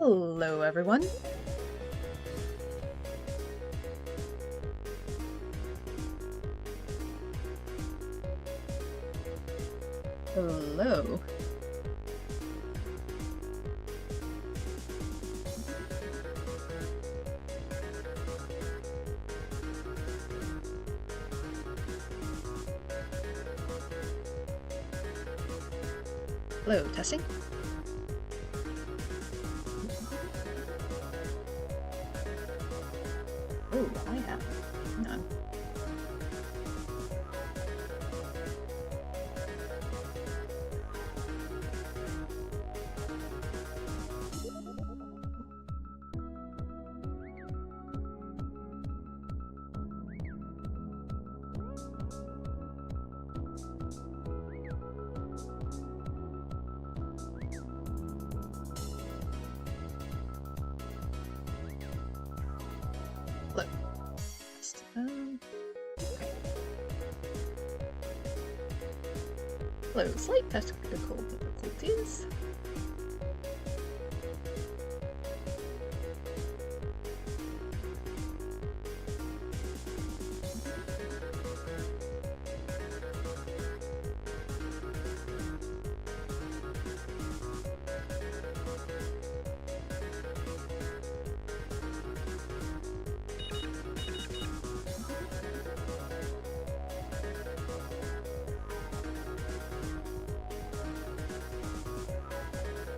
Hello, everyone. Hello. Hello, testing. Oh, I have none. Look. Okay. Hello, slight technical difficulties.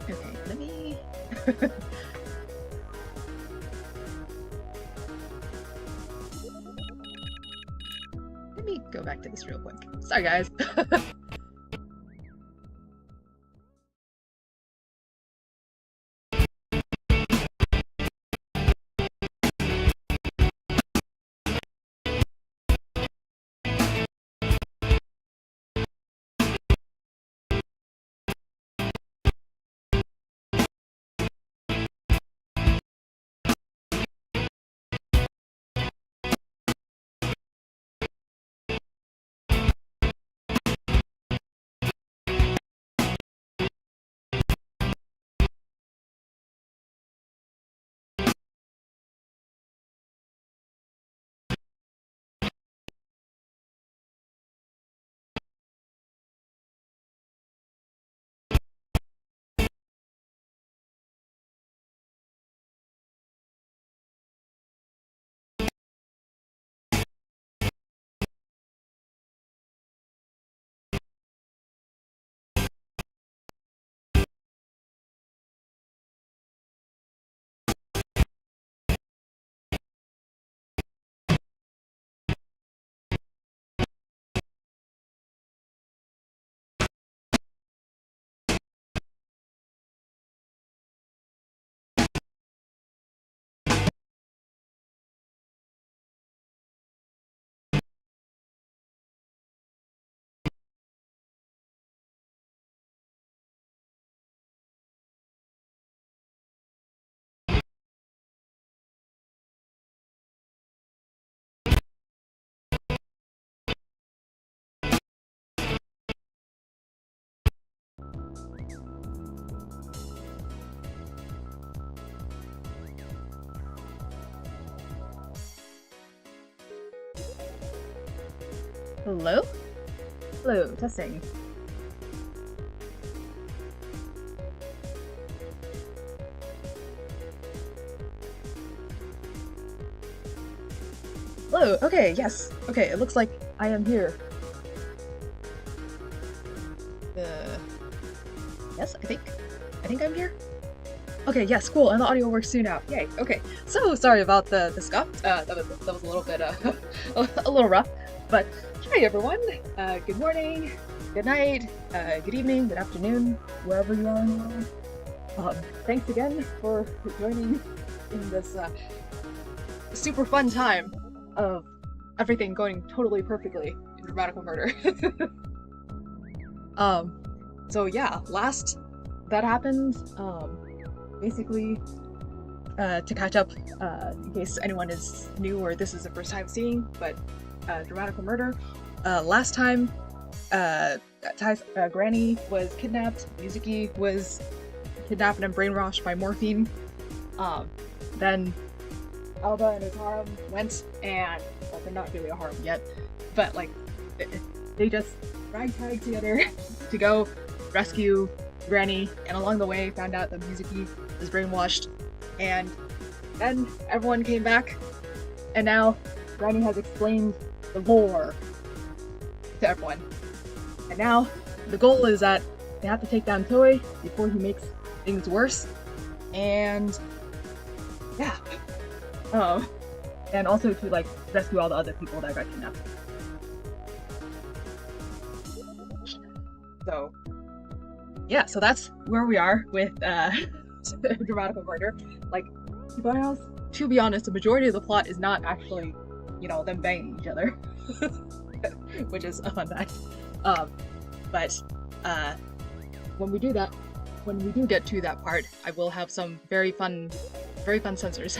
Okay, let me... Let me go back to this real quick. Sorry, guys. Hello? Hello, testing. Hello, okay, yes. Okay, it looks like I am here. Yes, I think I'm here? Okay, yes, cool, and the audio works too now. Yay, okay. So, sorry about the scuff. That was a little bit, a little rough. But, hi everyone! Good morning, good night, good evening, good afternoon, wherever you are in the world. Thanks again for joining in this super fun time of everything going totally perfectly in Dramatical Murder. So yeah, last that happened, basically, to catch up, in case anyone is new or this is the first time seeing, but Dramatical Murder. Last time, Granny was kidnapped, Resachiic was kidnapped and brainwashed by morphine. Then Alba and his harem went and, well, they're not really a harem yet, but like, they just ragtag together to go rescue Granny, and along the way found out that Mizuki was brainwashed, and then everyone came back, and now Granny has explained the lore to everyone. And now the goal is that they have to take down Toei before he makes things worse, and yeah. And also to like rescue all the other people that got kidnapped. So yeah, so that's where we are with Dramatical Murder. Like, to be honest, the majority of the plot is not actually, you know, them banging each other, which is a fun fact. But when we do get to that part, I will have some very fun censors.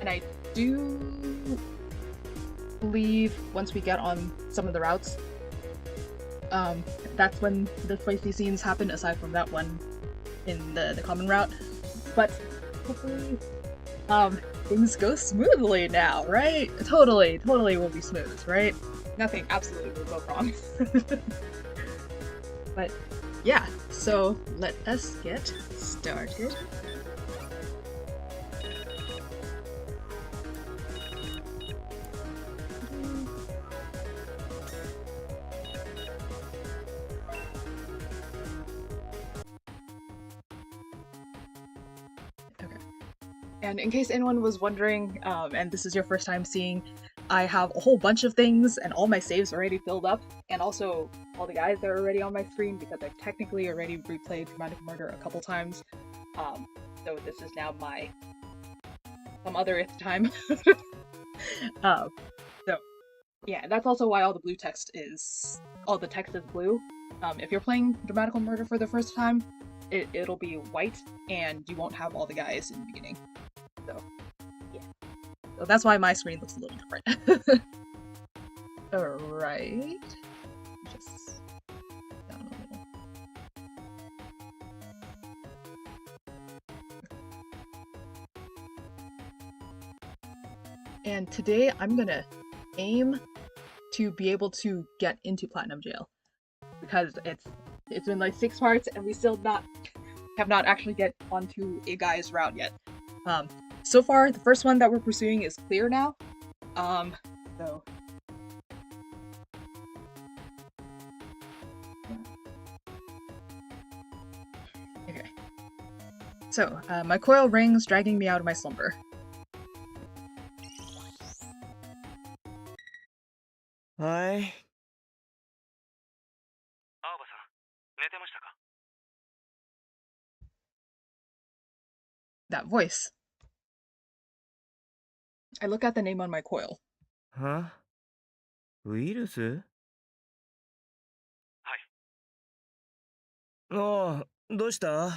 And I do believe once we get on some of the routes, that's when the spicy scenes happen, aside from that one in the common route. But hopefully, things go smoothly now, right? Totally will be smooth, right? Nothing absolutely will go wrong. But yeah, so let us get started. And in case anyone was wondering, and this is your first time seeing, I have a whole bunch of things and all my saves already filled up, and also all the guys that are already on my screen because I've technically already replayed Dramatical Murder a couple times. So this is now my some otherth time. So yeah, that's also why all the text is blue. If you're playing Dramatical Murder for the first time, it'll be white, and you won't have all the guys in the beginning. So, yeah. So that's why my screen looks a little different. Alright. Just down a little. And today I'm gonna aim to be able to get into Platinum Jail, because it's been like 6 parts and we still have not actually get onto a guy's route yet. So far, the first one that we're pursuing is clear now. So okay. So, my coil rings, dragging me out of my slumber. Hi. That voice. I look at the name on my coil. Huh? Virus? はい。ああ、どうした？大変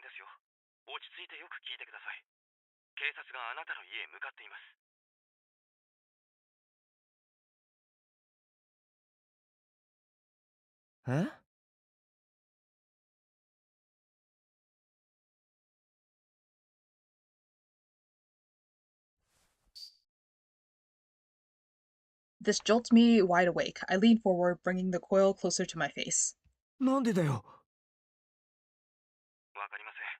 ですよ。落ち着いてよく聞いてください。警察があなたの家へ向かっています。え？ This jolts me wide awake. I lean forward, bringing the coil closer to my face. なんでだよ。わかりません。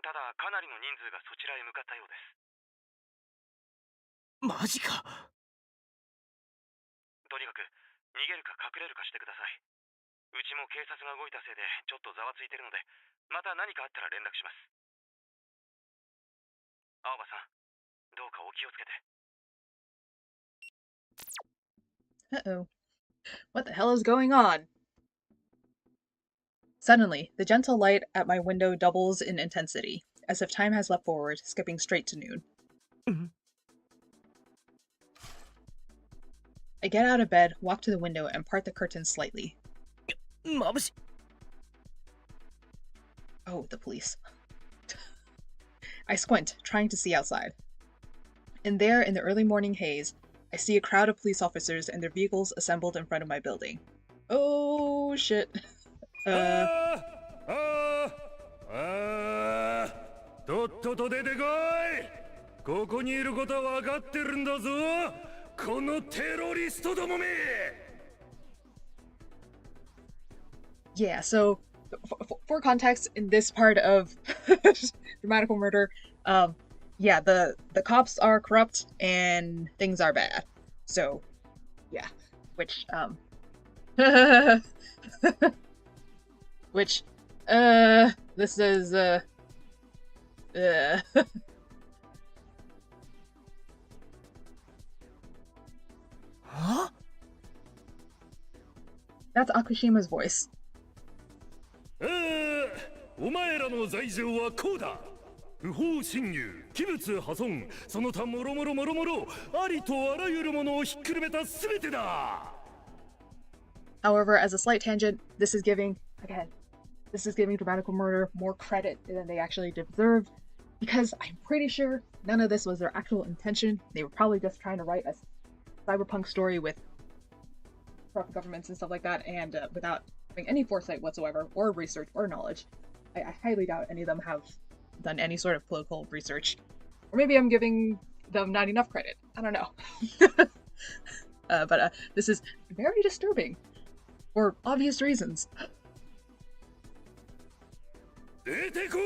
ただ、かなりの人数がそちらへ向かったようです。マジか。とにかく、逃げるか隠れるかしてください。うちも警察が動いたせいでちょっとざわついてるので、また何かあったら連絡します。青葉さん、どうかお気をつけて。Uh-oh. What the hell is going on? Suddenly, the gentle light at my window doubles in intensity, as if time has leapt forward, skipping straight to noon. I get out of bed, walk to the window, and part the curtains slightly. Oh, the police. I squint, trying to see outside. And there, in the early morning haze, I see a crowd of police officers and their vehicles assembled in front of my building. Oh, shit. とっとと出てこい。ここにいることは分かってるんだぞ、このテロリストどもめ。Yeah, so for context, in this part of Dramatical Murder, yeah, the cops are corrupt and things are bad. So, yeah, which which this is Huh? That's Akushima's voice. お前らの罪状はこうだ。不法侵入、器物破損、その他もろもろもろもろ、ありとあらゆるものをひっくるめたすべてだ。However, as a slight tangent, this is giving Dramatical Murder more credit than they actually deserve, because I'm pretty sure none of this was their actual intention. They were probably just trying to write a cyberpunk story with corrupt governments and stuff like that, and without having any foresight whatsoever, or research, or knowledge. I highly doubt any of them have done any sort of political research. Or maybe I'm giving them not enough credit. I don't know. But this is very disturbing. For obvious reasons. 出てこい、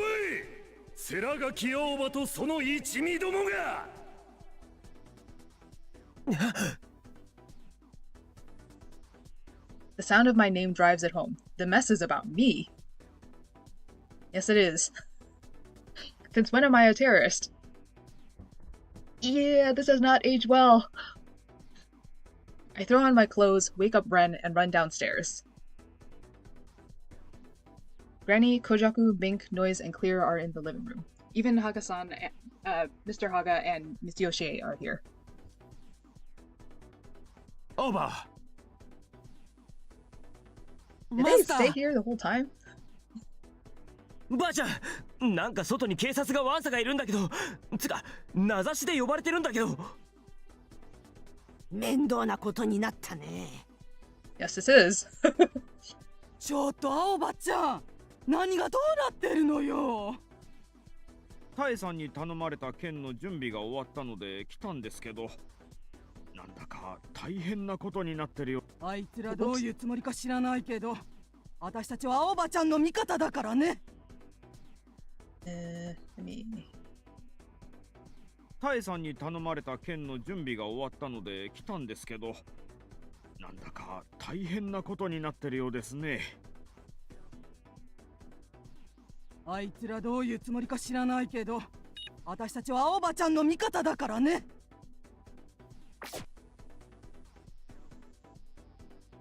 セラガキ青葉とその一味どもが。The sound of my name drives it home. The mess is about me. Yes, it is. Since when am I a terrorist? Yeah, this has not aged well. I throw on my clothes, wake up Ren, and run downstairs. Granny, Kojaku, Mink, Noise, and Clear are in the living room. Even Haga-san, Mr. Haga, and Miss Yoshie are here. Over. Did they stay here the whole time? ばあちゃん、なんか外に警察がワンサがいるんだけど、つか名指しで呼ばれてるんだけど。面倒なことになったね。Yes, this is. ちょっと青葉ちゃん、何がどうなってるのよ。タエさんに頼まれた件の準備が終わったので来たんですけど、なんだか大変なことになってるよ。あいつらどういうつもりか知らないけど、私たちは青葉ちゃんの味方だからね。タエさんに頼まれた件の準備が終わったので来たんですけど、なんだか大変なことになってるようですね。あいつらどういうつもりか知らないけど、私たちは青葉ちゃんの味方だからね。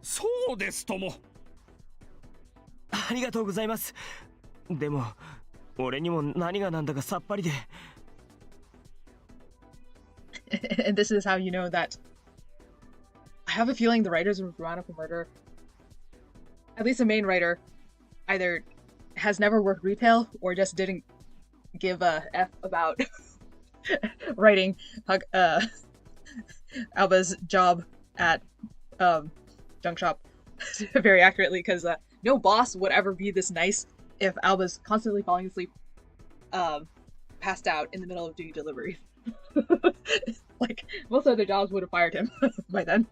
そうですとも。ありがとうございます。でも俺にも何がなんだかさっぱりで。And this is how you know that I have a feeling the writers of Dramatical Murder, at least the main writer, either has never worked retail or just didn't give a F about writing Alba's job at junk shop very accurately, because no boss would ever be this nice if Alba's constantly falling asleep passed out in the middle of doing deliveries. Like, most other jobs would have fired him by then.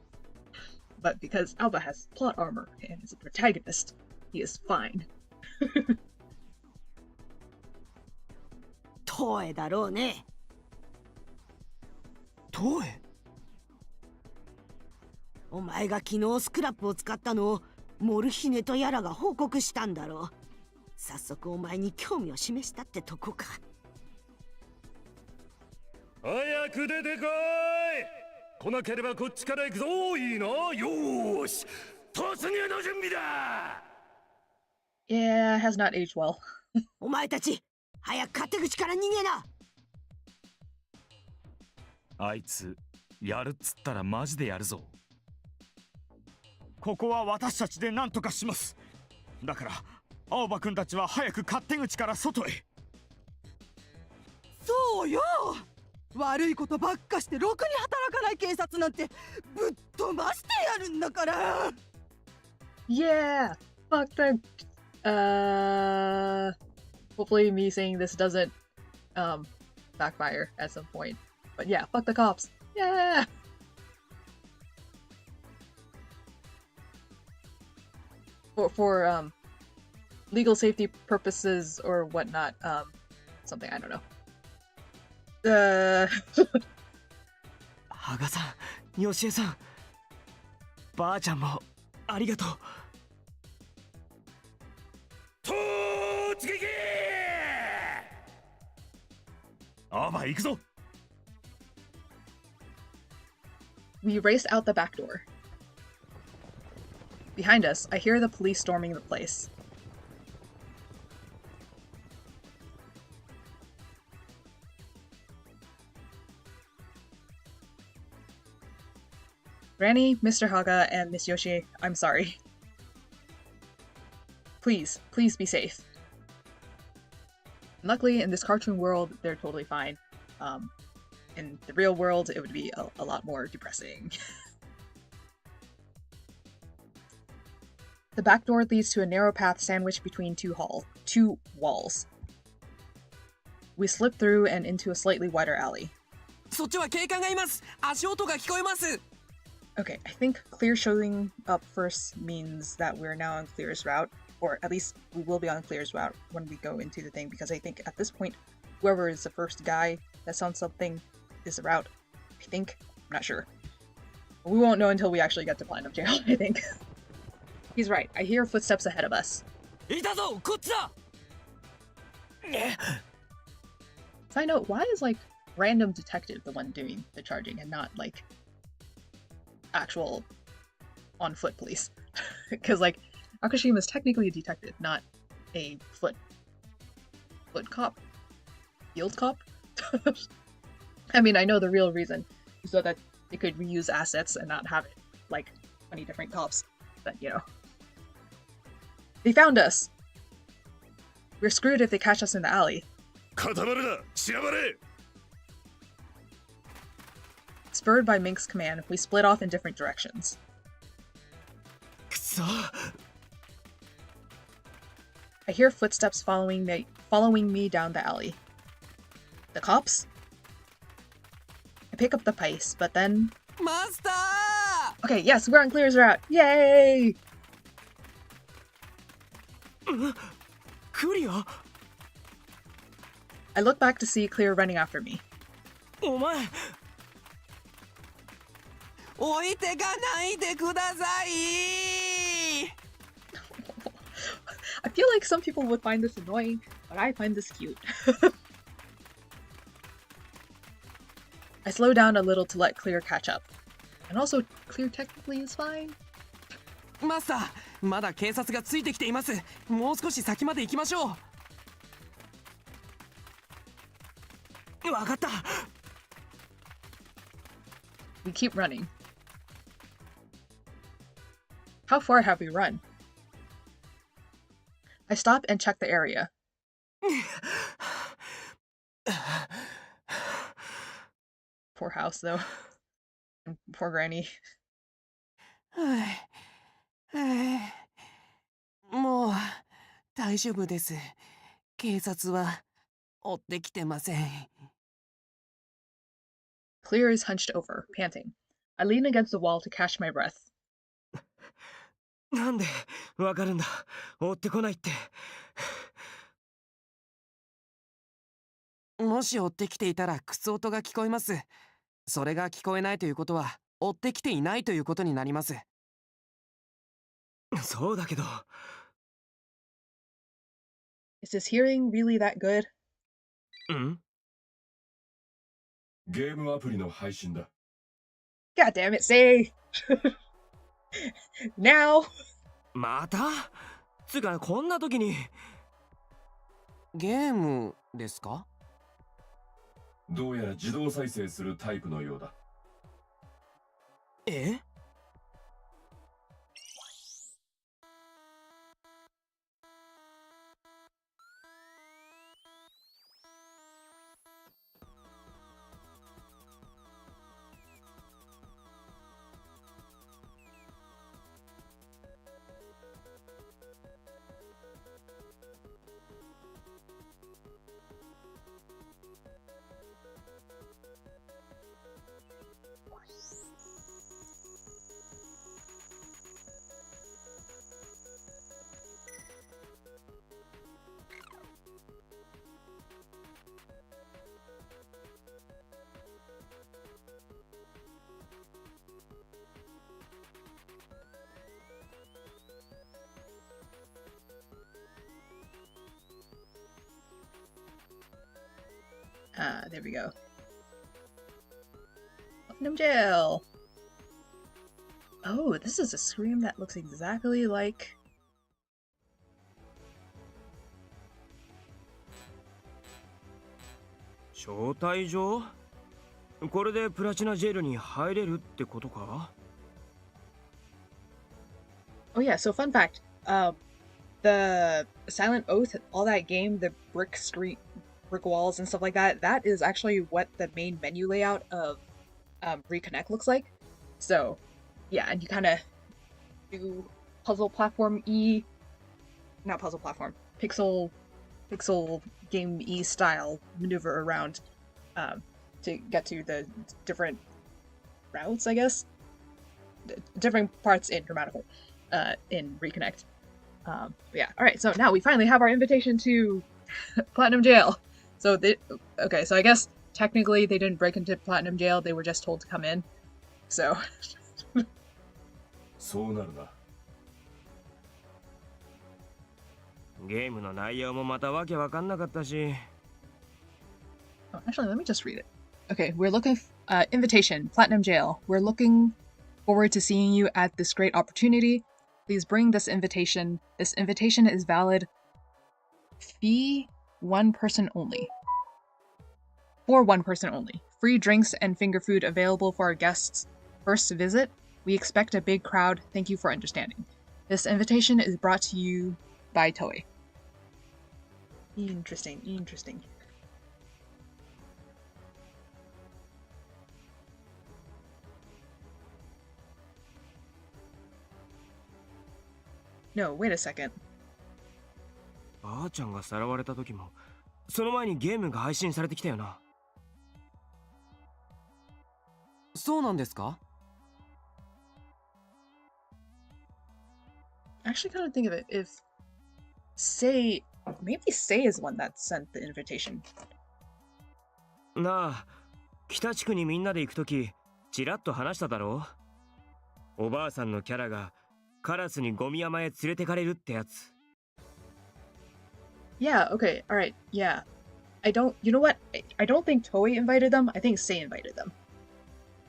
But because Alba has plot armor and is a protagonist, he is fine. トエだろうね。トエ？お前が昨日スクラップを使ったのをモルヒネとやらが報告したんだろう。早速お前に興味を示したってとこか。早く出てこい。来なければこっちから行くぞ。いいな。よーし、突入の準備だ。Yeah, has not aged well. お前たち早く勝手口から逃げな。あいつやるっつったらマジでやるぞ。ここは私たちで何とかします。だから青葉くんたちは早く勝手口から外へ。そうよ、悪いことばっかしてろくに働かない警察なんてぶっ飛ばしてやるんだから。 Yeah, fuck the Hopefully me saying this doesn't backfire at some point. But yeah, fuck the cops. Yeah. For legal safety purposes or whatnot, something I don't know. 羽賀さん、吉江さん、ばあちゃんもありがとう。突撃！アーバー行くぞ。 We raced out the back door. Behind us, I hear the police storming the place. Granny, Mr. Haga, and Miss Yoshi, I'm sorry. Please, please be safe. Luckily, in this cartoon world, they're totally fine. In the real world, it would be a lot more depressing. The back door leads to a narrow path sandwiched between two walls. We slip through and into a slightly wider alley. そっちは警官がいます。足音が聞こえます。 Okay, I think clear showing up first means that we're now on Clear's route, or at least we will be on Clear's route when we go into the thing, because I think at this point, whoever is the first guy that sounds something is the route. I think. I'm not sure. But we won't know until we actually get to Platinum Jail, I think. He's right. I hear footsteps ahead of us. いたぞ、こっちだ。 Side note, why is like random detective the one doing the charging and not like actual on foot police? Because like Akashima is technically a detective, not a foot cop, field cop. I mean, I know the real reason is so that they could reuse assets and not have it like 20 different cops. But you know, they found us. We're screwed if they catch us in the alley. 固まるな、しらばれ！ Spurred by Mink's command, we split off in different directions. くそ。 I hear footsteps following me down the alley. The cops? I pick up the pace, but then... マスター！ Okay, yes, we're on Clear's route! Yay! クリア？ I look back to see Clear running after me. お前。置いてかないでください。 I feel like some people would find this annoying, but I find this cute. I slow down a little to let Clear catch up. And also, Clear technically is fine. マスター、まだ警察がついてきています。もう少し先まで行きましょう。わかった。 We keep running. How far have we run? I stop and check the area. Poor house, though. And poor Granny. もう大丈夫です。警察は追ってきてません。 Clear is hunched over, panting. I lean against the wall to catch my breath. なんでわかるんだ。追ってこないって。もし追ってきていたら靴音が聞こえます。それが聞こえないということは追ってきていないということになります。そうだけど。Is his hearing really that good? ん？ゲームアプリの配信だ。 God damn it, say! Now! また？つかこんな時に。ゲームですか？どうやら自動再生するタイプのようだ。え？ There we go. Platinum Jail! Oh, this is a scream that looks exactly like...招待状？これでプラチナジェルに入れるってことか？ Oh yeah, so fun fact, the Silent Oath, all that game, the brick walls and stuff like that, that is actually what the main menu layout of Reconnect looks like. So, yeah, and you kind of do puzzle platform E, not puzzle platform, pixel game E style maneuver around to get to the different routes, I guess. Different parts in Dramatical, in Reconnect. Yeah, alright, so now we finally have our invitation to Platinum Jail. So, okay, so I guess technically they didn't break into Platinum Jail, they were just told to come in. So. そうなるな。ゲームの内容もまたわけわかんなかったし。 Oh, actually, let me just read it. Okay, we're looking invitation, Platinum Jail. We're looking forward to seeing you at this great opportunity. Please bring this invitation. This invitation is valid fee one person only. For one person only. Free drinks and finger food available for our guests' first visit. We expect a big crowd. Thank you for understanding. This invitation is brought to you by Toei. Interesting, interesting. No, wait a second. ばあちゃんがさらわれた時も、その前にゲームが配信されてきたよな。そうなんですか？ Actually, kind of think of it. If maybe Sei is the one that sent the invitation. なあ、北地区にみんなで行くとき、ちらっと話しただろう。おばあさんのキャラがカラスにゴミ山へ連れてかれるってやつ。Yeah, okay, alright, yeah. You know what? I don't think Toei invited them, I think Sei invited them.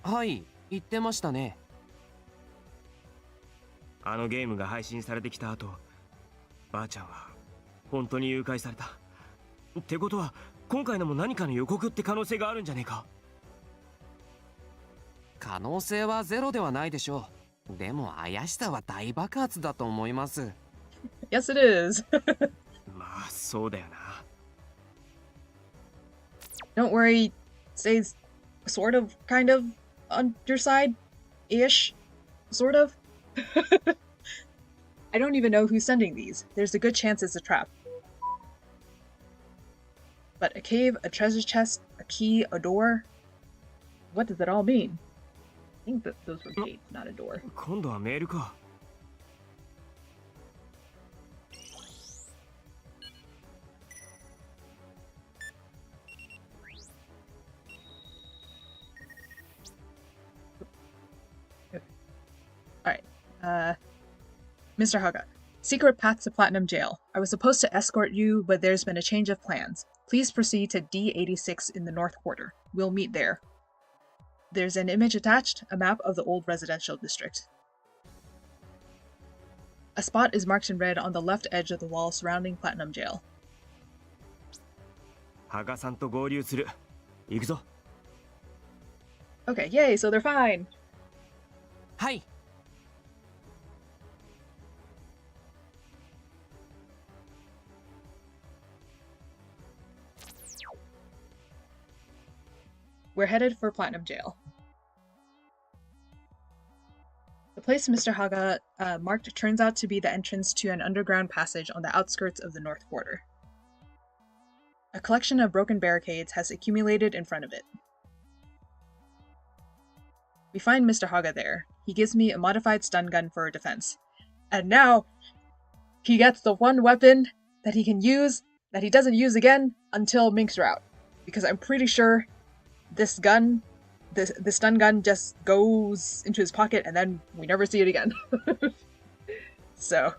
はい、言ってましたね。あのゲームが配信されてきた後、ばあちゃんは本当に誘拐された。ってことは、今回のも何かの予告って可能性があるんじゃねえか？可能性はゼロではないでしょう。でも怪しさは大爆発だと思います。Yes, it is. まあ、そうだよな。Don't worry, Sei's sort of, kind of, on your side-ish, sort of. I don't even know who's sending these. There's a good chance it's a trap. But a cave, a treasure chest, a key, a door. What does it all mean? I think that those were gates, not a door. 今度はメールか。Alright, Mr. Haga. Secret path to Platinum Jail. I was supposed to escort you, but there's been a change of plans. Please proceed to D86 in the North Quarter. We'll meet there. There's an image attached, a map of the old residential district. A spot is marked in red on the left edge of the wall surrounding Platinum Jail. 羽賀さんと合流する。行くぞ。Okay, yay, so they're fine! はい。We're headed for Platinum Jail. The place Mr. Haga marked turns out to be the entrance to an underground passage on the outskirts of the North Quarter. A collection of broken barricades has accumulated in front of it. We find Mr. Haga there. He gives me a modified stun gun for defense. And now, he gets the one weapon that he can use, that he doesn't use again until Minks are out. Because I'm pretty sure this gun, this stun gun just goes into his pocket and then we never see it again. So.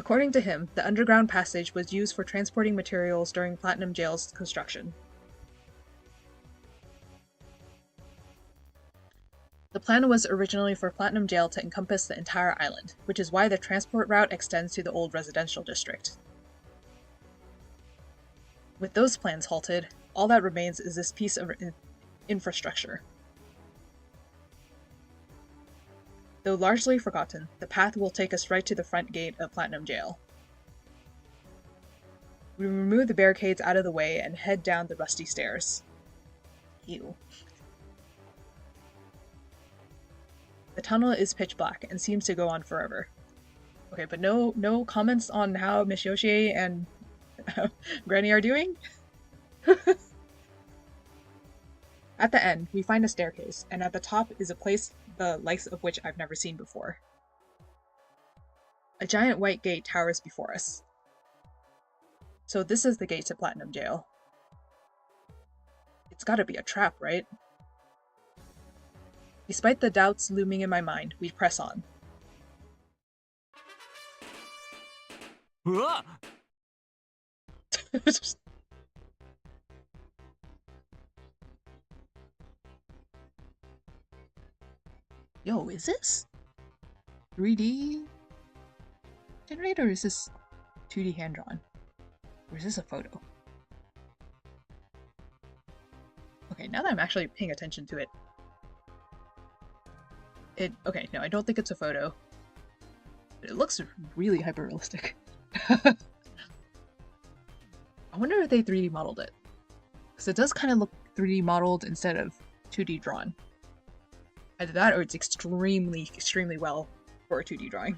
According to him, the underground passage was used for transporting materials during Platinum Jail's construction. The plan was originally for Platinum Jail to encompass the entire island, which is why the transport route extends to the old residential district. With those plans halted, all that remains is this piece of infrastructure. Though largely forgotten, the path will take us right to the front gate of Platinum Jail. We remove the barricades out of the way and head down the rusty stairs. Ew. The tunnel is pitch black and seems to go on forever. Okay, but no comments on how Miss Yoshi and Granny are doing? At the end, we find a staircase, and at the top is a place the likes of which I've never seen before. A giant white gate towers before us. So this is the gate to Platinum Jail. It's gotta be a trap, right? Despite the doubts looming in my mind, we press on. Yo, is this 3D generator, or is this 2D hand-drawn? Or is this a photo? Okay, now that I'm actually paying attention to it. Okay, no, I don't think it's a photo. But it looks really hyper-realistic. I wonder if they 3D modeled it. Because it does kind of look 3D modeled instead of 2D drawn. Either that or it's extremely, extremely well for a 2D drawing.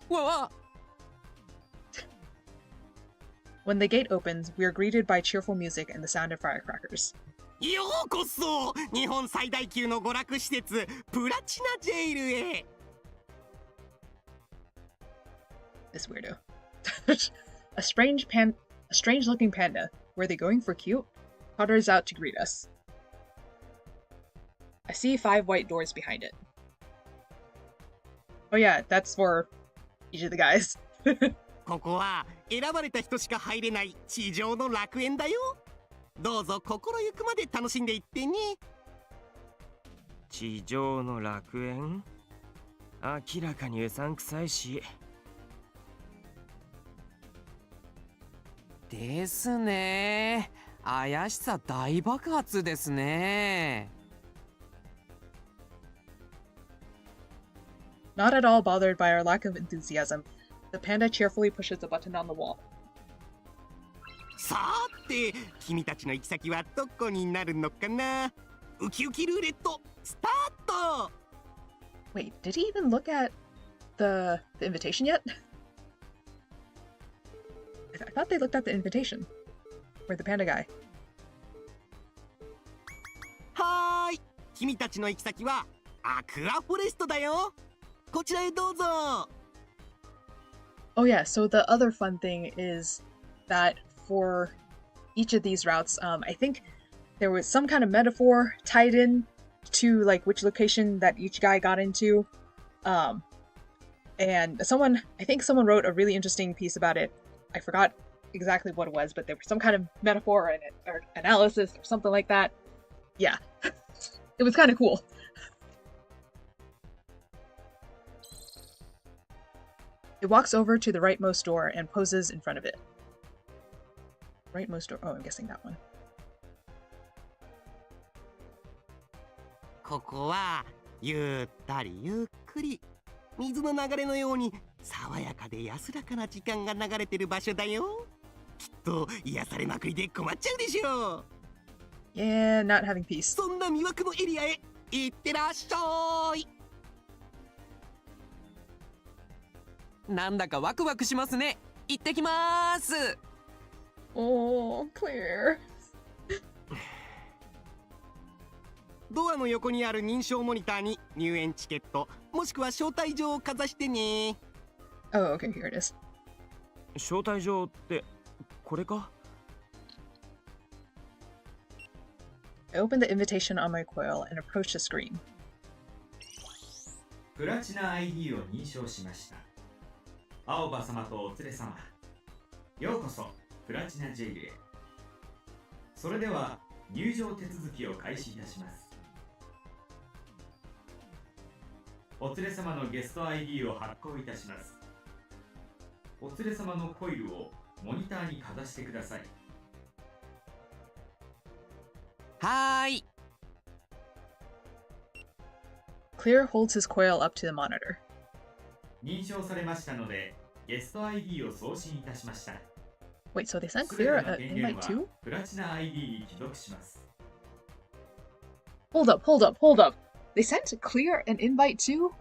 Whoa! When the gate opens, we are greeted by cheerful music and the sound of firecrackers. ようこそ日本最大級の娯楽施設プラチナジェイルへ This weirdo. A strange-looking panda. Were they going for cute? Totters out to greet us. I see 5 white doors behind it. Oh yeah, that's for each of the guys. ここは選ばれた人しか入れない地上の楽園だよどうぞ心ゆくまで楽しんでいってね地上の楽園明らかにうさんくさいしですね怪しさ大爆発ですね Not at all bothered by our lack of enthusiasm, the panda cheerfully pushes a button on the wall. さて君たちの行き先はどこになるのかなウキウキルーレットスタート Wait, did he even look at the invitation yet? I thought they looked at the invitation. Or the panda guy. はーい君たちの行き先はアクアフォレストだよこちらへどうぞ Oh yeah, so the other fun thing is that for each of these routes, I think there was some kind of metaphor tied in to like which location that each guy got into. And I think someone wrote a really interesting piece about it. I forgot exactly what it was, but there was some kind of metaphor in it, or analysis or something like that. Yeah, it was kind of cool. It walks over to the rightmost door and poses in front of it. Rightmost door. Oh, I'm guessing that one. ここはゆったりゆっくり水の流れのように爽やかで安らかな時間が流れてる場所だよきっと癒されまくりで困っちゃうでしょ Yeah, not having peace. そんな魅惑のエリアへ行ってらっしゃいなんだかワクワクしますね行ってきます Oh, Claire. ドアの横にある認証モニターに入園チケットもしくは招待状をかざしてね Oh, okay, here it is. 招待状ってこれか I opened the invitation on my coil and approached the screen. プラチナ ID を認証しました。青葉様とお連れ様、ようこそプラチナジェイルへ。それでは入場手続きを開始いたします。お連れ様のゲスト ID を発行いたします。お連れ様のコイルをモニターにかざしてください。はーい。Clear holds his coil up to the monitor. 認証されましたので、ゲスト ID を送信いたしました。Wait, so they sent すべて Clear の an 権限 invite は too? プラチナ ID に帰属します。Hold up, hold up, hold up. They sent Clear an invite too?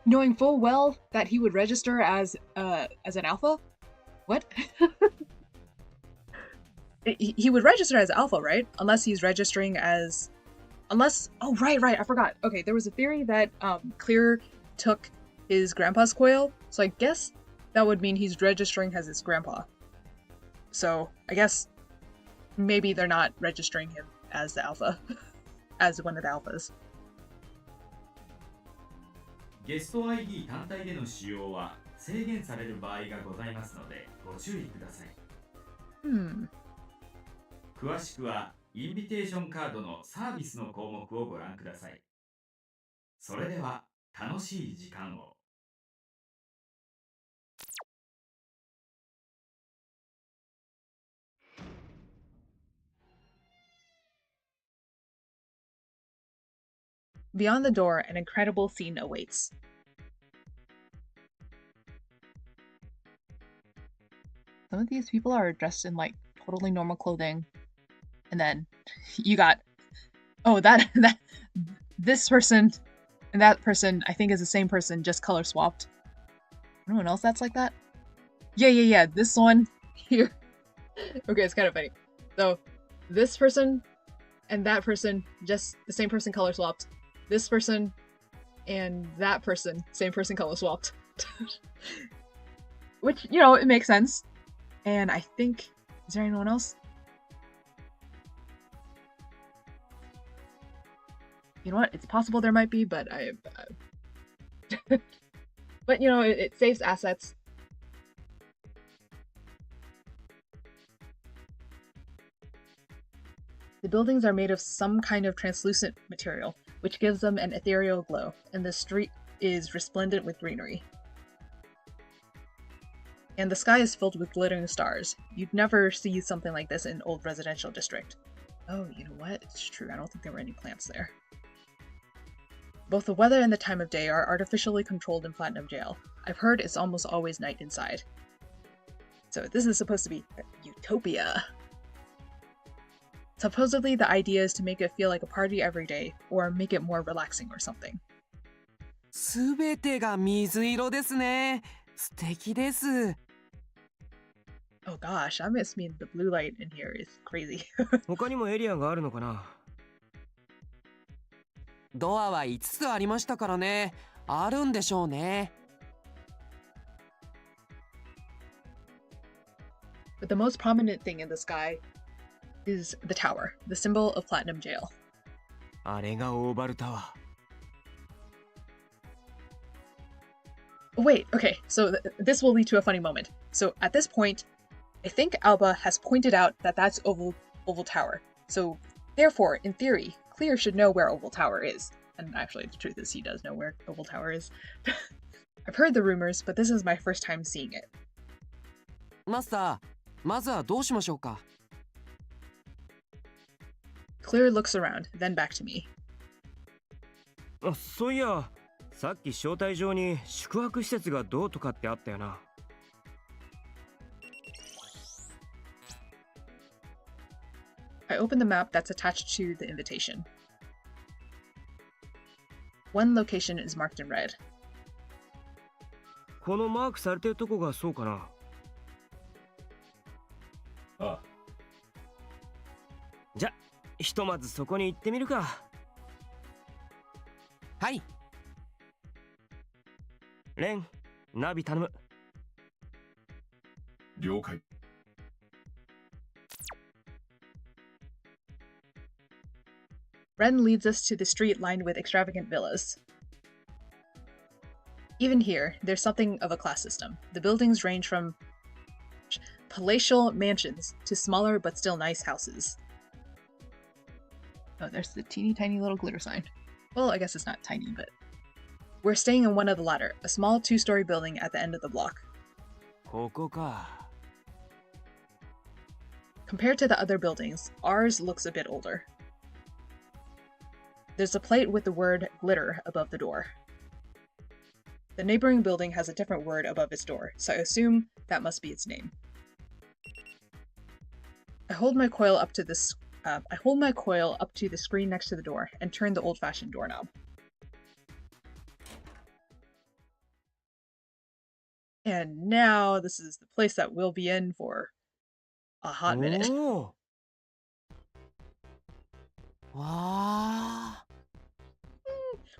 Knowing full well that he would register as an alpha? What? He would register as alpha, right? Unless he's registering as... Oh, right, I forgot. Okay, there was a theory that Clear took his grandpa's coil, so I guess that would mean he's registering as his grandpa. So, I guess maybe they're not registering him as the alpha, as one of the alphas. ゲスト ID 単体での使用は制限される場合がございますのでご注意ください。詳しくはインビテーションカードのサービスの項目をご覧ください。それでは楽しい時間を。Beyond the door, an incredible scene awaits. Some of these people are dressed in like totally normal clothing. And then you got, this person and that person I think is the same person, just color swapped. Anyone else that's like that? Yeah, this one here. Okay, it's kind of funny. So, this person and that person, just the same person color swapped. This person and that person, same person color swapped. Which, you know, it makes sense. And I think, is there anyone else? You know what? It's possible there might be, but but you know, it saves assets. The buildings are made of some kind of translucent material, which gives them an ethereal glow, and the street is resplendent with greenery. And the sky is filled with glittering stars. You'd never see something like this in an old residential district. Oh, you know what? It's true. I don't think there were any plants there. Both the weather and the time of day are artificially controlled in Platinum Jail. I've heard it's almost always night inside. So this is supposed to be utopia. Supposedly the idea is to make it feel like a party every day, or make it more relaxing or something. すべてが水色ですね。素敵です。Oh gosh, I miss me. The blue light in here is crazy. 他にもエリアがあるのかな。ドアは5つありましたからね。あるんでしょうね。But the most prominent thing in the sky is the tower, the symbol of Platinum Jail. あれがオーバルタワー。Wait, okay, so this will lead to a funny moment. So at this point, I think Alba has pointed out that that's Oval Tower. So therefore, in theory, Clear should know where Oval Tower is. And actually, the truth is he does know where Oval Tower is. I've heard the rumors, but this is my first time seeing it. マスター、まずはどうしましょうか。Clear looks around, then back to me. あ、そういや、さっき招待状に宿泊施設がどうとかってあったよな。I open the map that's attached to the invitation. One location is marked in red. このマークされてるとこがそうかな。あ、じゃ、ひとまずそこに行ってみるか。はい。レン、ナビ頼む。了解。Ren leads us to the street lined with extravagant villas. Even here, there's something of a class system. The buildings range from palatial mansions to smaller but still nice houses. Oh, there's the teeny tiny little glitter sign. Well, I guess it's not tiny, but... We're staying in one of the latter, a small 2-story building at the end of the block. ここか。 Compared to the other buildings, ours looks a bit older. There's a plate with the word glitter above the door. The neighboring building has a different word above its door, so I assume that must be its name. I hold my coil up to the screen next to the door and turn the old-fashioned doorknob. And now this is the place that we'll be in for a hot minute. おー。わあ。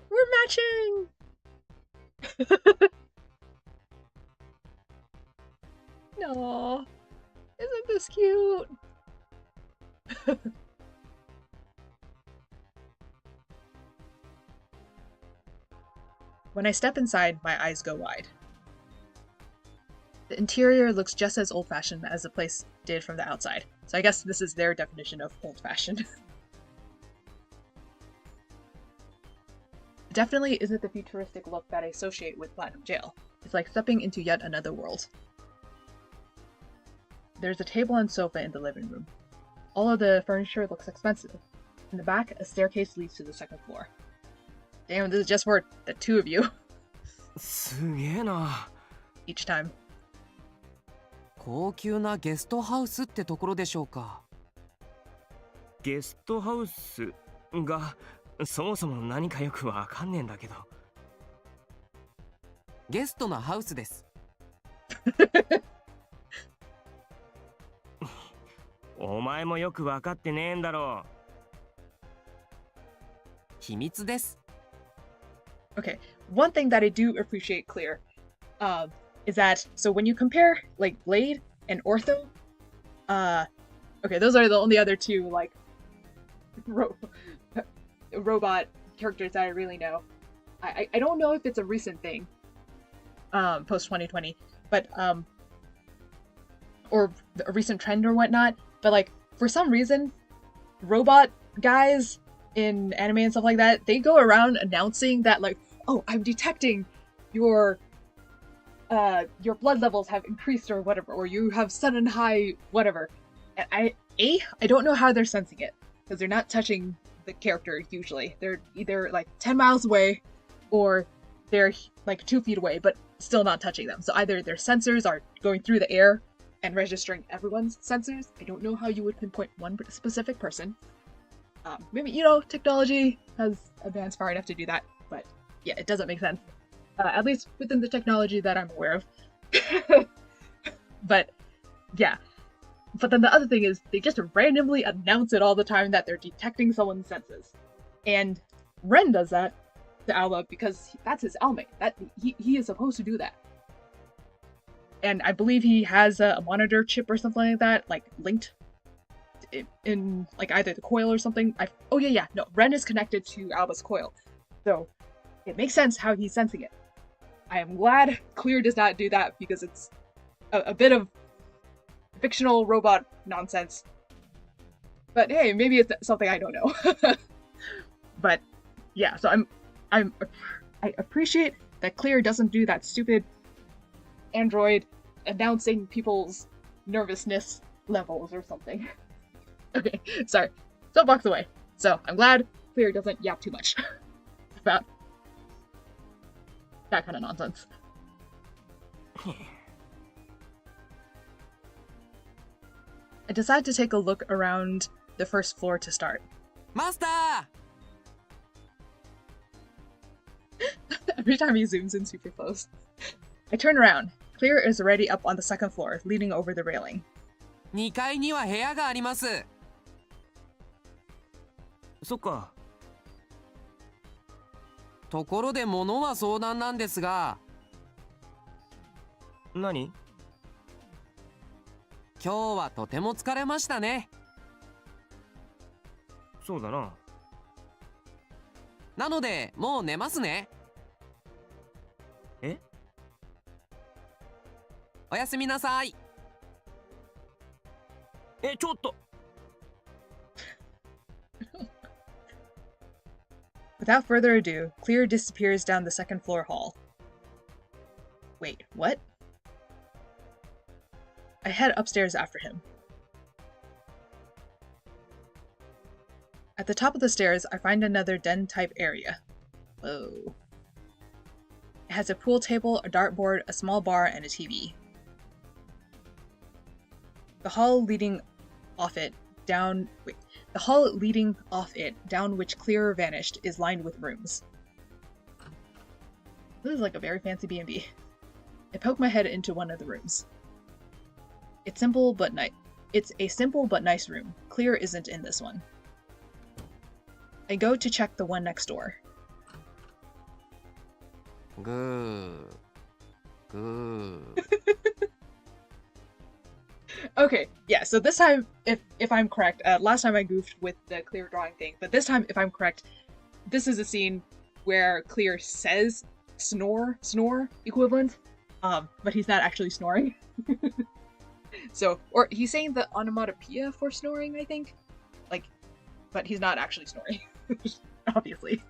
We're matching! No, isn't this cute? When I step inside, my eyes go wide. The interior looks just as old-fashioned as the place did from the outside, so I guess this is their definition of old-fashioned. It definitely isn't the futuristic look that I associate with Platinum Jail. It's like stepping into yet another world. There's a table and sofa in the living room. All of the furniture looks expensive. In the back, a staircase leads to the second floor. Damn, this is just for the two of you. すげえな。 Each time. 高級なゲストハウスってところでしょうか。ゲストハウスがそもそも何かよくわかんねえんだけど。ゲストのハウスです。お前もよくわかってねえんだろう。秘密です。 Okay, one thing that I do appreciate clear, is that, so when you compare, like, Blade and Ortho, okay, those are the only other two, like, robot characters that I really know. I don't know if it's a recent thing, post-2020, but, or a recent trend or whatnot, but, like, for some reason, robot guys in anime and stuff like that, they go around announcing that, like, oh, I'm detecting your blood levels have increased or whatever, or you have sudden high whatever. And I don't know how they're sensing it, because they're not touching the character usually. They're either like 10 miles away, or they're like 2 feet away, but still not touching them. So either their sensors are going through the air and registering everyone's sensors. I don't know how you would pinpoint one specific person. Maybe, you know, technology has advanced far enough to do that, but yeah, it doesn't make sense. At least within the technology that I'm aware of. But, yeah. But then the other thing is, they just randomly announce it all the time that they're detecting someone's senses. And Ren does that to Alba because that's his Almate. He is supposed to do that. And I believe he has a monitor chip or something like that, like, linked in like, either the coil or something. Oh, yeah, no, Ren is connected to Alba's coil. So, it makes sense how he's sensing it. I am glad Clear does not do that because it's a bit of fictional robot nonsense. But hey, maybe it's something I don't know. But yeah, so I appreciate that Clear doesn't do that stupid android announcing people's nervousness levels or something. Okay, sorry. Soapbox away. So I'm glad Clear doesn't yap too much about that kind of nonsense. I decide to take a look around the first floor to start. Master! Every time he zooms in super close. I turn around. Clear is already up on the second floor, leaning over the railing. 2階には部屋があります。そっか。ところで物は相談なんですが。何？今日はとても疲れましたね。そうだな。なのでもう寝ますね。え？おやすみなさい。え、ちょっと。Without further ado, Clear disappears down the second floor hall. Wait, what? I head upstairs after him. At the top of the stairs, I find another den-type area. Whoa. It has a pool table, a dartboard, a small bar, and a TV. The hall leading off it, down which Clear vanished, is lined with rooms. This is like a very fancy B&B. I poke my head into one of the rooms. It's a simple but nice room. Clear isn't in this one. I go to check the one next door. Good. Okay, yeah, so this time, if I'm correct, last time I goofed with the Clear drawing thing, but this time, if I'm correct, this is a scene where Clear says snore equivalent, but he's not actually snoring. So, or he's saying the onomatopoeia for snoring, I think? Like, but he's not actually snoring. Obviously.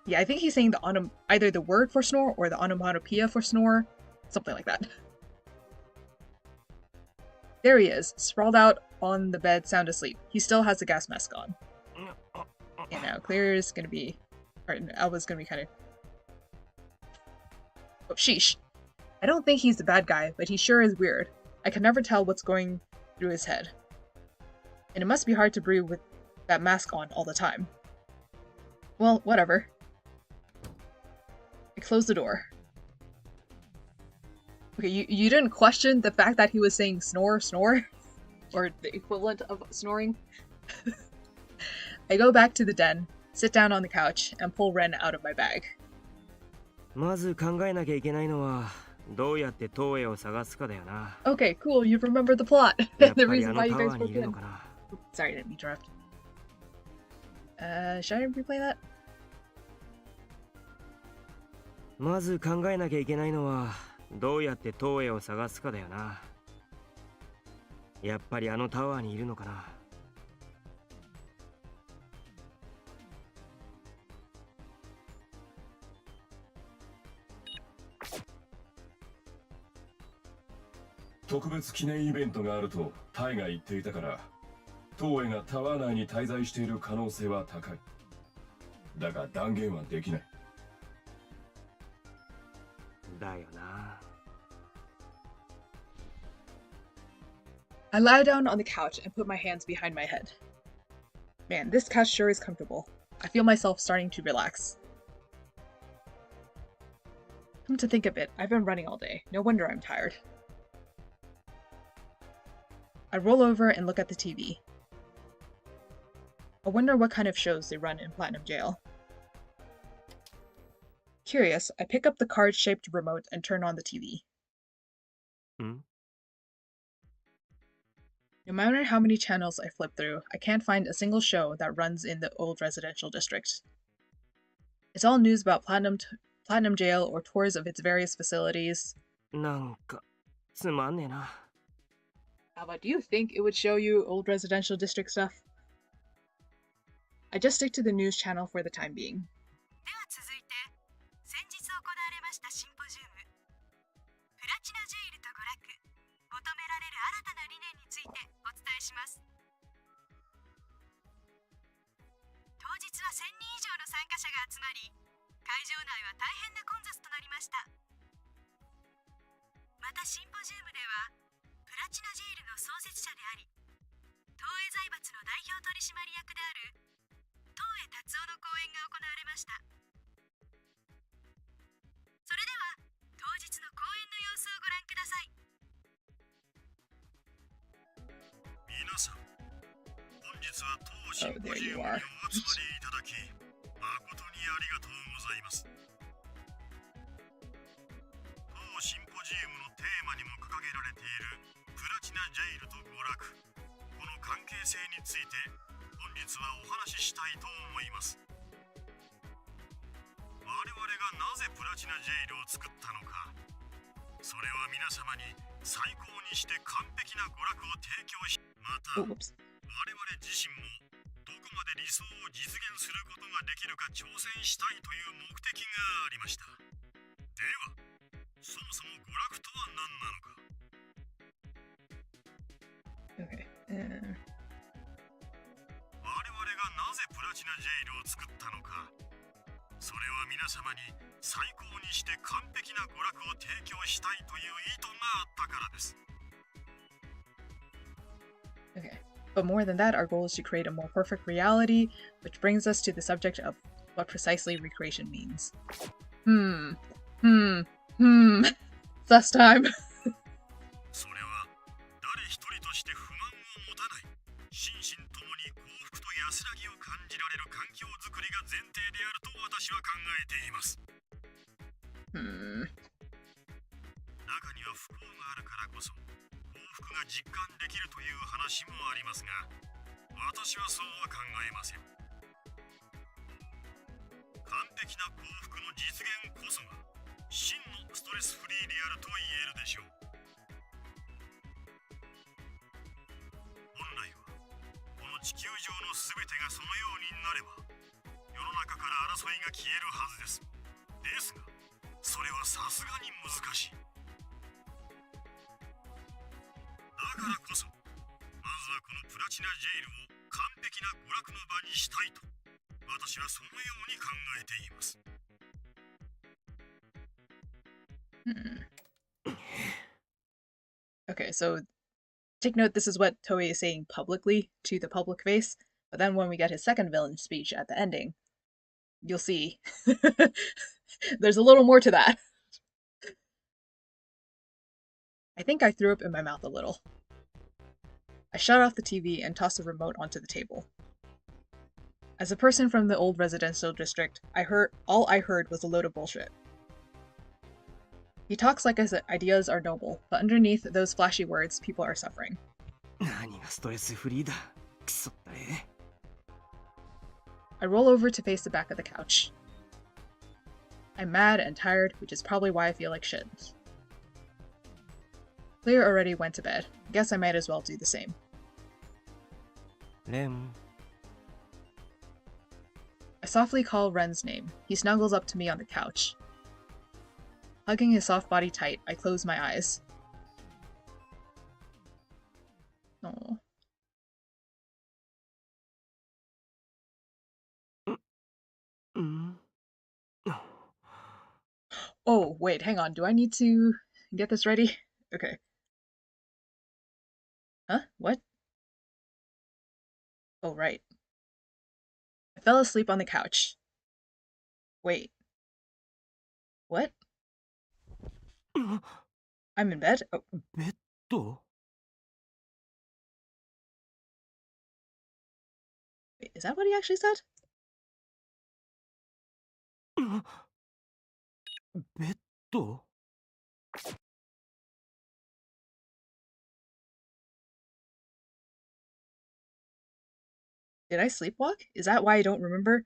Yeah, I think he's saying either the word for snore or the onomatopoeia for snore. Something like that. There he is, sprawled out on the bed, sound asleep. He still has the gas mask on. And now Clear's gonna be... Or Alba's gonna be kind of... Oh, sheesh. I don't think he's the bad guy, but he sure is weird. I can never tell what's going through his head. And it must be hard to breathe with that mask on all the time. Well, whatever. I close the door. Okay, you didn't question the fact that he was saying snore? Or the equivalent of snoring? I go back to the den, sit down on the couch, and pull Ren out of my bag. まず考えなきゃいけないのはどうやって東映を探すかだよな。 Okay, cool, you've remembered the plot. やっ The ぱり reason あ why の you タ guys ワーに broke いる in. のかな。 Sorry, I didn't interrupt. Should I replay that? まず考えなきゃいけないのはどうやって東映を探すかだよな。やっぱりあのタワーにいるのかな。特別記念イベントがあるとタイが言っていたから、東映がタワー内に滞在している可能性は高い。だが断言はできない。だよな。I lie down on the couch and put my hands behind my head. Man, this couch sure is comfortable. I feel myself starting to relax. Come to think of it, I've been running all day. No wonder I'm tired. I roll over and look at the TV. I wonder what kind of shows they run in Platinum Jail. Curious, I pick up the card-shaped remote and turn on the TV. No matter how many channels I flip through, I can't find a single show that runs in the old residential district. It's all news about Platinum Jail or tours of its various facilities. なんかつまんねえな。 Alba, do you think it would show you old residential district stuff? I just stick to the news channel for the time being. では続いて、先日行われましたシンポジウム、プラチナジェイルと娯楽、求められる新たな理念についてお伝えします。当日は1000人以上の参加者が集まり、会場内は大変な混雑となりました。またシンポジウムでは、プラチナジェイルの創設者であり、東映財閥の代表取締役である東映達夫の講演が行われました。それでは当日の講演の様子をご覧ください。皆さん、本日は当シンポ Oh, there ジ you ウムに are. お集まりいただき、誠にありがとうございます。当シンポジウムのテーマにも掲げられているプラチナジェイルと娯楽、この関係性について本日はお話ししたいと思います。我々がなぜプラチナジェイルを作ったのか、それは皆様に最高にして完璧な娯楽を提供し、また Oops. 我々自身もどこまで理想を実現することができるか挑戦したいという目的がありました。では、そもそも娯楽とは何なのか。Okay. 我々がなぜプラチナジェイルを作ったのか。それは皆様に最高にして完璧な娯楽を提供したいという意図があったからです。Okay. But more than that, our goal is to create a more perfect reality, which brings us to the subject of what precisely recreation means. Sus time. それは誰一人として不満を持たない、心身ともに幸福と安らぎを感じられる環境づくりが前提であると私は考えています。中には不幸があるからこそ幸福が実感できるという話もありますが、私はそうは考えません。完璧な幸福の実現こそが真のストレスフリーであると言えるでしょう。本来はこの地球上の全てがそのようになれば世の中から争いが消えるはずです。ですが、それはさすがに難しい。だからこそ、まずはこのプラチナジェイルを完璧な娯楽の場にしたいと、私はそのように考えています。Okay, so take note, this is what Toei is saying publicly to the public face, but then when we get his second villain speech at the ending, you'll see there's a little more to that. I think I threw up in my mouth a little. I shut off the TV and tossed the remote onto the table. As a person from the old residential district, all I heard was a load of bullshit. He talks like his ideas are noble, but underneath those flashy words, people are suffering. 何がストレスフリーだ。クソだね。I roll over to face the back of the couch. I'm mad and tired, which is probably why I feel like shit. Clear already went to bed. Guess I might as well do the same. レン。 I softly call Ren's name. He snuggles up to me on the couch. Hugging his soft body tight, I close my eyes. Oh. Oh, wait, hang on. Do I need to get this ready? Okay. Huh? What? Oh, right. I fell asleep on the couch. Wait. What? I'm in bed? Oh. ベッド Wait, is that what he actually said? ベッド Did I sleepwalk? Is that why I don't remember?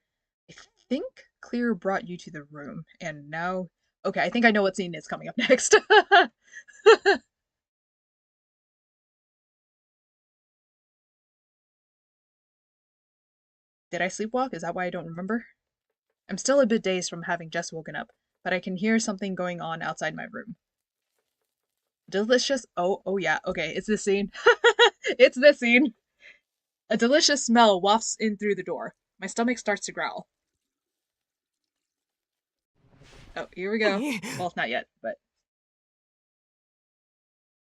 I think Clear brought you to the room, and now... Okay, I think I know what scene is coming up next. Did I sleepwalk? Is that why I don't remember? I'm still a bit dazed from having just woken up, but I can hear something going on outside my room. Delicious... Oh yeah, okay, it's this scene. It's this scene! A delicious smell wafts in through the door. My stomach starts to growl. Oh, here we go. Well, not yet, but...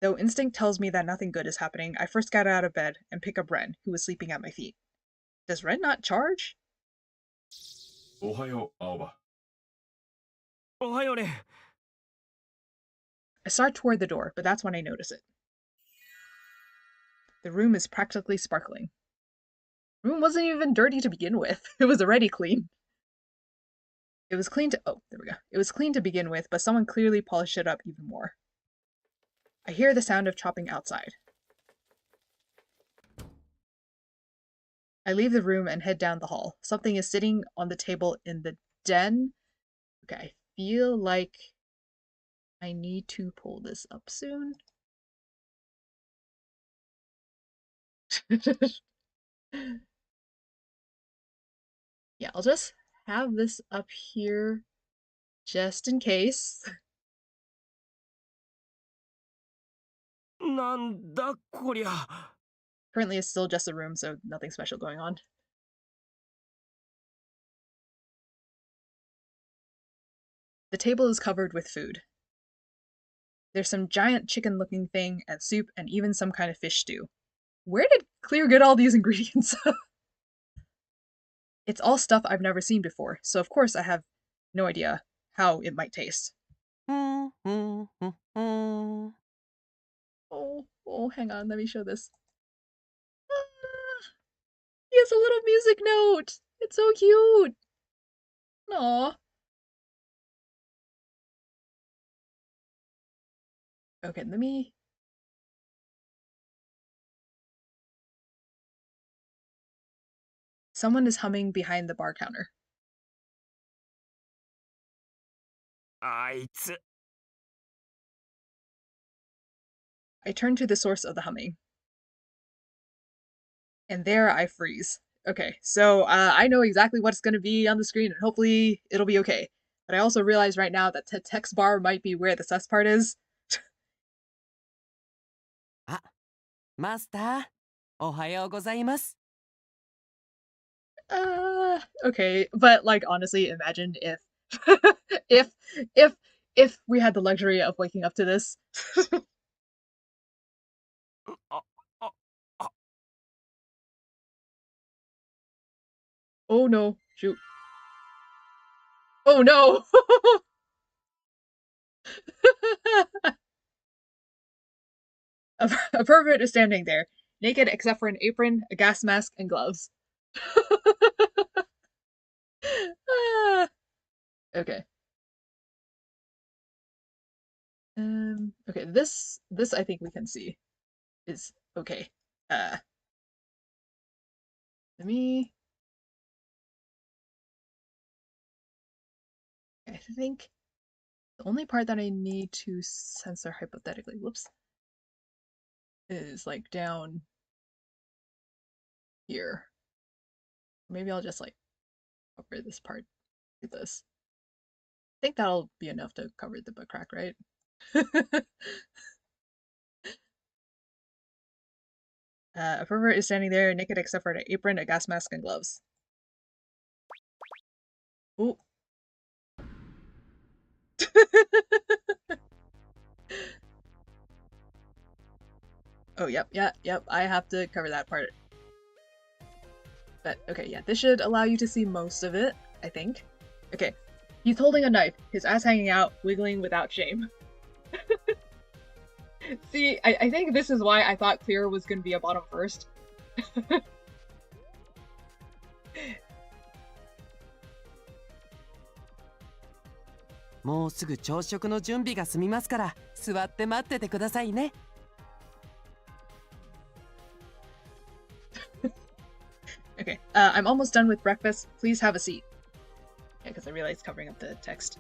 Though instinct tells me that nothing good is happening, I first get out of bed and pick up Ren, who was sleeping at my feet. Does Ren not charge? おはよう、青葉。おはようね。 I start toward the door, but that's when I notice it. The room is practically sparkling. The room wasn't even dirty to begin with. It was already clean. It was clean to... Oh, there we go. It was clean to begin with, but someone clearly polished it up even more. I hear the sound of chopping outside. I leave the room and head down the hall. Something is sitting on the table in the den. Okay, I feel like I need to pull this up soon. Yeah, I'll just have this up here just in case. なんだこりゃ。 Currently, it's still just a room, so nothing special going on. The table is covered with food. There's some giant chicken-looking thing and soup and even some kind of fish stew. Where did Clear get all these ingredients? It's all stuff I've never seen before, so of course I have no idea how it might taste. Oh, hang on, let me show this. Ah, he has a little music note! It's so cute! Aww. Okay, let me... Someone is humming behind the bar counter. あいつ。 I turn to the source of the humming. And there I freeze. Okay, so I know exactly what's going to be on the screen, and hopefully it'll be okay. But I also realize right now that the text bar might be where the sus part is. あ、マスター、おはようございます。 Okay, but like honestly, imagine if if if we had the luxury of waking up to this. Oh no, shoot. Oh no! A pervert is standing there, naked except for an apron, a gas mask, and gloves. Okay. Okay, this I think we can see is okay. Let me... I think the only part that I need to censor hypothetically, whoops, is like down here. Maybe I'll just like cover this part with this. I think that'll be enough to cover the butt crack, right? A pervert is standing there naked except for an apron, a gas mask, and gloves. Ooh. Oh, yep, I have to cover that part. But, okay, yeah, this should allow you to see most of it, I think. Okay, he's holding a knife, his ass hanging out, wiggling without shame. See, I think this is why I thought Clear was gonna be a bottom first. もうすぐ朝食の準備が済みますから、座って待っててくださいね。Okay, I'm almost done with breakfast. Please have a seat. Yeah, because I realized covering up the text.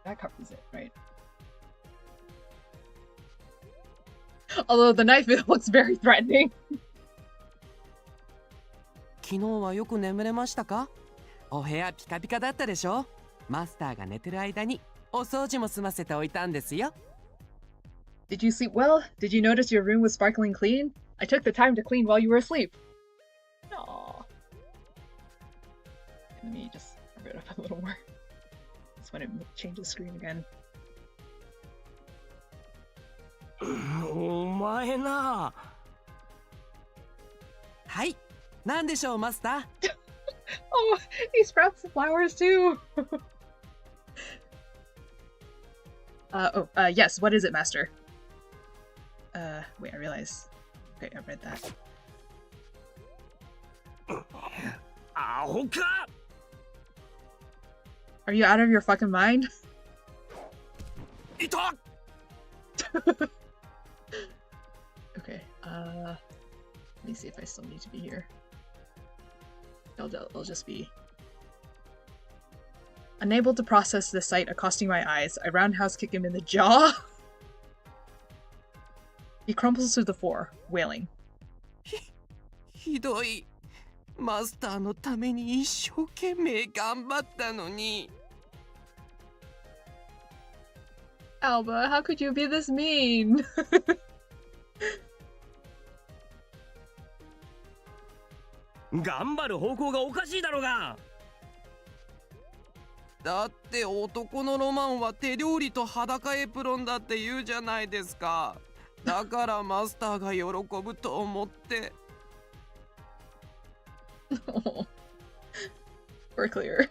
That covers it, right? Although the knife looks very threatening. 昨日はよく眠れましたか？お部屋ピカピカだったでしょ？マスターが寝てる間にお掃除も済ませておいたんですよ。Did you sleep well? Did you notice your room was sparkling clean? I took the time to clean while you were asleep. Aww. Let me just cover it up a little more. That's when it changes screen again. お前な。はい、なんでしょうマスター。Oh, he sprouts the flowers too. Yes, what is it, master? Wait, I realize. Okay, I read that. アホか。 Are you out of your fucking mind? いた。 Okay, let me see if I still need to be here. I'll just be... Unable to process the sight accosting my eyes, I roundhouse kick him in the jaw. He crumples to the floor, wailing. ひどい。マスターのために一生懸命頑張ったのに。Alba, how could you be this mean? 頑張る方向がおかしいだろうが。だって男のロマンは手料理と裸エプロンだって言うじゃないですか。だからマスターが喜ぶと思って。We're clear.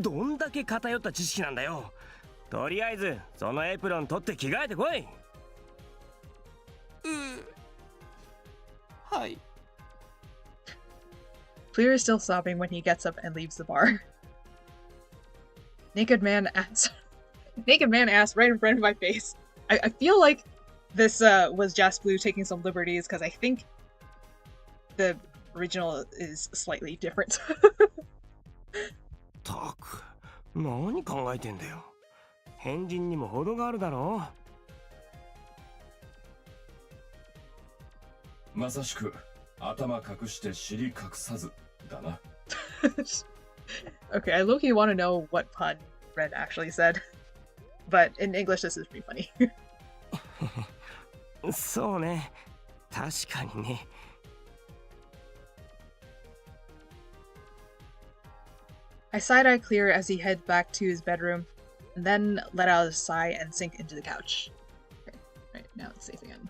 どんだけ偏った知識なんだよ。とりあえずそのエプロン取って着替えてこい。はい。Clear is still sobbing when he gets up and leaves the bar. Naked man ass right in front of my face. I feel like this was Just Blue taking some liberties because I think the original is slightly different. たく、何考えてんだよ。変人にも程があるだろう。まさしく頭隠して尻隠さずだな。Okay, I low-key want to know what pun Red actually said. But in English, this is pretty funny. そうね。確かにね。I side-eye Clear as he heads back to his bedroom, and then let out a sigh and sink into the couch. Okay, right, now it's safe again.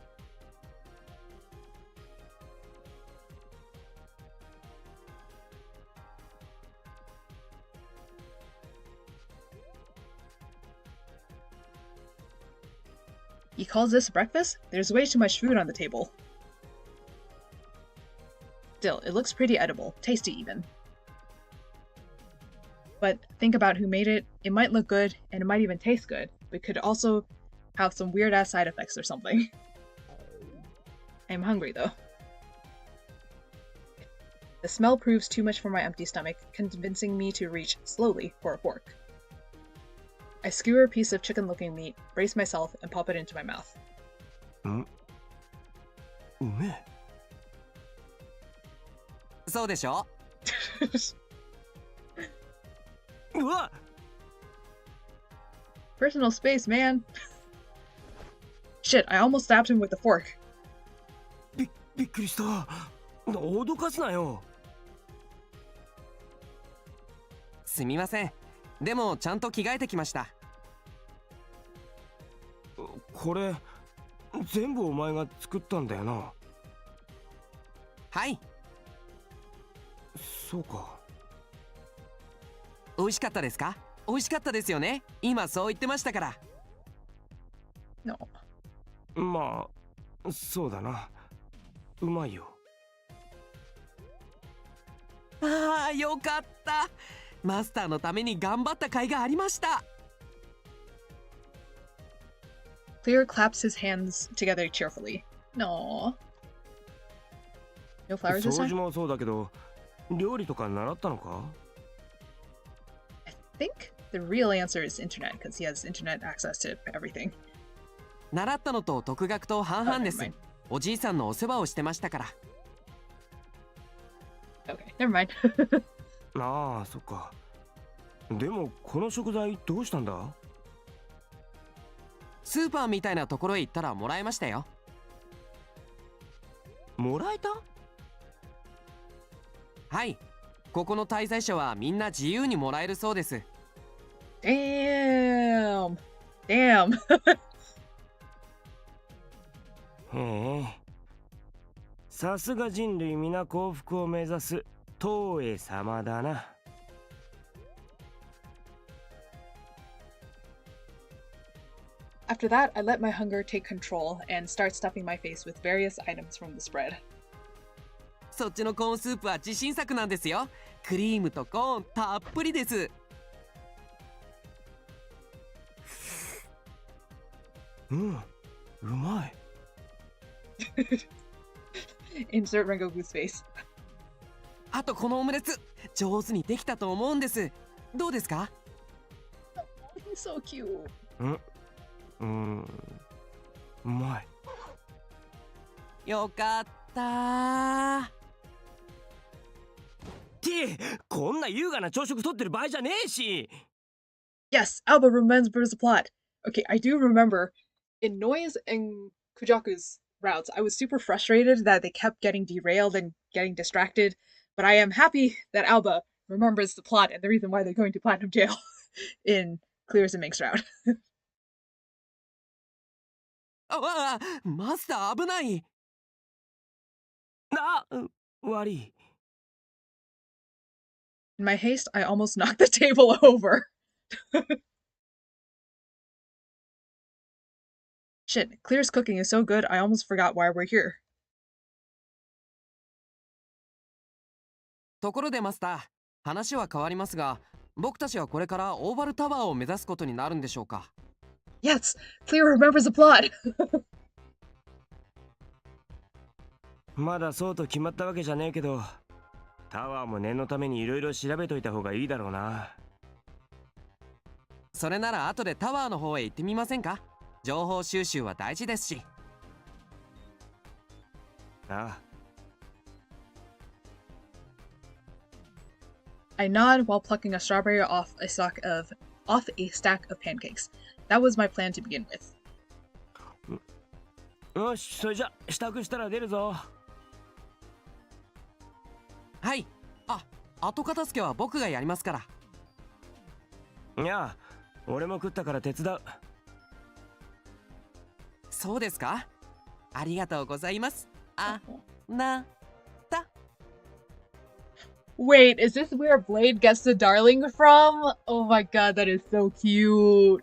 He calls this breakfast? There's way too much food on the table. Still, it looks pretty edible, tasty even. But think about who made it. It might look good, and it might even taste good, but could also have some weird-ass side effects or something. I'm hungry, though. The smell proves too much for my empty stomach, convincing me to reach slowly for a fork. I skewer a piece of chicken-looking meat, brace myself, and pop it into my mouth. うめえ。そうでしょ。うわ。Personal space, man. Shit, I almost stabbed him with the fork. びっくりした。脅かすなよ。すみません。でもちゃんと着替えてきました。これ全部お前が作ったんだよな。はい。そうか。美味しかったですか？美味しかったですよね。今そう言ってましたから。No. まあそうだな。うまいよ。ああ、よかった。マスターのために頑張った甲斐がありました。Clear claps his hands together cheerfully. No. No flowers this 掃 time? 除もそうだけど、料理とか習ったのか？ I think the real answer is internet, because he has internet access to everything. 習ったのと独学と半々です。never mind. おじいさんのお世話をしてましたから。Okay, never mind. ああ、そっか。でもこの食材どうしたんだ？スーパーみたいなところへ行ったらもらえましたよ。もらえた？はい。ここの滞在者はみんな自由にもらえるそうです。Damn. へえ。さすが人類皆幸福を目指す東映様だな。After that, I let my hunger take control and start stuffing my face with various items from the spread. そっちのコーンスープは自信作なんですよ。クリームとコーンたっぷりです。うん、うまい。Insert Rengoku's face. あとこのオムレツ上手にできたと思うんです。どうですか？ He's so cute. うまい。よかったー。ってこんな優雅な朝食取ってる場合じゃねえし。 Yes, Alba remembers the plot. Okay, I do remember in Noise and Kujaku's routes, I was super frustrated that they kept getting derailed and getting distracted, but I am happy that Alba remembers the plot and the reason why they're going to Platinum Jail in Clears and Mink's route. あ、マスター危ない。悪い。 In my haste, I almost knocked the table over. Shit, Clear's cooking is so good, I almost forgot why we're here. ところでマスター、話は変わりますが、僕たちはこれからオーバルタワーを目指すことになるんでしょうか？ Yes, Clear remembers the plot. まだそうと決まったわけじゃねえけど、タワーも念のためにいろいろ調べといた方がいいだろうな。それなら後でタワーの方へ行ってみませんか？情報収集は大事ですし。ああ。 I nod while plucking a strawberry off a stack of pancakes. That was my plan to begin with. よし、それじゃ支度したら出るぞ。はい。あ、後片付けは僕がやりますから。いや、俺も食ったから手伝う。そうですか？ありがとうございます。あ、な、た。 Wait, is this where Blade gets the darling from? Oh my god, that is so cute.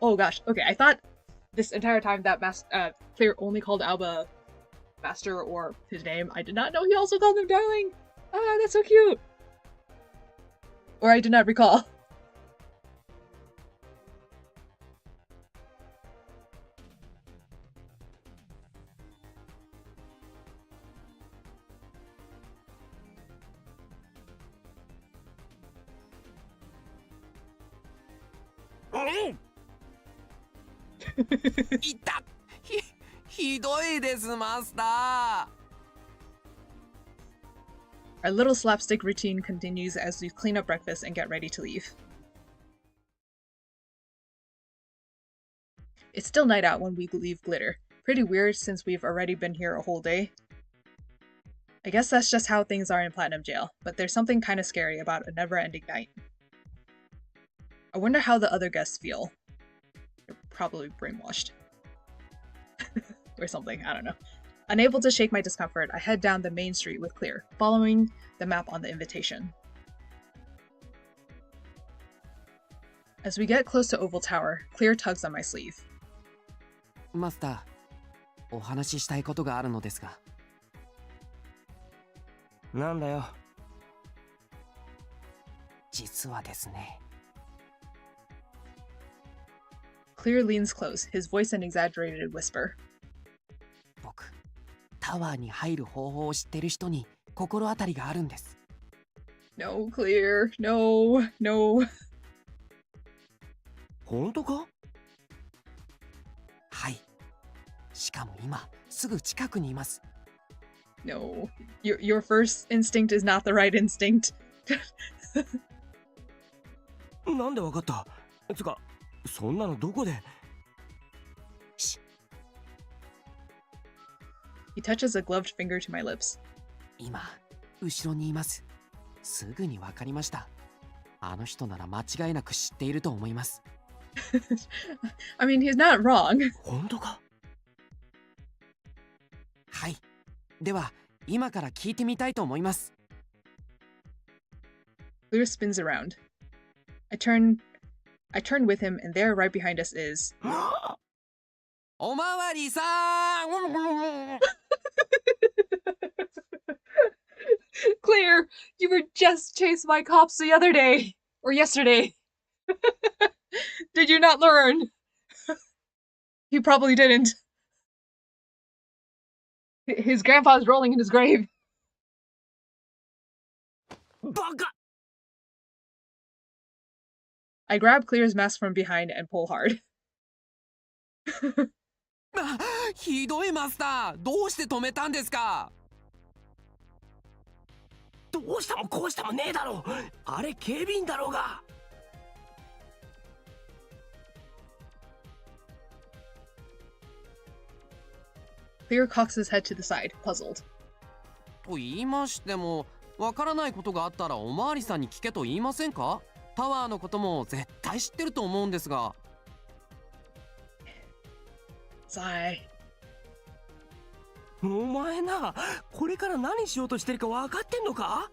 Oh gosh, okay, I thought this entire time that Clear only called Alba Master or his name. I did not know he also called him darling. Ah, that's so cute. Or I did not recall. Mm. いた。ひどいです、マスター。 Our little slapstick routine continues as we clean up breakfast and get ready to leave. It's still night out when we leave Glitter. Pretty weird since we've already been here a whole day. I guess that's just how things are in Platinum Jail, but there's something kind of scary about a never-ending night. I wonder how the other guests feel. They're probably brainwashed. Or something, I don't know. Unable to shake my discomfort, I head down the main street with Clear, following the map on the invitation. As we get close to Oval Tower, Clear tugs on my sleeve. マスター、お話ししたいことがあるのですが。なんだよ。実はですね。 Clear leans close, his voice an exaggerated whisper. 僕、タワーに入る方法を知ってる人に心当たりがあるんです。No, Clear. No, no. 本当か？はい。しかも今、すぐ近くにいます。No. Your first instinct is not the right instinct. なんでわかった？つか、そんなのどこで？ He touches a gloved finger to my lips. 今、後ろにいます。すぐにわかりました。あの人なら間違いなく知っていると思います。I mean, he's not wrong. 本当か？はい。では、今から聞いてみたいと思います。Clear spins around. I turn with him, and there, right behind us, is... おまわりさんClear, you were just chased by cops the other day. Or yesterday. Did you not learn? You probably didn't. His grandpa's rolling in his grave. バカ I grab Clear's mask from behind and pull hard. ひどいマスター、どうして止めたんですか？どうしたもこうしたもねえだろう。あれ警備員だろうが。Clear cocks his head to the side, puzzled. と言いましても、わからないことがあったらおまわりさんに聞けと言いませんか？タワーのことも絶対知ってると思うんですが。Sigh. お前な、これから何しようとしてるか分かってんのか？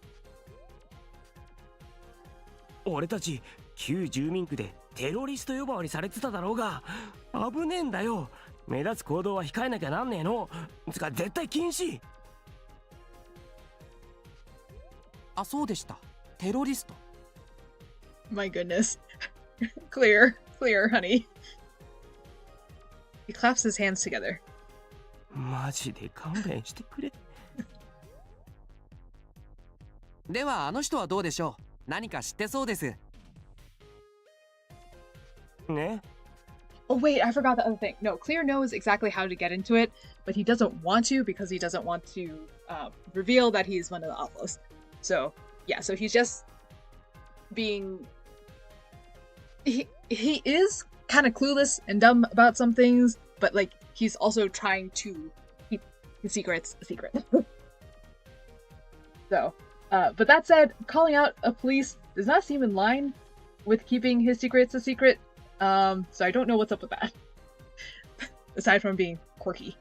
俺たち旧住民区でテロリスト呼ばわりされてただろうが、危ねえんだよ。目立つ行動は控えなきゃなんねえの。つか絶対禁止。あ、そうでした。テロリスト。My goodness. Clear, honey. He claps his hands together. マジで勘弁してくれ。ではあの人はどうでしょう？何か知ってそうです。ね。Oh wait, I forgot the other thing. No, Clear knows exactly how to get into it, but he doesn't want to because he doesn't want to reveal that he's one of the outlaws. So yeah, so he's just being. He is kind of clueless and dumb about some things, but like he's also trying to keep his secrets a secret. So, but that said, calling out a police does not seem in line with keeping his secrets a secret. So I don't know what's up with that. Aside from being quirky.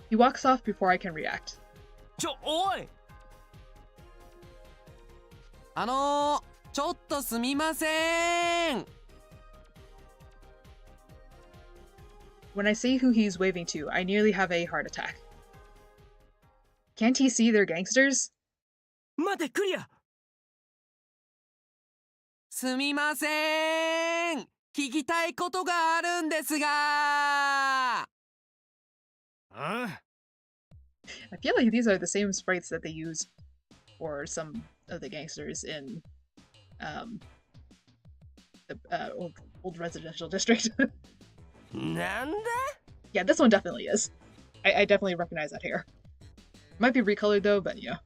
He walks off before I can react. おい。ちょっとすみません。When I see who he's waving to, I nearly have a heart attack. Can't he see they're gangsters? 待て、クリア。すみません。聞きたいことがあるんですが。あ I feel like these are the same sprites that they use for some of the gangsters in the old residential district. なんだ？ Yeah, this one definitely is. I definitely recognize that hair. Might be recolored though, but yeah.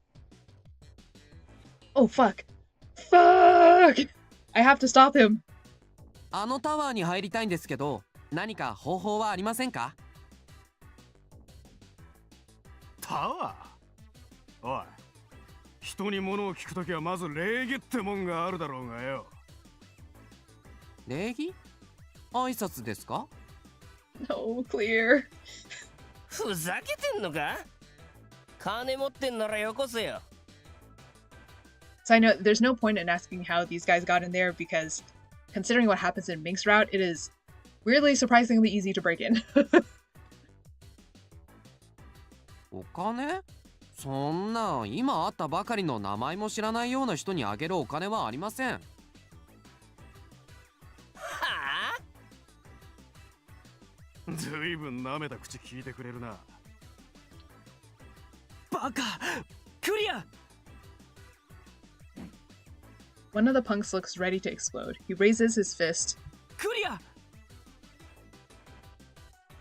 Oh fuck! Fuck! I have to stop him. あのタワーに入りたいんですけど、何か方法はありませんか？タワー？おい、人に物を聞くときはまず礼儀ってもんがあるだろうがよ。礼儀？挨拶ですか？ No, Clear. ふざけてんのか？金持ってんならよこせよ。So I know there's no point in asking how these guys got in there because, considering what happens in Mink's route, it is weirdly surprisingly easy to break in. お金？そんな今会ったばかりの名前も知らないような人にあげるお金はありません。はあ？ずいぶん舐めた口聞いてくれるな。バカ！クリア！ One of the punks looks ready to explode. He raises his fist. クリア！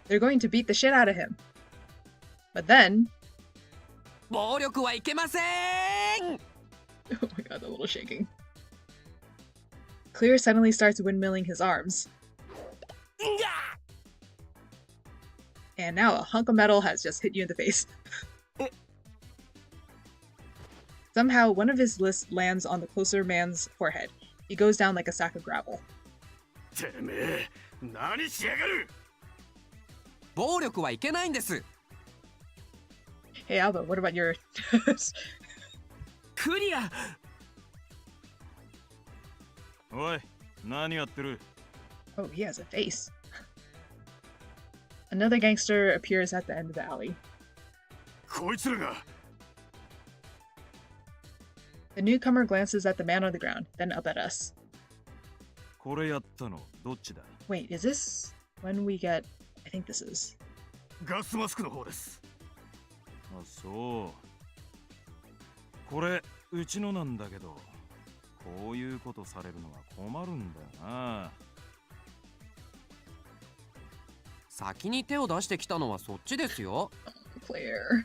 They're going to beat the shit out of him. But then... 暴力はいけません! Oh my god, the little shaking. Clear suddenly starts windmilling his arms. And now a hunk of metal has just hit you in the face. Somehow, one of his lists lands on the closer man's forehead. He goes down like a sack of gravel. てめえ、何しやがる！暴力はいけないんです。 Hey Alba, what about your... クリア！おい、何やってる？ Oh, he has a face. Another gangster appears at the end of the alley. こいつらが。The newcomer glances at the man on the ground, then up at us. これやったのどっちだ？ Wait, is this when we get... I think this is... ガスマスクの方です。あ、そう。これうちのなんだけど、こういうことされるのは困るんだよな。先に手を出してきたのはそっちですよ。Claire.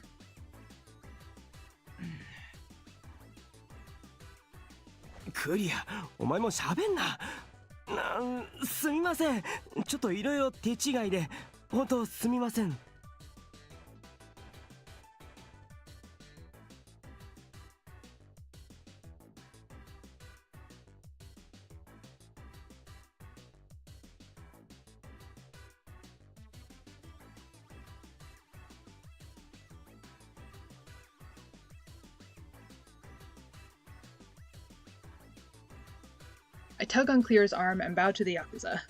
クリア、お前も喋んな。すみません。ちょっといろいろ手違いで、本当すみません。I tug on Clear's arm and bow to the Yakuza.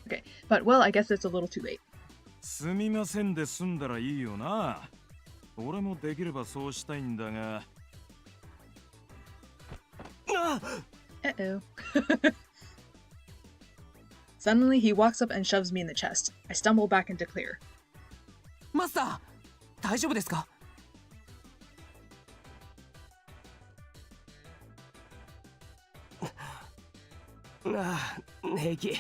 Okay, but well, I guess it's a little too late. すみませんで済んだらいいよな。俺もできればそうしたいんだが。Uh-oh. Suddenly, he walks up and shoves me in the chest. I stumble back into Clear. マスター、大丈夫ですか？平気。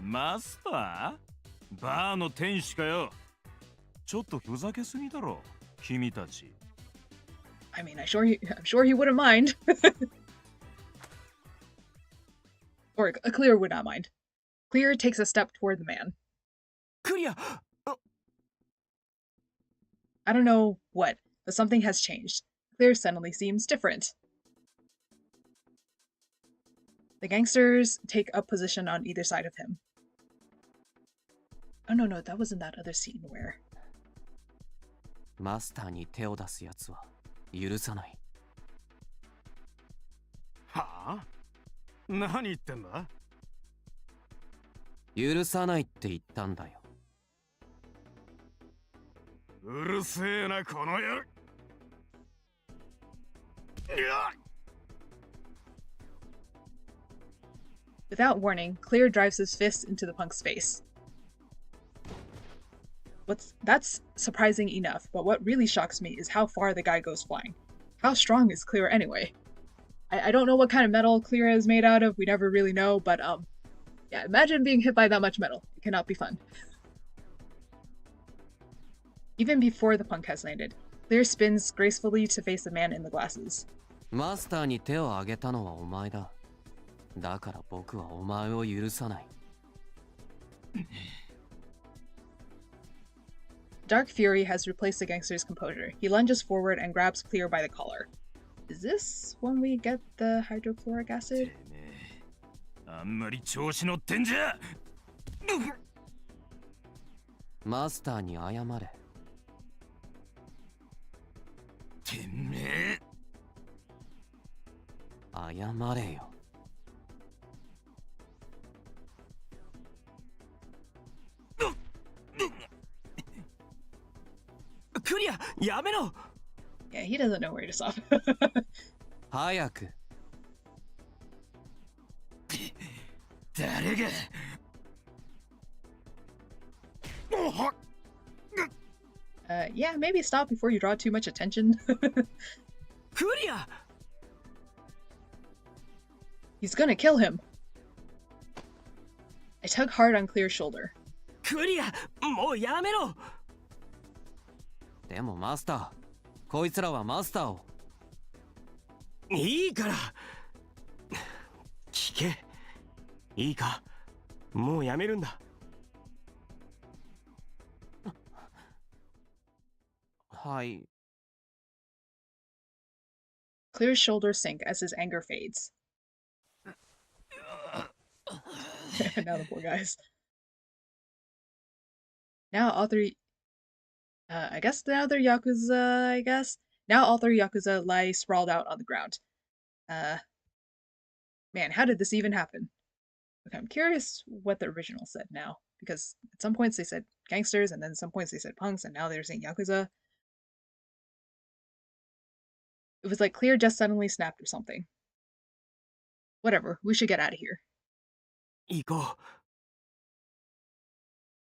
マスター？バーの店主かよ。ちょっとふざけすぎだろ、君たち。I mean, I'm sure he wouldn't mind. Or Clear would not mind. Clear takes a step toward the man. クリア。I don't know what, but something has changed. Clear suddenly seems different. The gangsters take up position on either side of him. Oh no, that was in that other scene where... マスターに手を出すやつは許さない。はあ？何言ってんだ？許さないって言ったんだよ。うるせえな、この野郎。Without warning, Clear drives his fist into the punk's face. That's surprising enough, but what really shocks me is how far the guy goes flying. How strong is Clear anyway? I don't know what kind of metal Clear is made out of, we never really know, but yeah, imagine being hit by that much metal. It cannot be fun. Even before the punk has landed, Clear spins gracefully to face the man in the glasses. マスターに手を挙げたのはお前だ。だから僕はお前を許さない。Dark fury has replaced the gangster's composure. He lunges forward and grabs Clear by the collar. Is this when we get the hydrochloric acid? あんまり調子乗ってんじゃ。マスターに謝れ。てめえ。謝れよ。クリア、やめろ。 Yeah, he doesn't know where to stop. 早く。誰が。Yeah, maybe stop before you draw too much attention. クリア He's gonna kill him. I tug hard on Clear's shoulder. クリアもうやめろ でもマスター、こいつらはマスターを。いいから聞けいいかもうやめるんだ はい。 Clear's shoulders sink as his anger fades. Now the poor guys. Now all three... I guess now they're Yakuza, Now all three Yakuza lie sprawled out on the ground. Man, how did this even happen? Okay, I'm curious what the original said now. Because at some points they said gangsters, and then at some points they said punks, and now they're saying Yakuza. It was like Clear just suddenly snapped or something. Whatever, we should get out of here. 行こ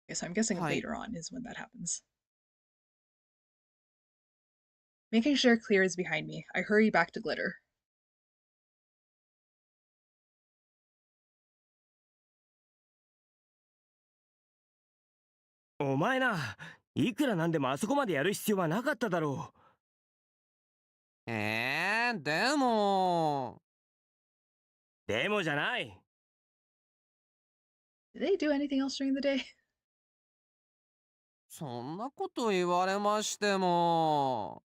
Okay, so I'm guessing Hi. later on is when that happens. Making sure Clear is behind me, I hurry back to Glitter. うお前ないくらなんでもあそこまでやる必要はなかっただろでも。うでもじゃない Did they do anything else during the day? そんなこと言われましても。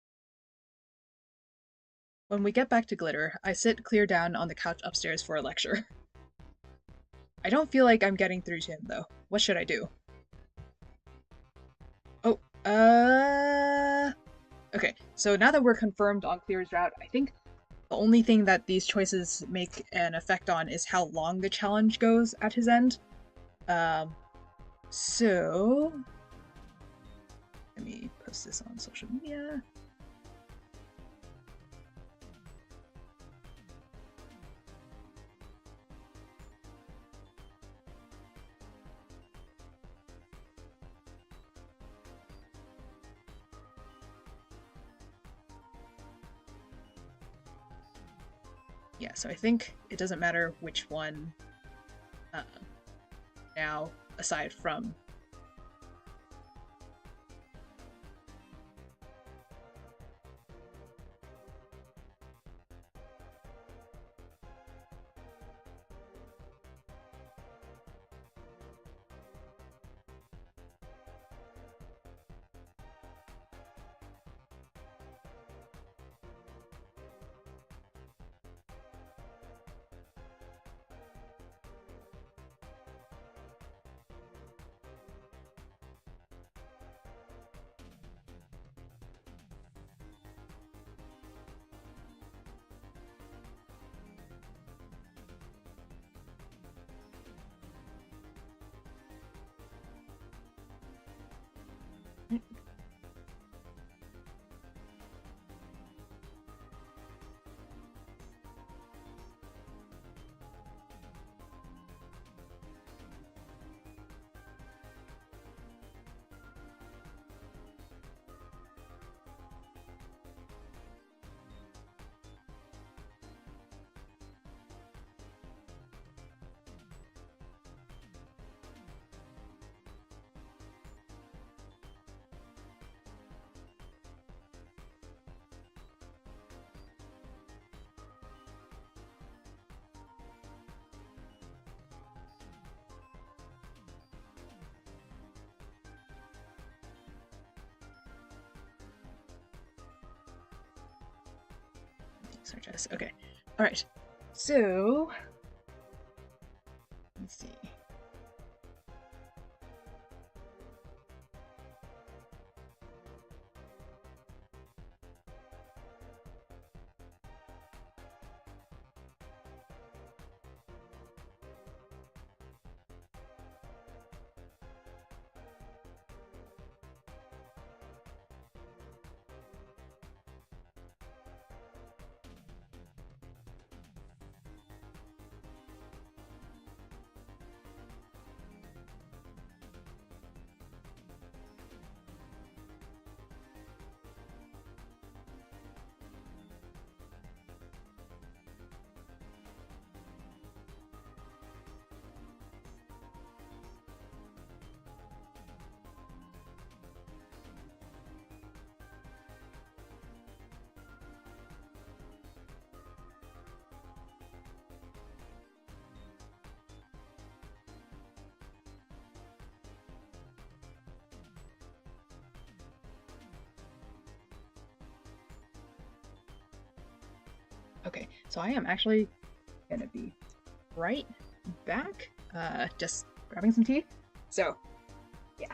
When we get back to Glitter, I sit Clear down on the couch upstairs for a lecture. I don't feel like I'm getting through to him, though. What should I do? Oh, okay, so now that we're confirmed on Clear's route, I think the only thing that these choices make an effect on is how long the challenge goes at his end. So... Let me post this on social media. Yeah, so I think it doesn't matter which one now, aside from... Search as okay. All right. So let's see. Okay, so I am actually gonna be right back. Just grabbing some tea. So, yeah.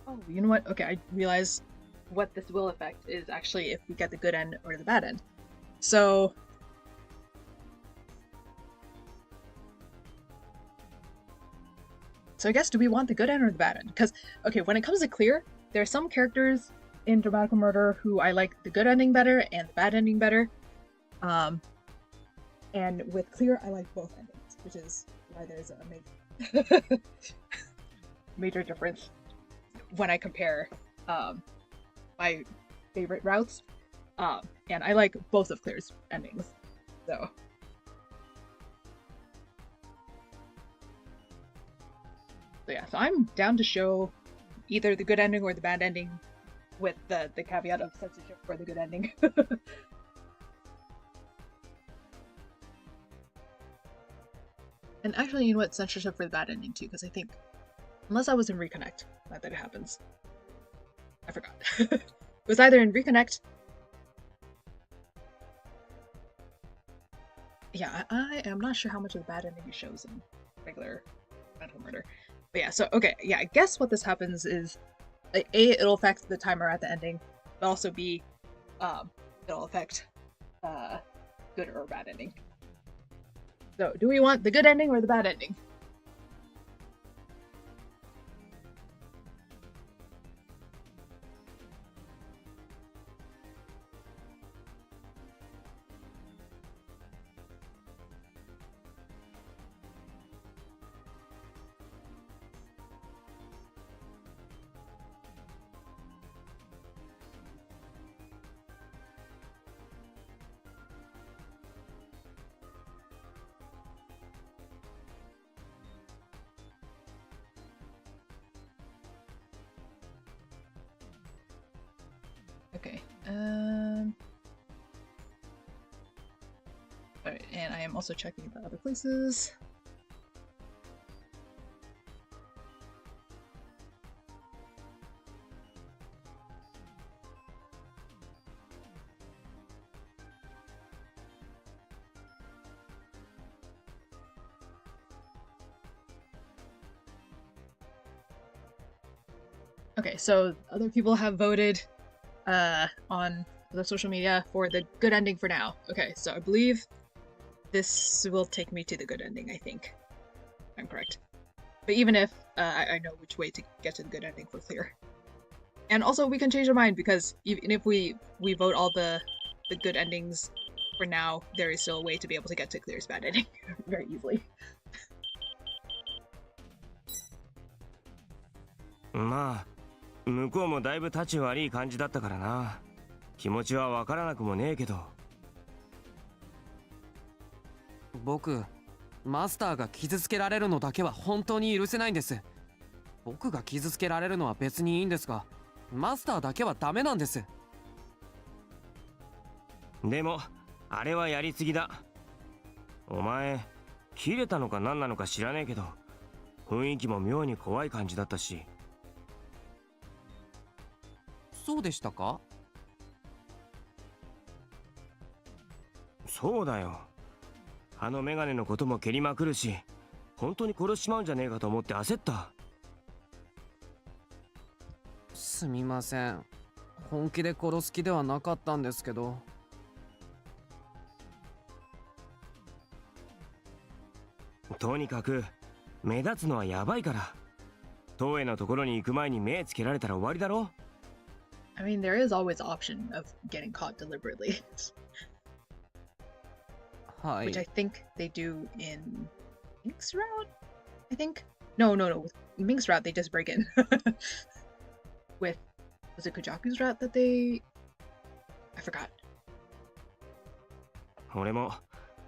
Oh, you know what? Okay, I realize what this will affect is actually if we get the good end or the bad end. So I guess, do we want the good end or the bad end? Because, okay, when it comes to clear, there are some characters in Dramatical Murder who I like the good ending better and the bad ending better. And with clear, I like both endings, which is why there's a major, major difference when I compare my favorite routes. And I like both of Clear's endings, so. So yeah, so I'm down to show either the good ending or the bad ending with the caveat of censorship for the good ending. And actually, you know what? Censorship for the bad ending too, because I think, unless I was in Reconnect, not that it happens. I forgot. It was either in Reconnect. Yeah, I am not sure how much of the bad ending it shows in regular Mental Murder. But yeah, so, okay, yeah, I guess what this happens is, like, A, it'll affect the timer at the ending, but also B, it'll affect, good or bad ending. So, do we want the good ending or the bad ending? Okay, alright, and I am also checking the other places. Okay, so other people have voted on the social media for the good ending for now. Okay, so I believe this will take me to the good ending, I think. I'm correct. But even if, I know which way to get to the good ending for clear. And also, we can change our mind, because even if we vote all the good endings for now, there is still a way to be able to get to clear's bad ending very easily. まあ向こうもだいぶ立ち悪い感じだったからな。気持ちはわからなくもねえけど。僕、マスターが傷つけられるのだけは本当に許せないんです。僕が傷つけられるのは別にいいんですが、マスターだけはダメなんです。でもあれはやりすぎだ。お前切れたのか何なのか知らねえけど、雰囲気も妙に怖い感じだったし。そうでしたか？そうだよ。あのメガネのことも蹴りまくるし、本当に殺しちまうんじゃねえかと思って焦った。すみません。本気で殺す気ではなかったんですけど。とにかく目立つのはやばいから。東映のところに行く前に目つけられたら終わりだろ。I mean, there is always the option of getting caught deliberately. はい。 Which I think they do in Mink's route? I think? No. With Mink's route, they just break in. With, was it Kujaku's route that they... I forgot. 俺も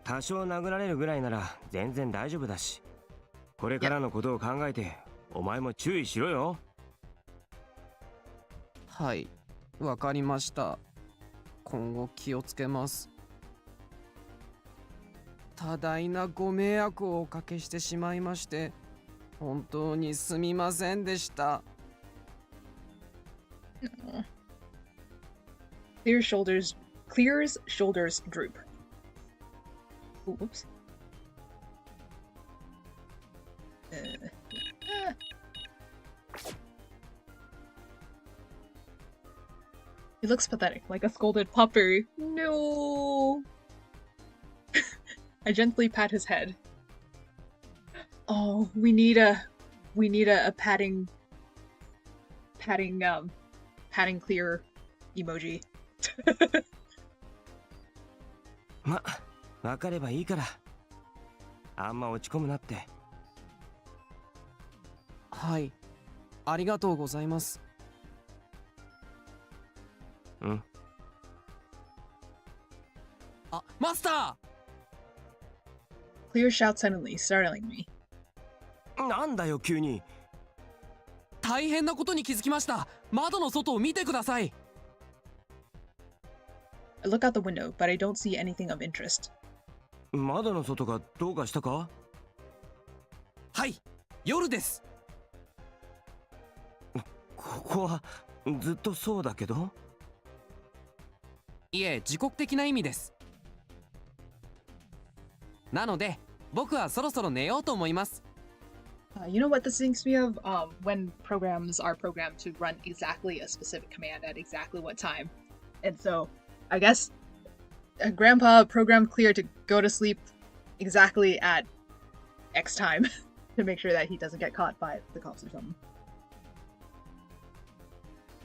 多少殴られるぐらいなら全然大丈夫だし。これからのことを考えて、お前も注意しろよ。はい、わかりました。今後気をつけます。多大なご迷惑をおかけしてしまいまして、本当にすみませんでした。Clear's shoulders droop. Ooh, whoops. He looks pathetic, like a scolded puppy. No. I gently pat his head. Oh, we need a patting clear emoji. ま、わかればいいから。あんま落ち込むなって。はい、ありがとうございます。うん。あ、マスター Clear shouts suddenly, startling me. なんだよ急に。大変なことに気づきました。窓の外を見てください。 I look out the window, but I don't see anything of interest. 窓の外がどうかしたか？はい、夜です。ここはずっとそうだけど。いえ、自国的な意味です。なので僕はそろそろ寝ようと思います。You know what this thinks me of? When programs are programmed to run exactly a specific command at exactly what time. And so, I guess, Grandpa programmed Clear to go to sleep exactly at X time to make sure that he doesn't get caught by the cops or something.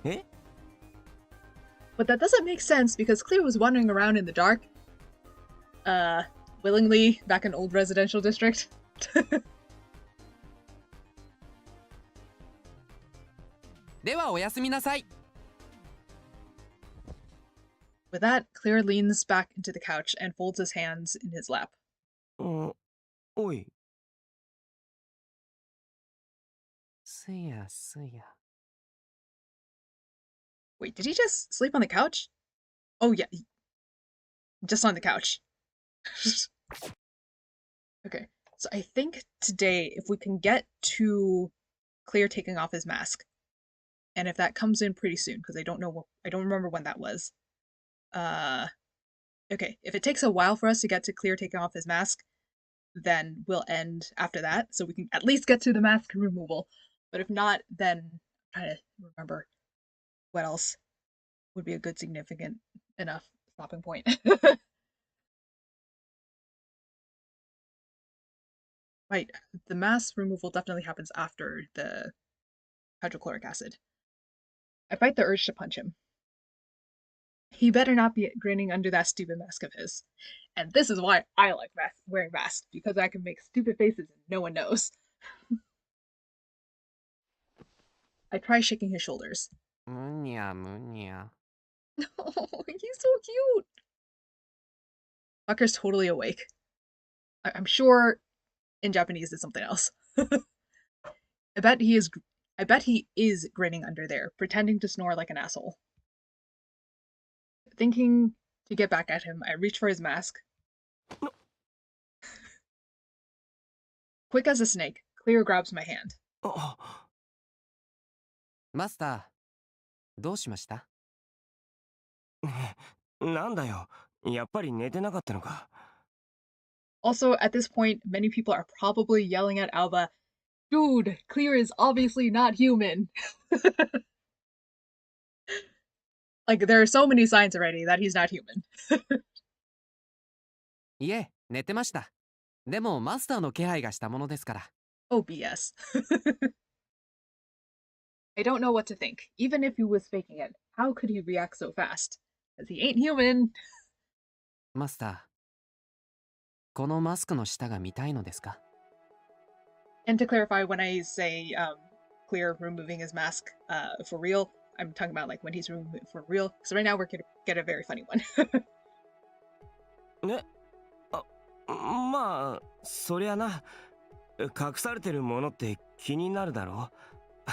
Eh? But that doesn't make sense because Clear was wandering around in the dark, willingly back in old residential district. ではおやすみなさい。 With that, Clear leans back into the couch and folds his hands in his lap. おい。すやすや。 Wait, did he just sleep on the couch? Oh yeah, just on the couch. Okay, so I think today, if we can get to Clear taking off his mask, and if that comes in pretty soon, because I don't remember when that was. Okay, if it takes a while for us to get to Clear taking off his mask, then we'll end after that, so we can at least get to the mask removal. But if not, then try to remember what else would be a good significant enough stopping point. Right, the mask removal definitely happens after the hydrochloric acid. I fight the urge to punch him. He better not be grinning under that stupid mask of his. And this is why I like wearing masks, because I can make stupid faces and no one knows. I try shaking his shoulders. Munya, munya. Oh, he's so cute! Fucker's totally awake. I'm sure in Japanese it's something else. I bet he is grinning under there, pretending to snore like an asshole. Thinking to get back at him, I reach for his mask. Quick as a snake, Clear grabs my hand. マスター、どうしました？なんだよ。やっぱり寝てなかったのか。Also, at this point, many people are probably yelling at Alba, "Dude, Clear is obviously not human." Like, there are so many signs already that he's not human. いえ、寝てました。でもマスターの気配がしたものですから。Oh, BS. I don't know what to think. Even if he was faking it, how could he react so fast? Because he ain't human. マスター、このマスクの下が見たいのですか？ And to clarify, when I say Clear removing his mask for real, I'm talking about like when he's removing it for real. So right now we're gonna get a very funny one. ね、まあそりゃな。隠されてるものって気になるだろ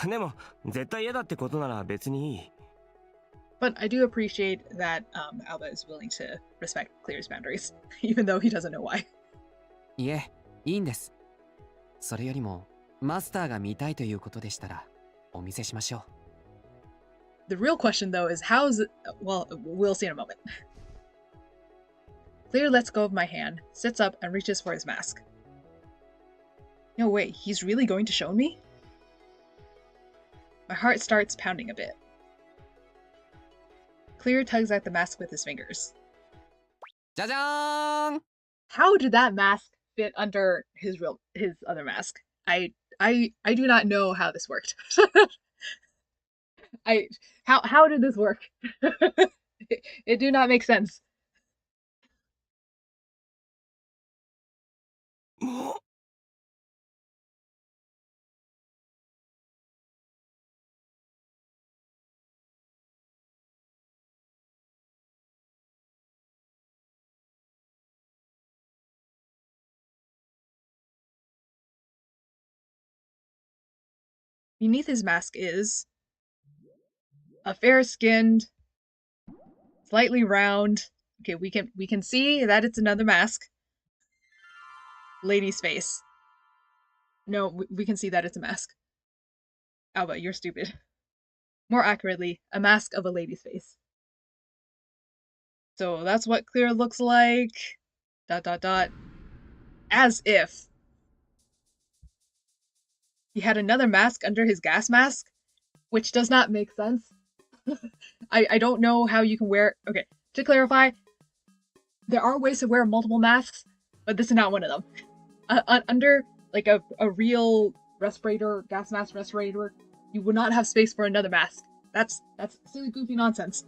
う。でも絶対嫌だってことなら別にいい。But I do appreciate that Alba is willing to respect Clear's boundaries, even though he doesn't know why. いえ、いいんです。それよりもマスターが見たいということでしたらお見せしましょう。 The real question though is how's it... Well, we'll see in a moment. Clear lets go of my hand, sits up, and reaches for his mask. No way, he's really going to show me? My heart starts pounding a bit. Clear tugs at the mask with his fingers. じゃじゃーん! How did that mask fit under his other mask? I do not know how this worked. How did this work? It do not make sense. も Beneath his mask is a fair-skinned, slightly round. Okay, we can see that it's another mask. Lady's face. No, we can see that it's a mask. Alba, you're stupid. More accurately, a mask of a lady's face. So that's what clear looks like. ... As if he had another mask under his gas mask, which does not make sense. I don't know how you can wear... Okay, to clarify, there are ways to wear multiple masks, but this is not one of them. Under, like, a real respirator, gas mask respirator, you would not have space for another mask. That's silly, goofy nonsense.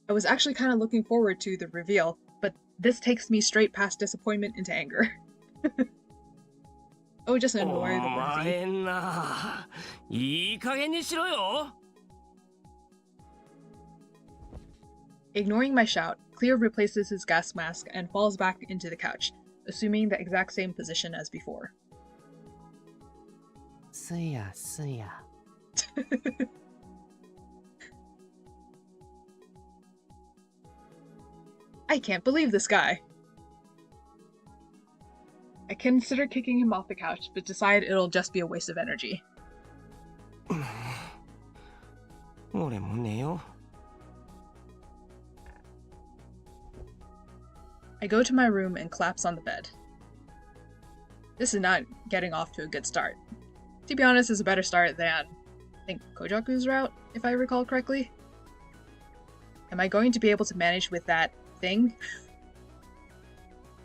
I was actually kind of looking forward to the reveal, but this takes me straight past disappointment into anger. Oh, just ignore the onesie. いい加減にしろよ. Ignoring my shout, Clear replaces his gas mask and falls back into the couch, assuming the exact same position as before. すやすや I can't believe this guy. I consider kicking him off the couch, but decide it'll just be a waste of energy. 俺も寝よう. I go to my room and collapse on the bed. This is not getting off to a good start. To be honest, it's a better start than, I think, Kojaku's route, if I recall correctly. Am I going to be able to manage with that thing?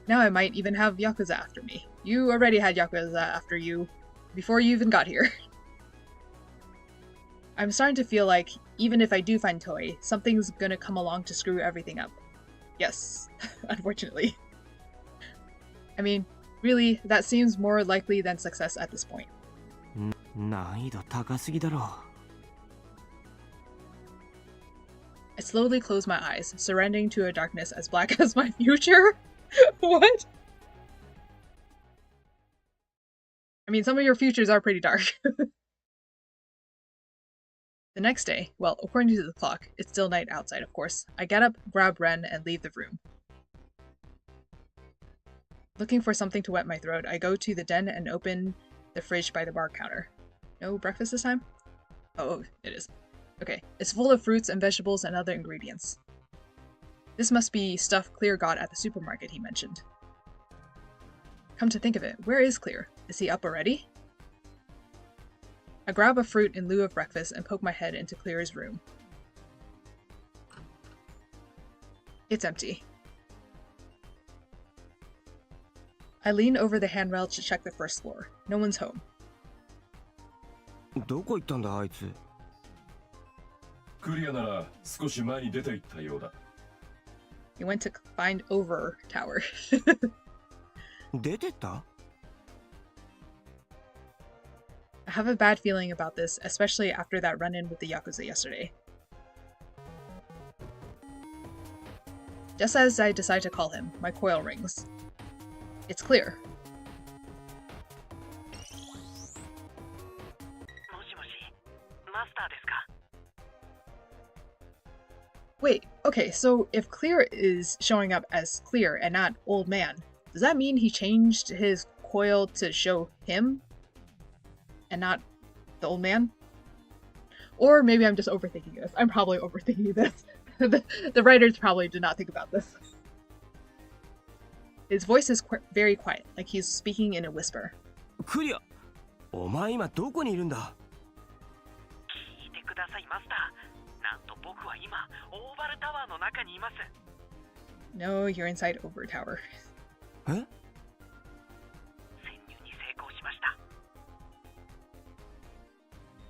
Now I might even have Yakuza after me. You already had Yakuza after you before you even got here. I'm starting to feel like, even if I do find Toei, something's gonna come along to screw everything up. Yes, unfortunately. I mean, really, that seems more likely than success at this point. 難易度高すぎだろ. I slowly close my eyes, surrendering to a darkness as black as my future? What? I mean, some of your futures are pretty dark. The next day, well, according to the clock, it's still night outside, of course. I get up, grab Ren, and leave the room. Looking for something to wet my throat, I go to the den and open the fridge by the bar counter. No breakfast this time? Oh, it is. Okay, it's full of fruits and vegetables and other ingredients. This must be stuff Clear got at the supermarket he mentioned. Come to think of it, where is Clear? Is he up already? I grab a fruit in lieu of breakfast and poke my head into Clear's room. It's empty. I lean over the handrail to check the first floor. No one's home. どこ行ったんだあいつ? クリアなら少し前に出て行ったようだ. He went to find over tower. 出てった? I have a bad feeling about this, especially after that run-in with the Yakuza yesterday. Just as I decide to call him, my coil rings. It's Clear. Wait, okay, so if Clear is showing up as Clear and not Old Man, does that mean he changed his coil to show him and not the old man? Or maybe I'm just overthinking this. I'm probably overthinking this. The writers probably did not think about this. His voice is very quiet, like he's speaking in a whisper. クリア、お前今どこにいるんだ? 聞いてくださいマスター。なんと僕は今オーバルタワーの中にいます。 No, you're inside Over Tower. え? 潜入に成功しました。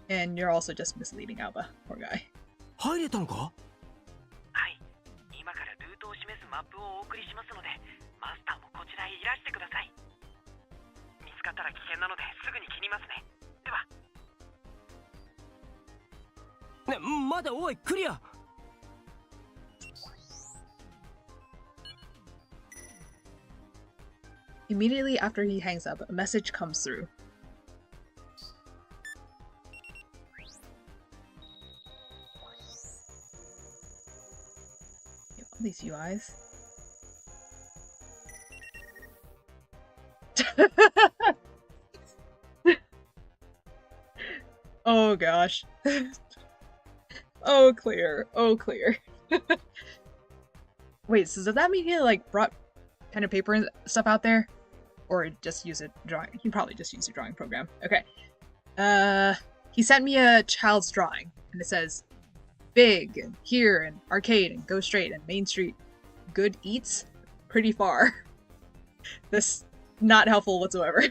And you're also just misleading Alba, poor guy. 入れたのか? はい、今からルートを示すマップをお送りしますので、マスターもこちらへいらしてください。見つかったら危険なのですぐに切りますね。では。ね、まだおい、クリア。 Immediately after he hangs up, a message comes through. All these UIs. Oh gosh. Oh clear. Oh clear. Wait, so does that mean he like brought pen and paper and stuff out there? Or just use a drawing? He probably just used a drawing program. Okay. He sent me a child's drawing, and it says big and here and arcade and go straight and Main Street. Good eats pretty far. This not helpful whatsoever.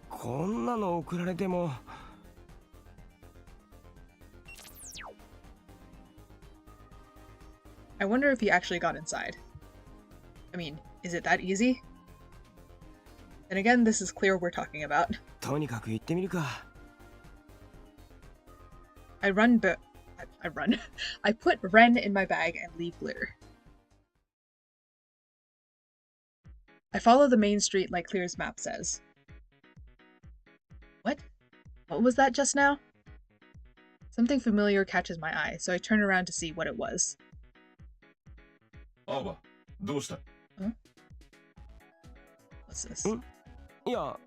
こんなの送られても I wonder if he actually got inside. I mean, is it that easy? And again, this is clear we're talking about. とにかく行ってみるか I put Ren in my bag and leave glitter. I follow the main street like Clear's map says. What? What was that just now? Something familiar catches my eye, so I turn around to see what it was. アーバ、どうした？ What's this? いや、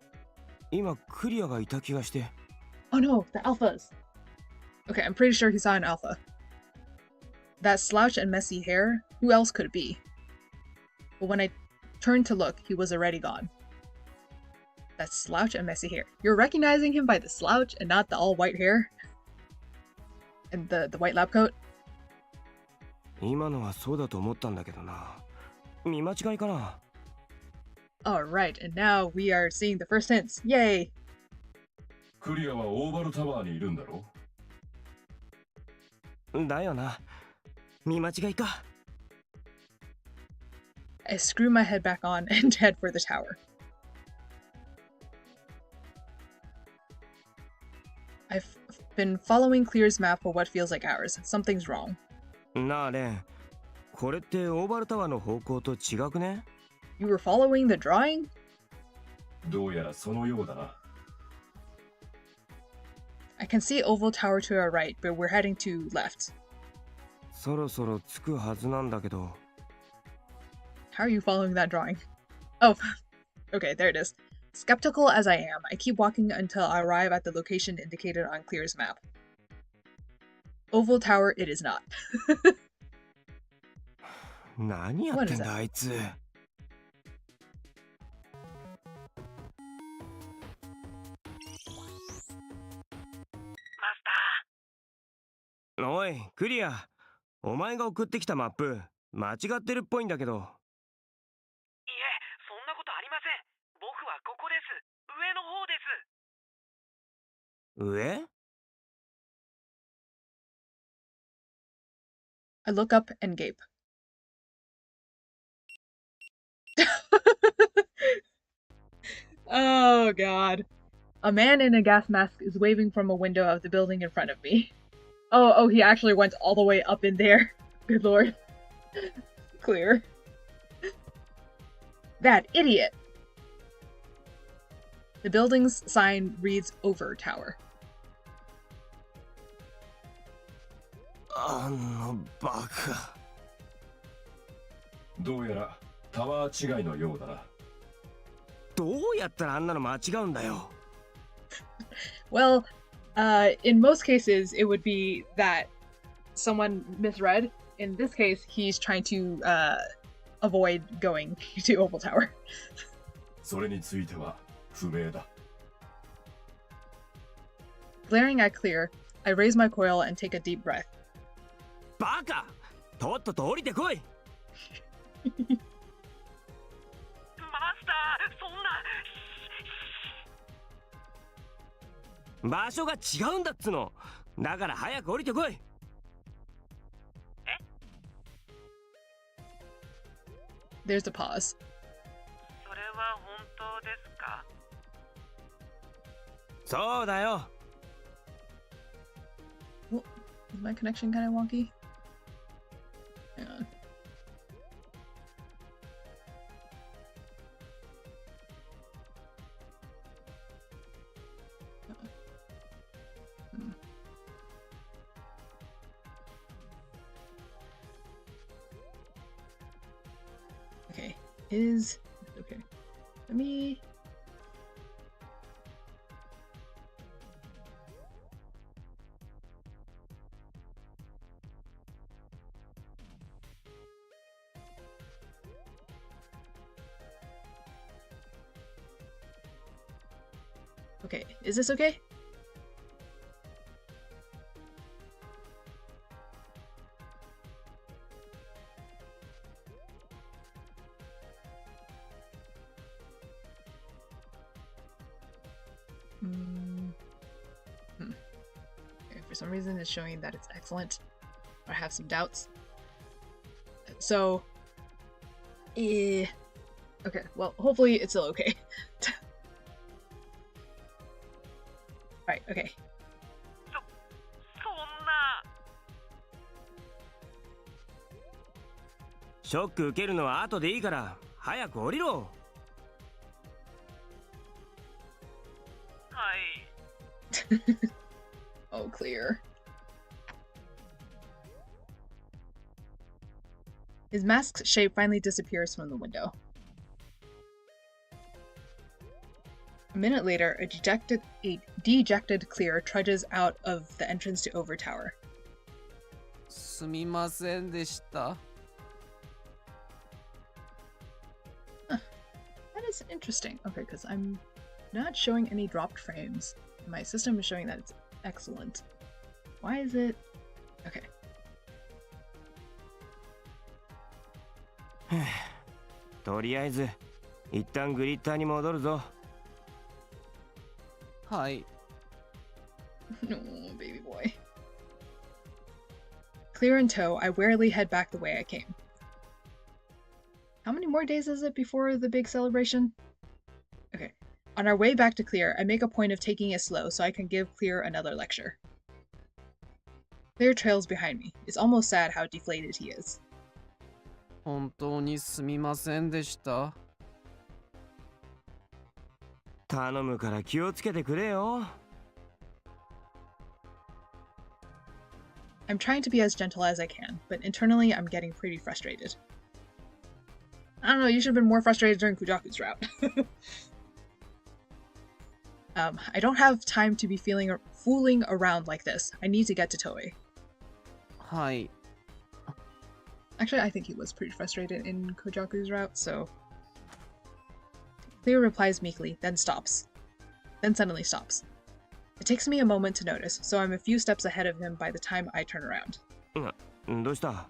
今クリアがいた気がして。 Oh no, the alphas! Okay, I'm pretty sure he saw an alpha. That slouch and messy hair, who else could it be? But when I turned to look, he was already gone. That slouch and messy hair. You're recognizing him by the slouch and not the all-white hair? And the white lab coat? 今のはそうだと思ったんだけどな。見間違いかな。 Alright, and now we are seeing the first hints. Yay! クリアはオーバルタワーにいるんだろ？だよな。見間違いか。 I screw my head back on and head for the tower. I've been following Clear's map for what feels like hours. Something's wrong. なあレン、これってオーバルタワーの方向と違くね？ You were following the drawing? どうやらそのようだな。 I can see Oval Tower to our right, but we're heading to left. そろそろ着くはずなんだけど。 How are you following that drawing? Oh, okay, there it is. Skeptical as I am, I keep walking until I arrive at the location indicated on Clear's map. Oval Tower, it is not. 何やってんだあいつ。 おい、クリア。お前が送ってきたマップ、間違ってるっぽいんだけど。いえ、そんなことありません。僕はここです。上の方です。上？ I look up and gape. Oh god. A man in a gas mask is waving from a window of the building in front of me. Oh, he actually went all the way up in there. Good lord. Clear. That idiot! The building's sign reads Over Tower. あのバカ。どうやらタワー違いのようだな。どうやったらあんなの間違うんだよ。Well, in most cases, it would be that someone misread. In this case, he's trying to avoid going to Oval Tower. それについては不明だ。 Glaring at Clear, I raise my coil and take a deep breath. バカ！とっとと降りてこい！ マスター、そんな。場所が違うんだっつの。だから早く降りてこい。 There's a pause. それは本当ですか？そうだよ。 Oh, is my connection kind of wonky? Hang on. is... Okay. Let me... Okay, is this okay? Okay, for some reason it's showing that it's excellent. I have some doubts. So, okay, well, hopefully it's still okay. Right, okay. そんな。ショック受けるのは後でいいから早く降りろ。はい。Oh, clear. His mask's shape finally disappears from the window. A minute later, a dejected Clear trudges out of the entrance to Over Tower. すみませんでした。That is interesting. Okay, because I'm not showing any dropped frames. My system is showing that it's excellent. Why is it? Okay. とりあえず一旦グリッターに戻るぞ。はい。No, baby boy. Clear in tow, I warily head back the way I came. How many more days is it before the big celebration? Okay. On our way back to Clear, I make a point of taking it slow so I can give Clear another lecture. Clear trails behind me. It's almost sad how deflated he is. 本当にすみませんでした。頼むから気をつけてくれよ。I'm trying to be as gentle as I can, but internally I'm getting pretty frustrated. I don't know, you should have been more frustrated during Kujaku's route. I don't have time to be fooling around like this. I need to get to Toei. はい。 Actually, I think he was pretty frustrated in Kojaku's route, so... Clear replies meekly, then stops. Then suddenly stops. It takes me a moment to notice, so I'm a few steps ahead of him by the time I turn around. どうした?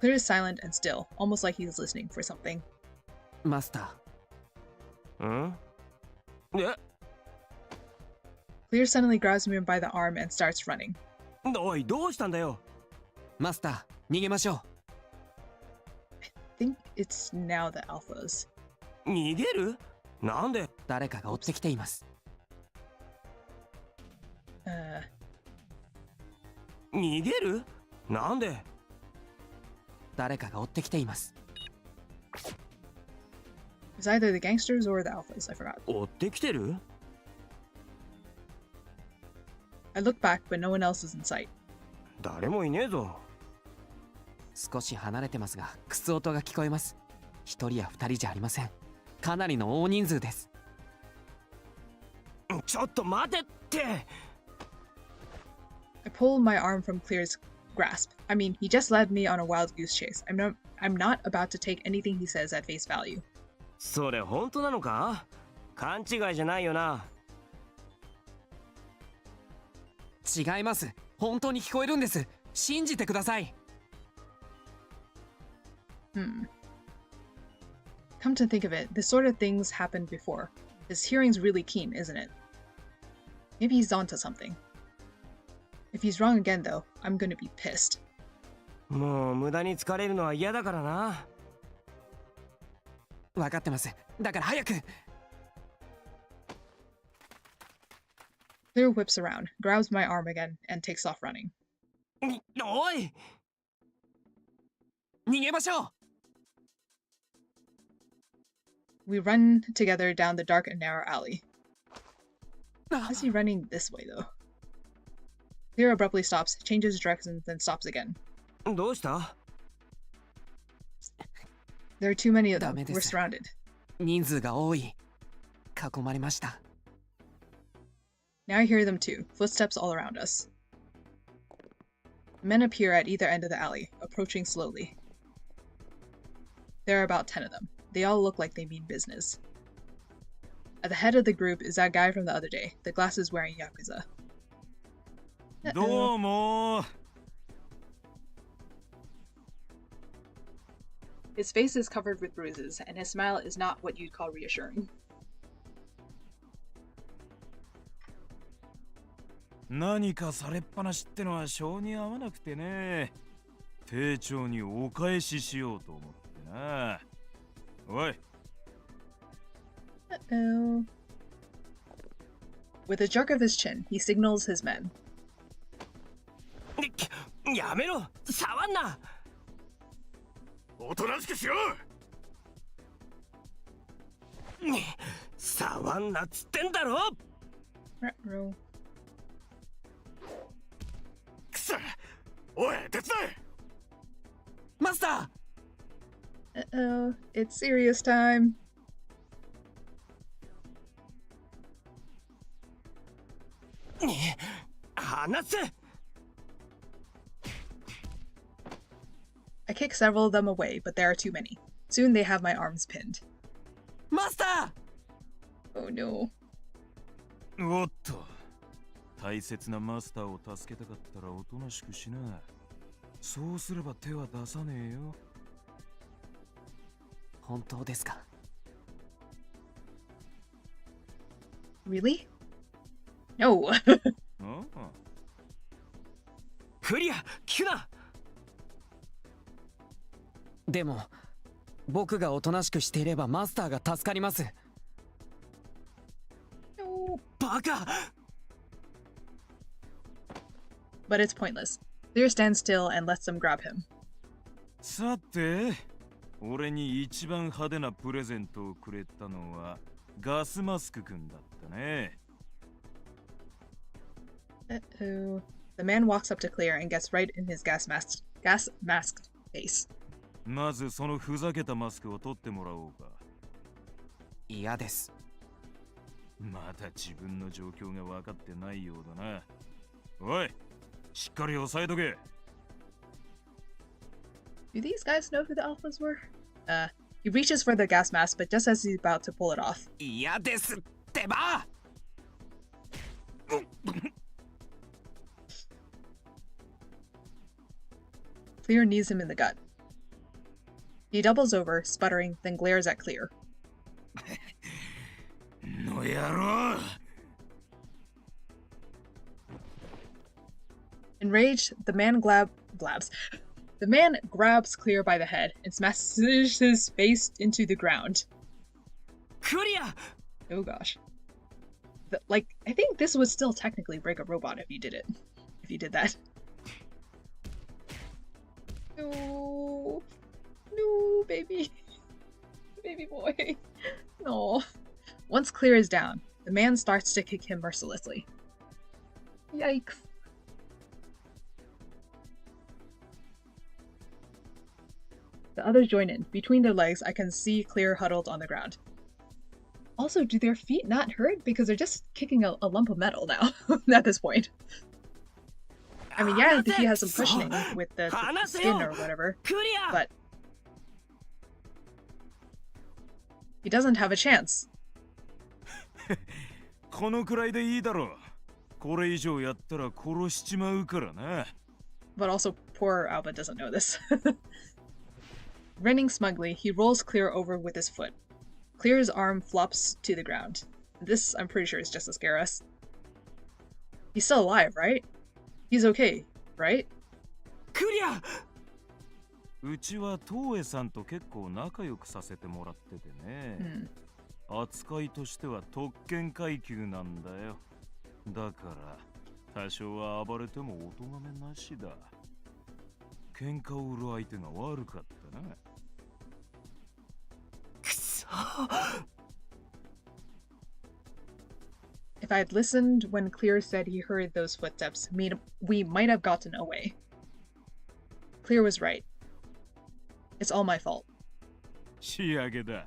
Clear is silent and still, almost like he's listening for something. マスター。ん? Yeah. Clear suddenly grabs me by the arm and starts running. おい、どうしたんだよ? マスター、逃げましょう。I think it's now the alphas. 逃げる? なんで? 誰かが追ってきています。逃げる? なんで? 誰かが追ってきています。It's either the gangsters or the alphas, I forgot. 追ってきてる? I look back, but no one else is in sight. 誰もいねえぞ。少し離れてますが、靴音が聞こえます。一人や二人じゃありません。かなりの大人数です。ちょっと待てって。I pull my arm from Clear's grasp. I mean, he just led me on a wild goose chase. I'm not about to take anything he says at face value. それ本当なのか? 勘違いじゃないよな。違います。本当に聞こえるんです。信じてください。Come to think of it, this sort of thing's happened before. His hearing's really keen, isn't it? Maybe he's onto something. If he's wrong again, though, I'm gonna be pissed. もう無駄に疲れるのは嫌だからな。分かってます。だから早く。Clear whips around, grabs my arm again, and takes off running. おい! 逃げましょう! We run together down the dark and narrow alley. Why is he running this way, though? Clear abruptly stops, changes direction, then stops again. どうした？ There are too many of them. ダメで We're す。 surrounded. 人数が多い。囲まれました。Now I hear them too. Footsteps all around us. Men appear at either end of the alley, approaching slowly. There are about 10 of them. They all look like they mean business. At the head of the group is that guy from the other day, the glasses wearing Yakuza. どうも。 His face is covered with bruises, and his smile is not what you'd call reassuring. 何かされっぱなしってのは性に合わなくてね。丁重にお返ししようと思ってな。おい。 Uh-oh. With a jerk of his chin, he signals his men. やめろ！触んな！おとなしくしろ！触んなっつってんだろ！ Ruh-roh. くそ！おい、手伝え！マスター！ Uh-oh. It's serious time. I kick several of them away, but there are too many. Soon they have my arms pinned. マスター！ Oh no. おっと。大切なマスターを助けたかったらおとなしくしな。そうすれば手は出さねえよ。本当ですか？ Really? No. ああ。クリア！聞くな！でも、僕がおとなしくしていればマスターが助かります。No. バカ！ But it's pointless. Clear stands still and lets them grab him. さて、俺に一番派手なプレゼントをくれたのはガスマスクくんだったね。Uh-oh. The man walks up to Clear and gets right in his gas-masked face. まずそのふざけたマスクを取ってもらおうか。嫌です。また自分の状況が分かってないようだな。おい、しっかり押さえとけ。Do these guys know who the alphas were? He reaches for the gas mask, but just as he's about to pull it off. 嫌ですってば！ Clear knees him in the gut. He doubles over, sputtering, then glares at Clear. の野郎！ Enraged, the man grabs Clear by the head and smashes his face into the ground. クリア！ Oh gosh. I think this would still technically break a robot if you did it. If you did that. No. No, baby. Baby boy. No. Once Clear is down, the man starts to kick him mercilessly. Yikes. The others join in. Between their legs, I can see Clear huddled on the ground. Also, do their feet not hurt? Because they're just kicking a lump of metal now, at this point. I mean, yeah, he has some cushioning with the skin or whatever, but he doesn't have a chance. このくらいでいいだろう。これ以上やったら殺しちまうからな。But also, poor Alba doesn't know this. Grinning smugly, he rolls Clear over with his foot. Clear's arm flops to the ground. This, I'm pretty sure, is just to scare us. He's still alive, right? He's okay, right? クリア！うちは東江さんと結構仲良くさせてもらっててね。扱いとしては特権階級なんだよ。だから多少は暴れてもお咎めなしだ。喧嘩を売る相手が悪かったな。くそ！ If I had listened when Clear said he heard those footsteps, we might have gotten away. Clear was right. It's all my fault. 仕上げだ。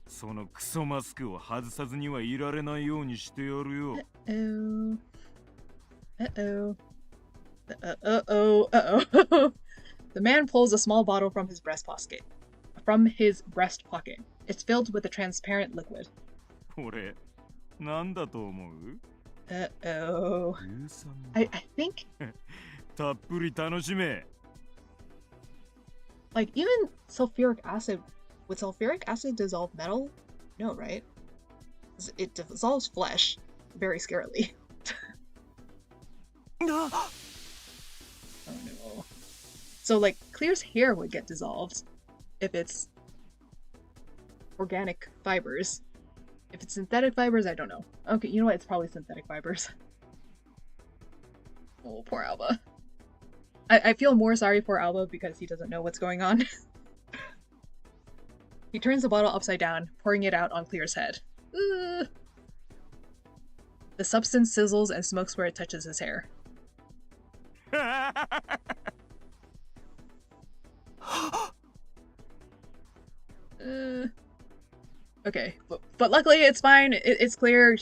そのクソマスクを外さずにはいられないようにしてやるよ。Uh-oh. Uh-oh. Uh-oh. Uh-oh. The man pulls a small bottle from his breast pocket. It's filled with a transparent liquid. これ、なんだと思う？ Uh-oh. I think たっぷり楽しめ。 like even sulfuric acid, would sulfuric acid dissolve metal? No, right? It dissolves flesh very scarily. Oh no. So like Clear's hair would get dissolved if it's organic fibers. If it's synthetic fibers, I don't know. Okay, you know what? It's probably synthetic fibers. Oh, poor Alba. I feel more sorry for Alba because he doesn't know what's going on. He turns the bottle upside down, pouring it out on Clear's head. The substance sizzles and smokes where it touches his hair. Okay, but luckily it's fine. It's Clear.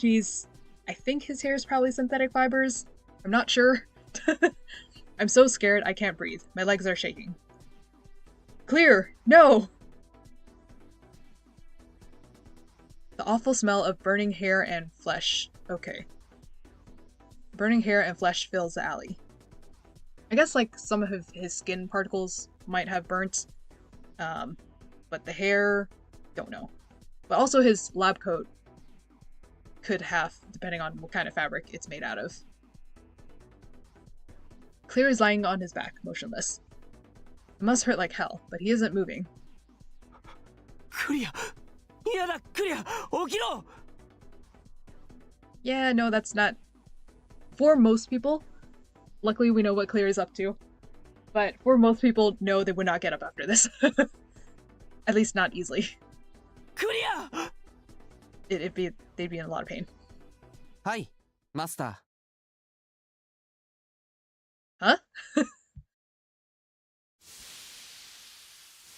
I think his hair is probably synthetic fibers. I'm not sure. I'm so scared I can't breathe. My legs are shaking. Clear! No! The awful smell of burning hair and flesh. Okay. Burning hair and flesh fills the alley. I guess like some of his skin particles might have burnt. But the hair, don't know. But also his lab coat could have, depending on what kind of fabric it's made out of. Clear is lying on his back, motionless. It must hurt like hell, but he isn't moving. Clear! Yada, Clear! Okiro! Yeah, no, that's not... For most people, luckily we know what Clear is up to. But for most people, no, they would not get up after this. At least not easily. Clear! They'd be in a lot of pain. Hi, Master. Huh?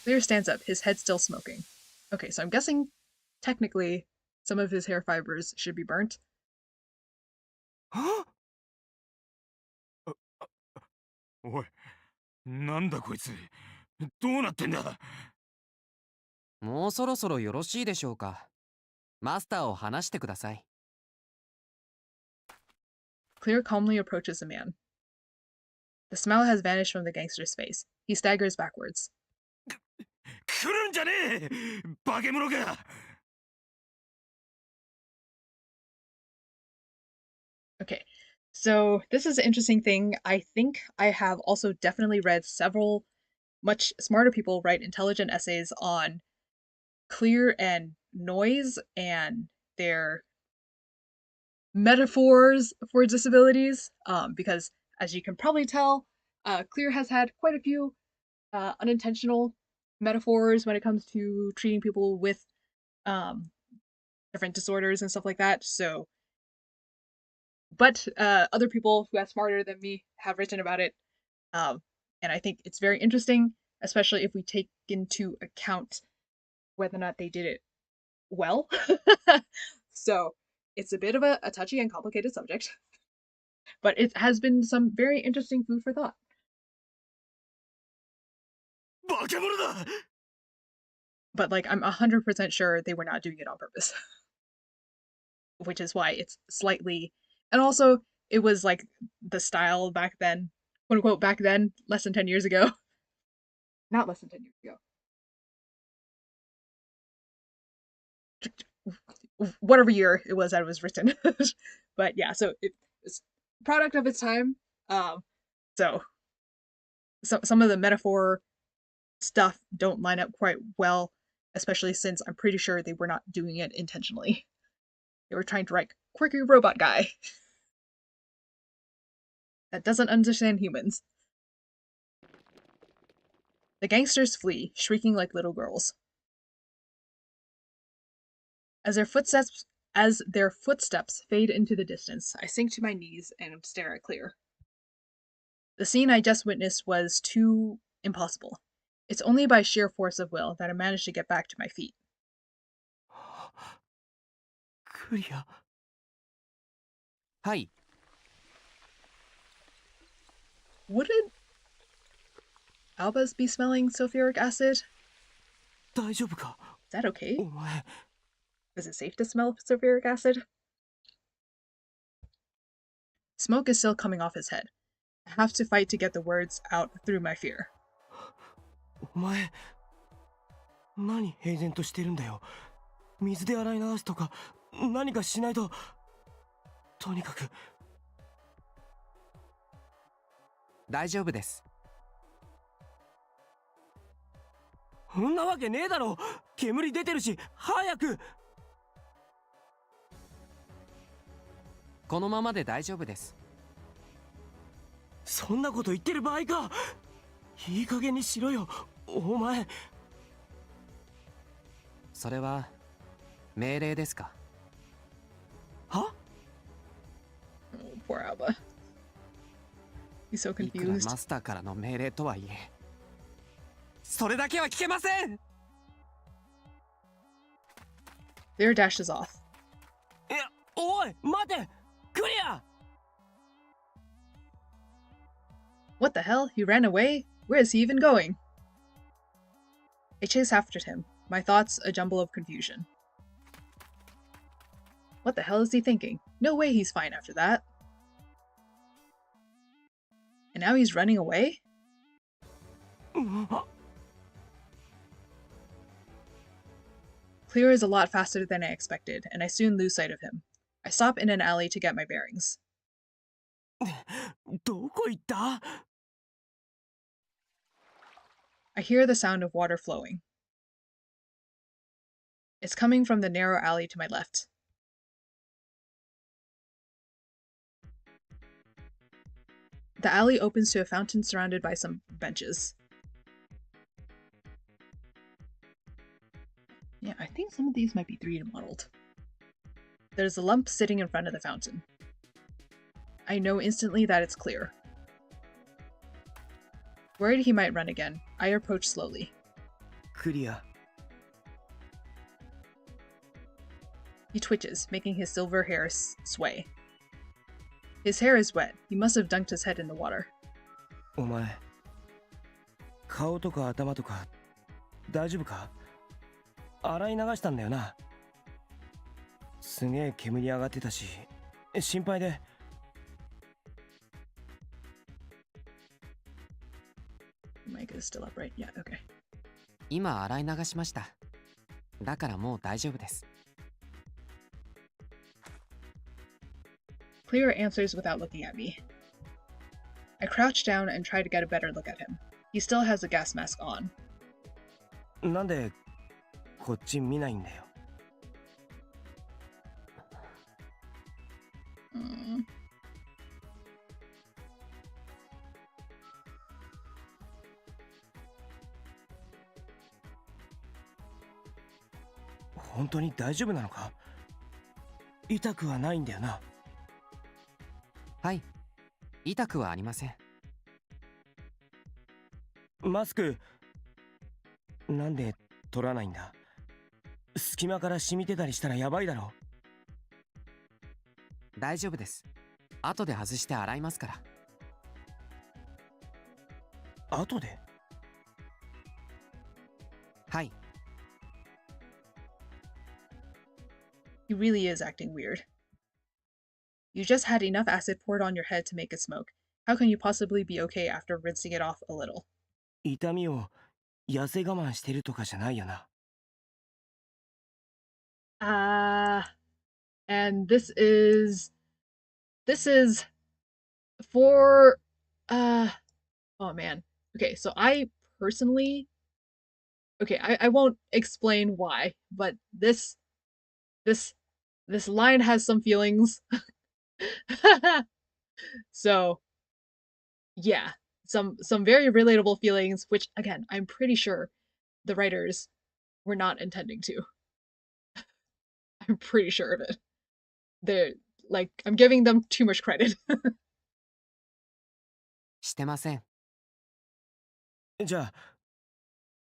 Clear stands up, his head still smoking. Okay, so I'm guessing, technically, some of his hair fibers should be burnt. Huh? おい、なんだこいつ。どうなってんだ。もうそろそろよろしいでしょうか。マスターを話してください。Clear calmly approaches the man. The smile has vanished from the gangster's face. He staggers backwards. 来るんじゃねえ、化け物が。Okay, so this is an interesting thing. I think I have also definitely read several much smarter people write intelligent essays on Clear and noise and their metaphors for disabilities, because as you can probably tell, Clear has had quite a few unintentional metaphors when it comes to treating people with different disorders and stuff like that. So, but other people who are smarter than me have written about it, and I think it's very interesting, especially if we take into account whether or not they did it well. So it's a bit of a touchy and complicated subject, but it has been some very interesting food for thought. But like, I'm 100% sure they were not doing it on purpose. Which is why it's slightly... And also, it was like the style back then, quote unquote back then, less than 10 years ago. Not less than 10 years ago. Whatever year it was that it was written. But yeah, so it's a product of its time. So some of the metaphor stuff don't line up quite well, especially since I'm pretty sure they were not doing it intentionally. They were trying to write quirky robot guy that doesn't understand humans. The gangsters flee, shrieking like little girls. As their footsteps fade into the distance, I sink to my knees and stare at Clear. The scene I just witnessed was too Impossible. It's only by sheer force of will that I managed to get back to my feet. クリア。はい。Wouldn't Albas be smelling sulfuric acid? 大丈夫か? Is that okay? お前。Is it safe to smell sulfuric acid? Smoke is still coming off his head. I have to fight to get the words out through my fear. お前、何平然としてるんだよ。水で洗い流すとか何かしないと。とにかく。大丈夫です。そんなわけねえだろ。煙出てるし、早く。このままで大丈夫です。そんなこと言ってる場合か。いい加減にしろよ、お前。それは命令ですか？は？ Oh, poor Alba. He's so いくら confused. マスターからの命令とはいえ、それだけは聞けません。Lyra dashes off. いや、おい、待て、クリア。What the hell? He ran away? Where is he even going? I chase after him, my thoughts a jumble of confusion. What the hell is he thinking? No way he's fine after that. And now he's running away? Clear is a lot faster than I expected, and I soon lose sight of him. I stop in an alley to get my bearings. どこ行った? I hear the sound of water flowing. It's coming from the narrow alley to my left. The alley opens to a fountain surrounded by some benches. Yeah, I think some of these might be 3D modeled. There's a lump sitting in front of the fountain. I know instantly that it's Clear. Worried he might run again, I approach slowly. クリア。 He twitches, making his silver hair sway. His hair is wet. He must have dunked his head in the water. お前、顔とか頭とか大丈夫か？洗い流したんだよな。すげえ煙上がってたし、心配で。Mic is still up, right? Yeah, okay. 今洗い流しました。だからもう大丈夫です。Clear answers without looking at me. I crouch down and try to get a better look at him. He still has a gas mask on. なんでこっち見ないんだよ。本当に大丈夫なのか？痛くはないんだよな。はい、痛くはありません。マスクなんで取らないんだ？隙間から染みてたりしたらやばいだろ。大丈夫です。後で外して洗いますから。後で？はい。He really is acting weird. You just had enough acid poured on your head to make it smoke. How can you possibly be okay after rinsing it off a little? 痛みを痩せ我慢してるとかじゃないよな。And this is for oh man. Okay, so I personally I won't explain why, but this line has some feelings. So yeah, some very relatable feelings, which again, I'm pretty sure the writers were not intending to. I'm pretty sure of it. They're like, I'm giving them too much credit. してません。じゃ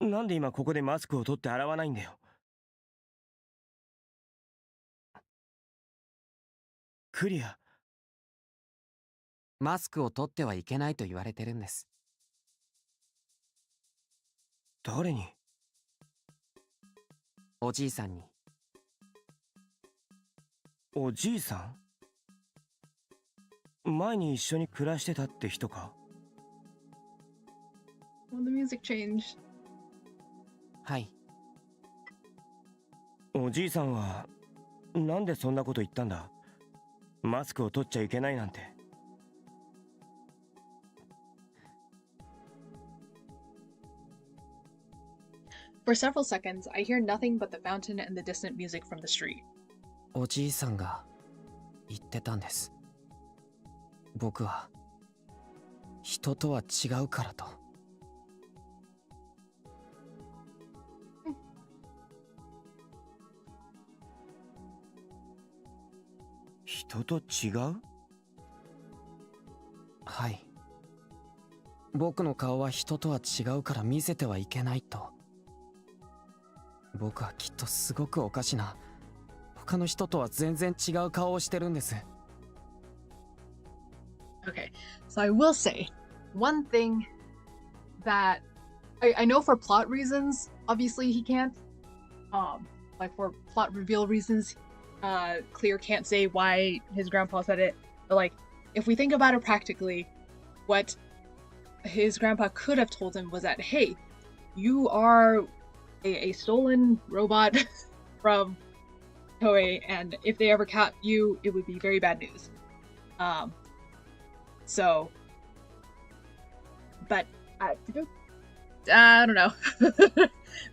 あなんで今ここでマスクを取って洗わないんだよ。クリア。マスクを取ってはいけないと言われてるんです。誰に？おじいさんに。おじいさん？前に一緒に暮らしてたって人か？ Well, the music changed. はい。おじいさんはなんでそんなこと言ったんだ？マスクを取っちゃいけないなんて。For several seconds, I hear nothing but the fountain and the distant music from the street. おじいさんが言ってたんです。僕は人とは違うからと。人と違う？はい。僕の顔は人とは違うから見せてはいけないと。僕はきっとすごくおかしな、他の人とは全然違う顔をしてるんです。Okay, so I will say, one thing that I know for plot reasons, obviously he can't. Like for plot reveal reasons, Clear can't say why his grandpa said it. But like, if we think about it practically, what his grandpa could have told him was that, hey, you are a stolen robot from Toei, and if they ever caught you, it would be very bad news. So, but I don't know.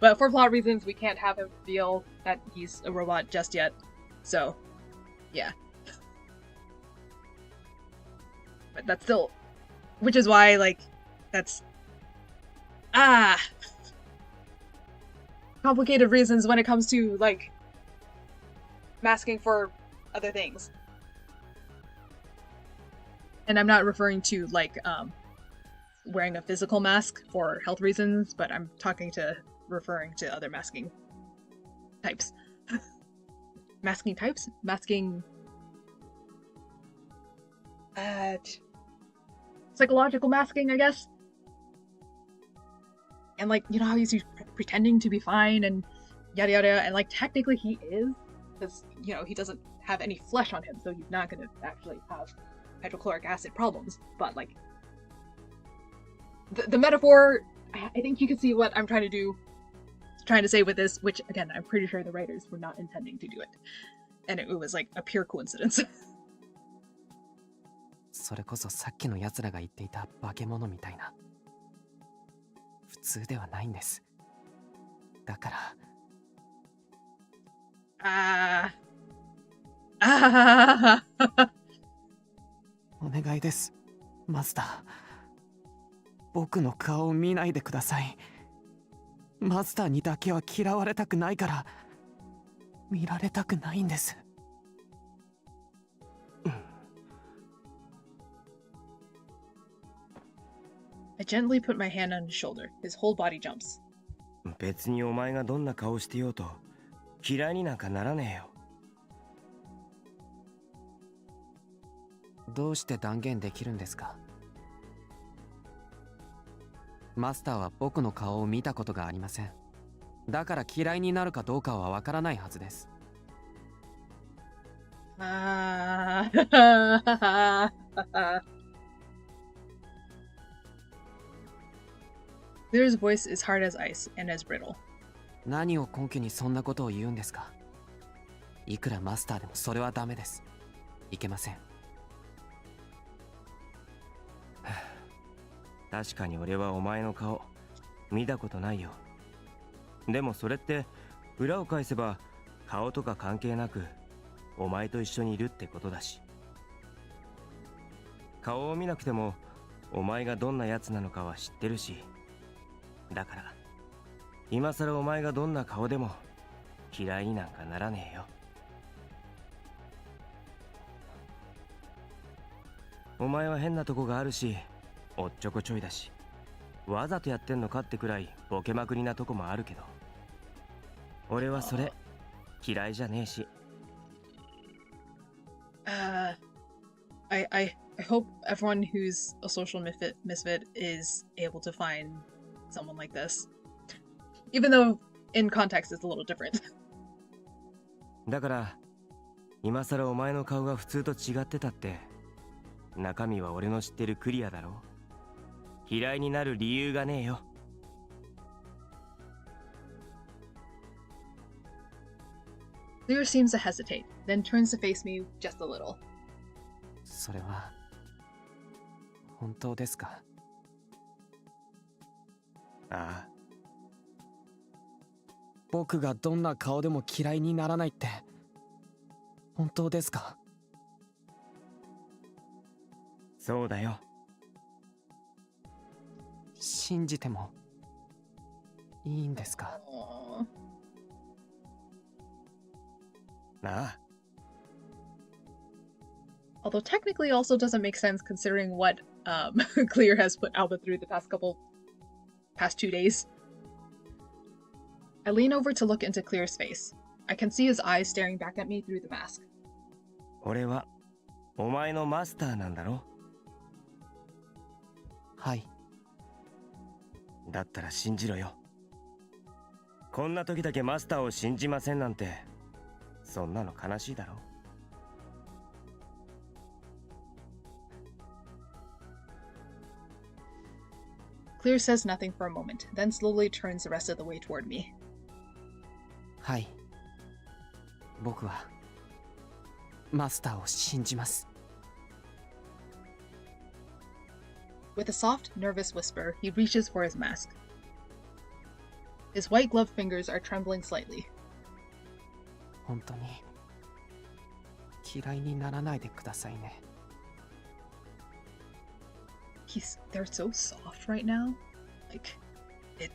But for plot reasons, we can't have him reveal that he's a robot just yet. So, yeah. But that's still, which is why, like, that's complicated reasons when it comes to, like, masking for other things. And I'm not referring to, like, wearing a physical mask for health reasons, but I'm referring to other masking types. Masking types? Masking... psychological masking, I guess? And, like, you know how he's pretending to be fine and yada yada, and, like, technically he is, because, you know, he doesn't have any flesh on him, so he's not gonna actually have hydrochloric acid problems, but, like, the metaphor, I think you can see what I'm trying to say with this, which, again, I'm pretty sure the writers were not intending to do it. And it was, like, a pure coincidence. それこそさっきの奴らが言っていた化け物みたいな。普通ではないんです。だから。お願いです、マスター。僕の顔を見ないでください。マスターにだけは嫌われたくないから、見られたくないんです。I gently put my hand on his shoulder. His whole body jumps. 別にお前がどんな顔してようと嫌いになんかならねえよ。どうして断言できるんですか？マスターは僕の顔を見たことがありません。だから嫌いになるかどうかはわからないはずです。Clear's voice is hard as ice and as brittle. 何を根拠にそんなことを言うんですか？いくらマスターでもそれはダメです。いけません。確かに俺はお前の顔見たことないよ。でもそれって裏を返せば顔とか関係なくお前と一緒にいるってことだし、顔を見なくてもお前がどんなやつなのかは知ってるし、だから今さらお前がどんな顔でも嫌いになんかならねえよ。お前は変なとこがあるしおっちょこちょいだし、わざとやってんのかってくらいボケまくりなとこもあるけど、俺はそれ嫌いじゃねえし。I hope everyone who's a social misfit is able to find someone like this, even though in context it's a little different. だから今さらお前の顔が普通と違ってたって中身は俺の知ってるクリアだろ。嫌いになる理由がねえよ。Clear seems to hesitate, then turns to face me just a little. それは本当ですか？ああ。僕がどんな顔でも嫌いにならないって本当ですか？そうだよ。信じてもいいんですか？ああ。Although technically also doesn't make sense considering what Clear has put Alba through the past 2 days. I lean over to look into Clear's face. I can see his eyes staring back at me through the mask. 俺はお前のマスターなんだろ？はい。だったら信じろよ。こんな時だけマスターを信じませんなんて、そんなの悲しいだろ。Clear says nothing for a moment, then slowly turns the rest of the way toward me. はい。僕はマスターを信じます。With a soft, nervous whisper, he reaches for his mask. His white gloved fingers are trembling slightly. 本当に嫌いにならないでくださいね。They're so soft right now. Like, the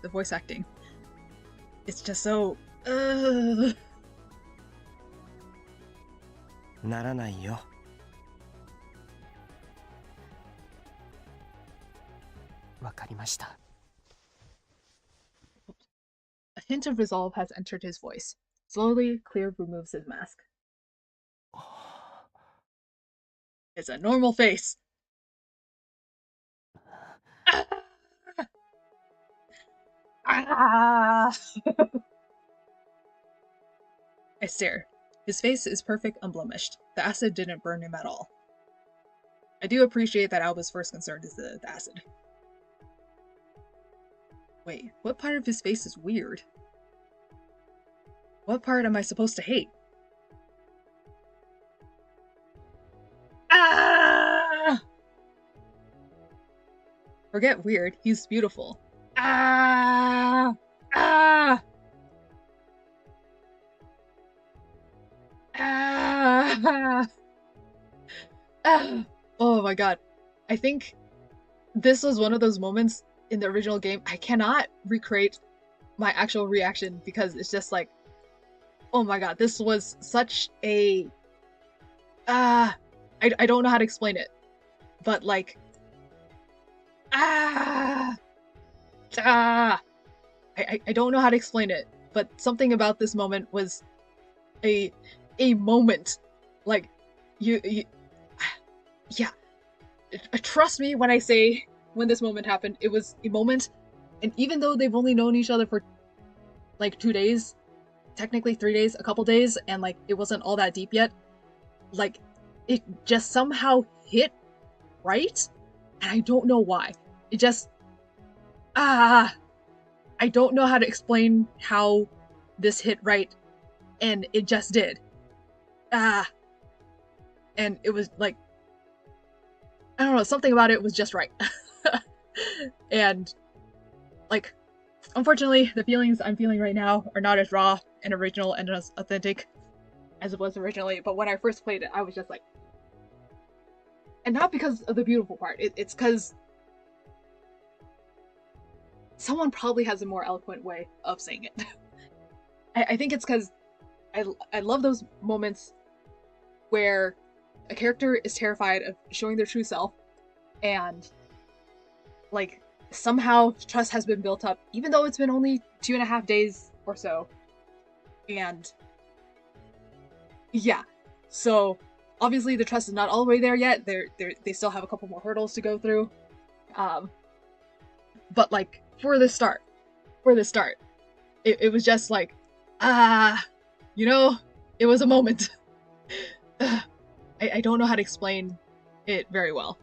voice acting. It's just so, ならないよ。わかりました。A hint of resolve has entered his voice. Slowly, Clear removes his mask. It's a normal face. I stare. His face is perfect, unblemished. The acid didn't burn him at all. I do appreciate that Alba's first concern is the acid. Wait, what part of his face is weird? What part am I supposed to hate? Ah! Forget weird, he's beautiful. Ah! Ah! Ah! Ah! Oh my god. I think this was one of those moments in the original game I cannot recreate my actual reaction because it's just like, oh my god, this was such a... I don't know how to explain it. But like... I don't know how to explain it, but something about this moment was a moment. Like, yeah. Trust me when I say when this moment happened, it was a moment, and even though they've only known each other for like 2 days, technically 3 days, a couple days, and like it wasn't all that deep yet, like it just somehow hit right, and I don't know why. It just I don't know how to explain how this hit right, and it just did. And it was like, I don't know, something about it was just right. And like, unfortunately, the feelings I'm feeling right now are not as raw and original and as authentic as it was originally, but when I first played it, I was just like, and not because of the beautiful part, it's because someone probably has a more eloquent way of saying it. I think it's because I love those moments where a character is terrified of showing their true self, and like somehow trust has been built up, even though it's been only 2.5 days or so. And yeah, so obviously the trust is not all the way there yet. They still have a couple more hurdles to go through. But like for the start, it was just like, you know, it was a moment. I don't know how to explain it very well,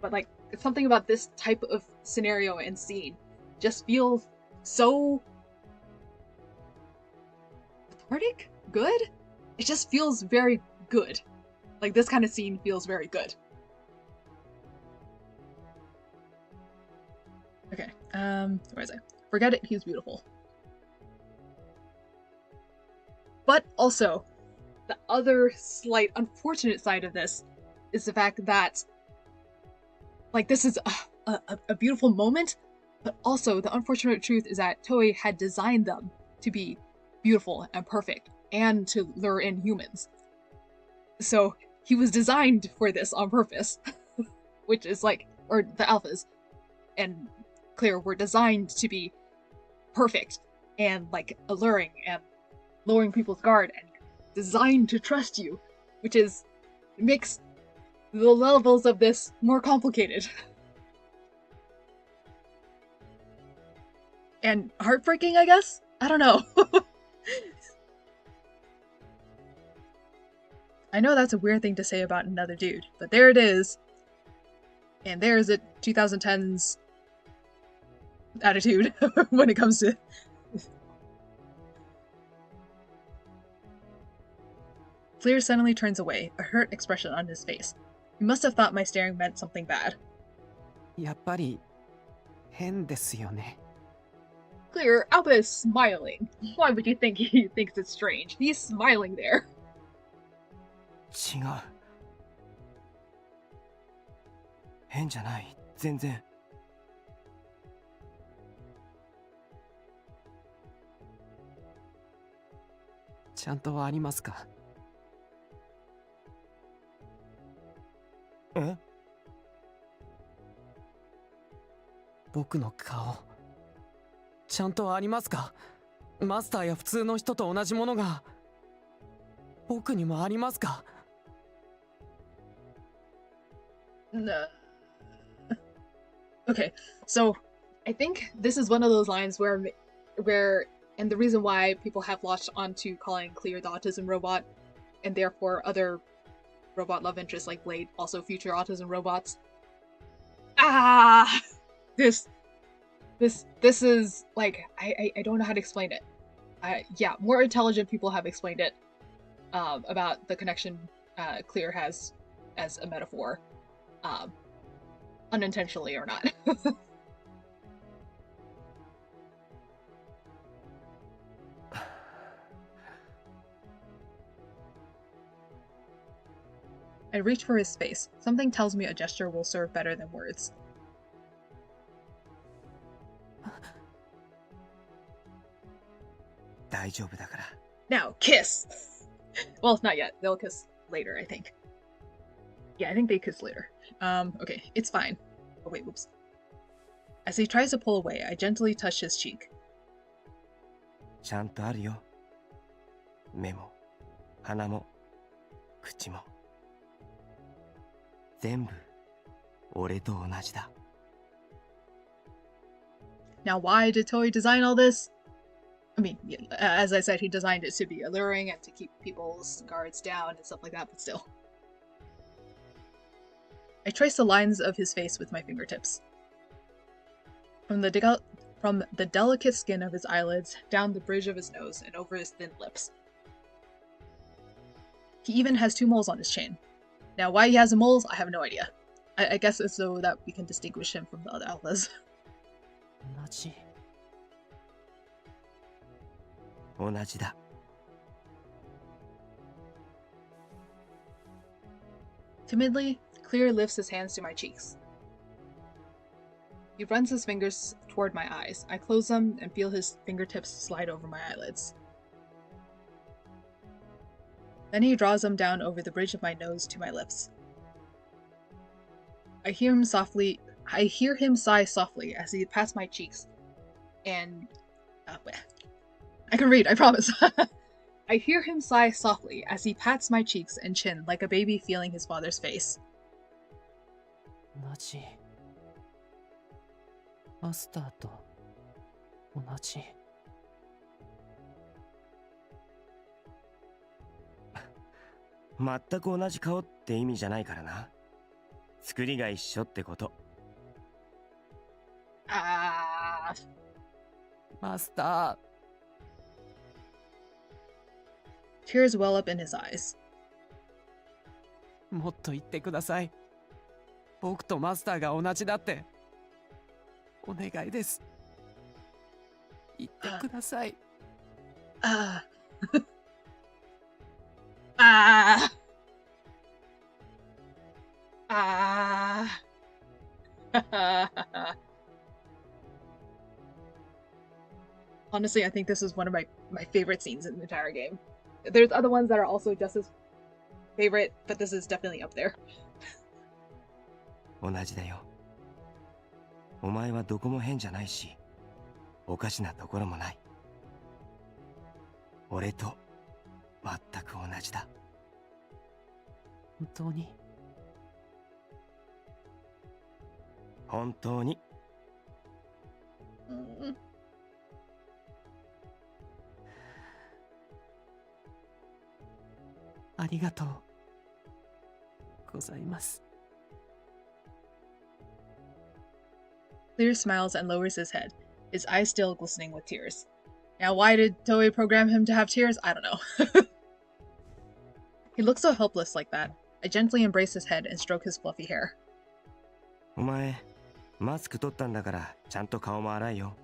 but like something about this type of scenario and scene just feels so cathartic, good. It just feels very good. Like this kind of scene feels very good. Okay, where is it? Forget it, he's beautiful. But also, the other slight unfortunate side of this is the fact that, like, this is a beautiful moment, but also the unfortunate truth is that Toei had designed them to be beautiful and perfect, and to lure in humans. So he was designed for this on purpose, which is like, or the alphas and Clear were designed to be perfect and like alluring and lowering people's guard and designed to trust you, which makes the levels of this more complicated. And heartbreaking, I guess? I don't know. I know that's a weird thing to say about another dude, but there it is. And there's it, 2010's attitude when it comes to... Clear suddenly turns away, a hurt expression on his face. He must have thought my staring meant something bad. やっぱり変ですよね。 Clear, Alpha is smiling. Why would you think he thinks it's strange? He's smiling there. 違う。変じゃない、全然。ちゃんとありますか？え？僕の顔ちゃんとありますか？マスターや普通の人と同じものが僕にもありますか？ No. Okay, so I think this is one of those lines where, and the reason why people have latched onto calling Clear the autism robot, and therefore other robot love interests like Blade also future autism robots. This is like, I don't know how to explain it. Yeah, more intelligent people have explained it about the connection Clear has as a metaphor, unintentionally or not. I reach for his face. Something tells me a gesture will serve better than words. Now, kiss! Well, not yet. They'll kiss later, I think. Yeah, I think they kiss later. Okay, it's fine. Oh wait, whoops. As he tries to pull away, I gently touch his cheek. ちゃんとあるよ。目も、鼻も、口も。全部、俺と同じだ。Now, why did Toei design all this? I mean, yeah, as I said, he designed it to be alluring and to keep people's guards down and stuff like that, but still. I trace the lines of his face with my fingertips. From the delicate skin of his eyelids, down the bridge of his nose, and over his thin lips. He even has 2 moles on his chin. Now, why he has the moles, I have no idea. I guess it's so that we can distinguish him from the other alphas. 同じ。同じだ。Timidly, Clear lifts his hands to my cheeks. He runs his fingers toward my eyes. I close them and feel his fingertips slide over my eyelids. Then he draws them down over the bridge of my nose to my lips. I hear him softly I hear him sigh softly as he pats my cheeks, and I can read, I promise. I hear him sigh softly as he pats my cheeks and chin like a baby feeling his father's face. 同じ。マスターと同じ。全く同じ顔って意味じゃないからな。作りが一緒ってこと。マスター。Tears well up in his eyes. もっと言ってください。僕とマスターが同じだって。お願いです。言ってください。Honestly, I think this is one of my favorite scenes in the entire game. There's other ones that are also just as favorite, but this is definitely up there. 同じだよ。お前はどこも変じゃないし、おかしなところもない。俺と全く同じだ。本当に？本当に。ありがとうございます。Clear smiles and lowers his head, his eyes still glistening with tears. Now, why did Toei program him to have tears? I don't know. He looks so helpless like that. I gently embrace his head and stroke his fluffy hair. お前、マスク取ったんだから、ちゃんと顔も洗いよ。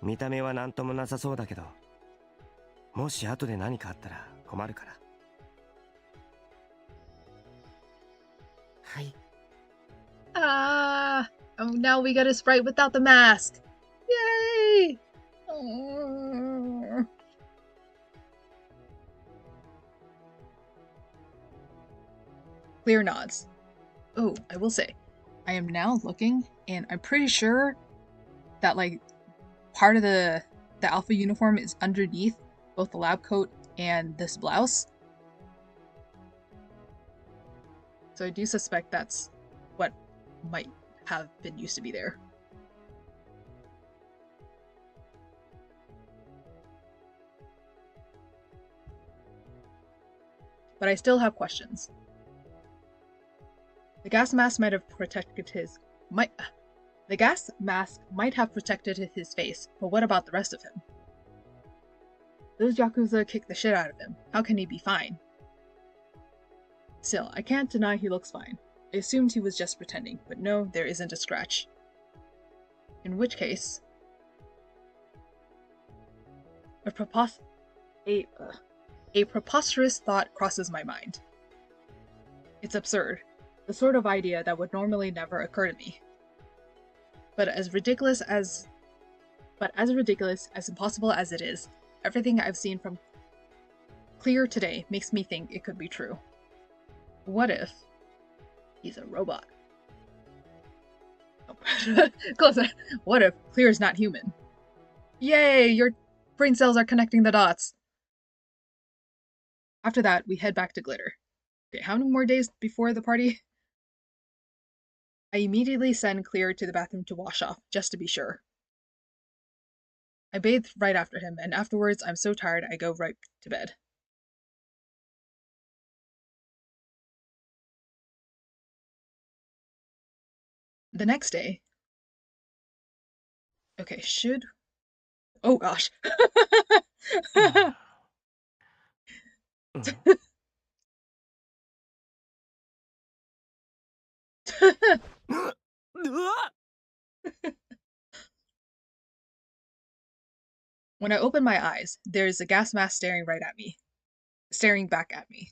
見た目はなんともなさそうだけど、もし後で何かあったら困るから。はい。Oh, now we got a sprite without the mask. Yay! Clear nods. Oh, I will say, I am now looking, and I'm pretty sure that like part of the alpha uniform is underneath both the lab coat and this blouse. So I do suspect that's what might have been used to be there. But I still have questions. The gas mask might have protected his face, but what about the rest of him? Those Yakuza kicked the shit out of him. How can he be fine? Still, I can't deny he looks fine. I assumed he was just pretending, but no, there isn't a scratch. In which case, a preposterous thought crosses my mind. It's absurd, the sort of idea that would normally never occur to me. But as ridiculous, as impossible as it is, everything I've seen from Clear today makes me think it could be true. What if he's a robot? Oh. Close. What if Clear's not human? Yay! Your brain cells are connecting the dots. After that, we head back to Glitter. Okay, how many more days before the party? I immediately send Clear to the bathroom to wash off, just to be sure. I bathe right after him, and afterwards I'm so tired I go right to bed. The next day... Okay, should... Oh gosh. When I open my eyes, there's a gas mask staring back at me.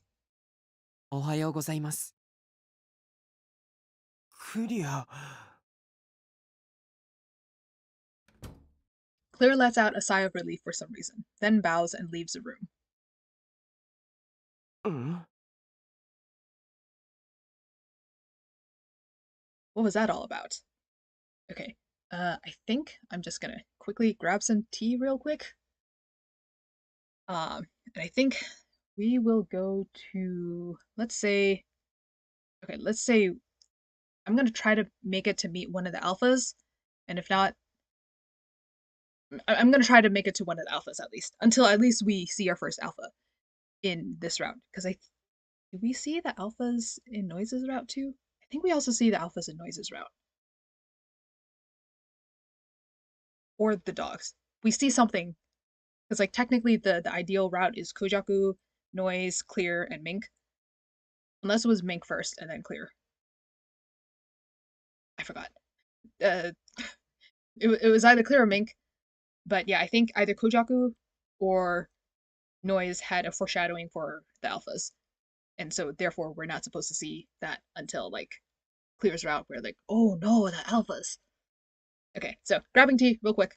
おはようございます。クリア。Claire lets out a sigh of relief for some reason, then bows and leaves the room. What was that all about? Okay, I think I'm just gonna quickly grab some tea real quick. And I think we will go to, let's say I'm gonna try to make it to meet one of the alphas, and if not, I'm gonna try to make it to one of the alphas at least, until at least we see our first alpha in this route. Because do we see the alphas in Noise's route too? I think we also see the alphas in Noise's route. Or the dogs. We see something, because like technically the ideal route is Kojaku, Noise, Clear, and Mink. Unless it was Mink first and then Clear. I forgot. It was either Clear or Mink, but yeah, I think either Kojaku or Noise had a foreshadowing for the alphas, and so therefore we're not supposed to see that until like Clear's route, where like, oh no, the alphas. Okay, so grabbing tea real quick.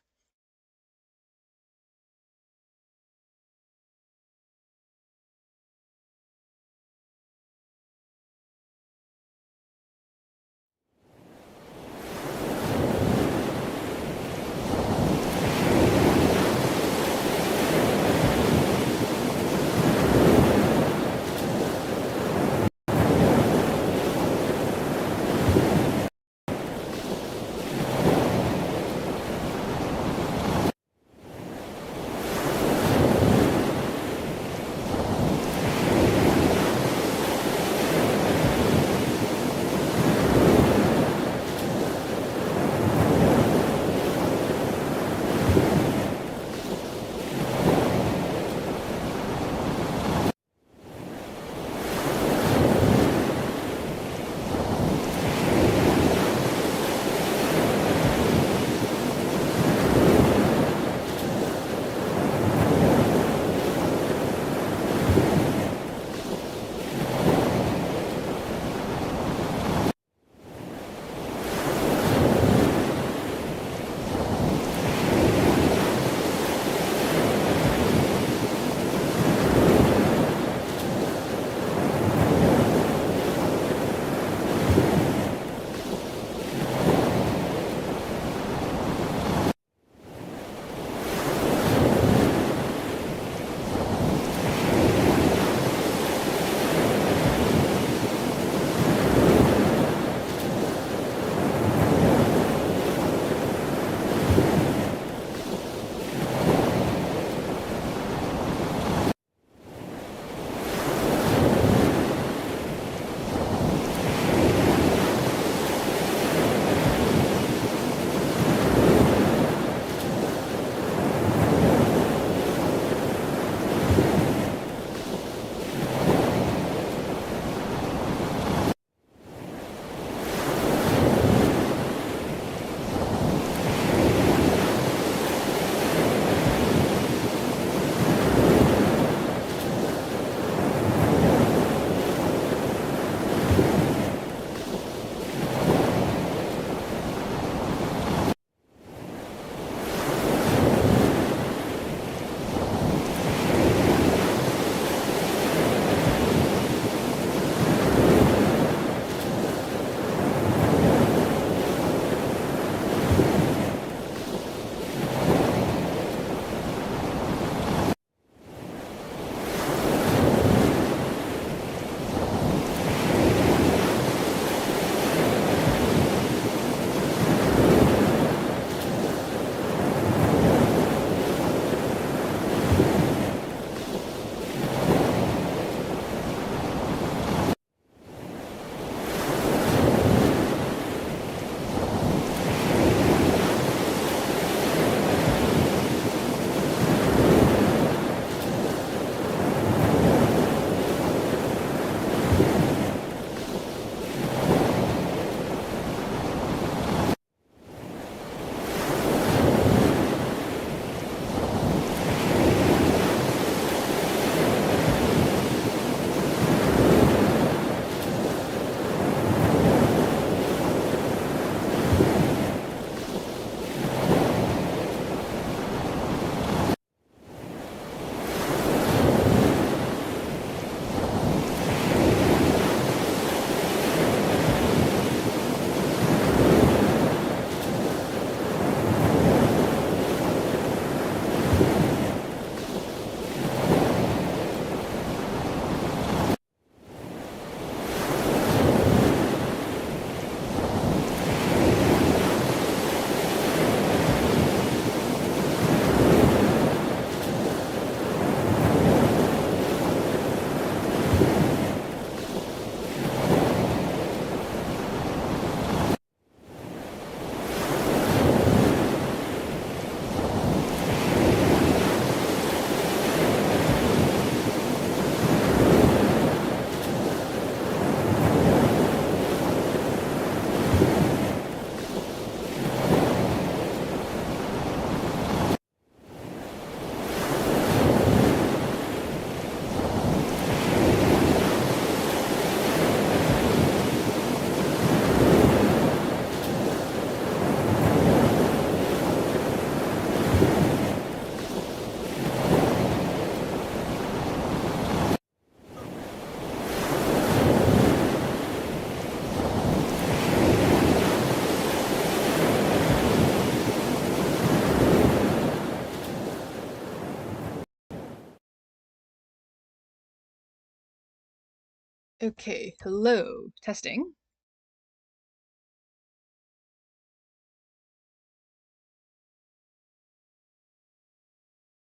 Okay, hello. Testing.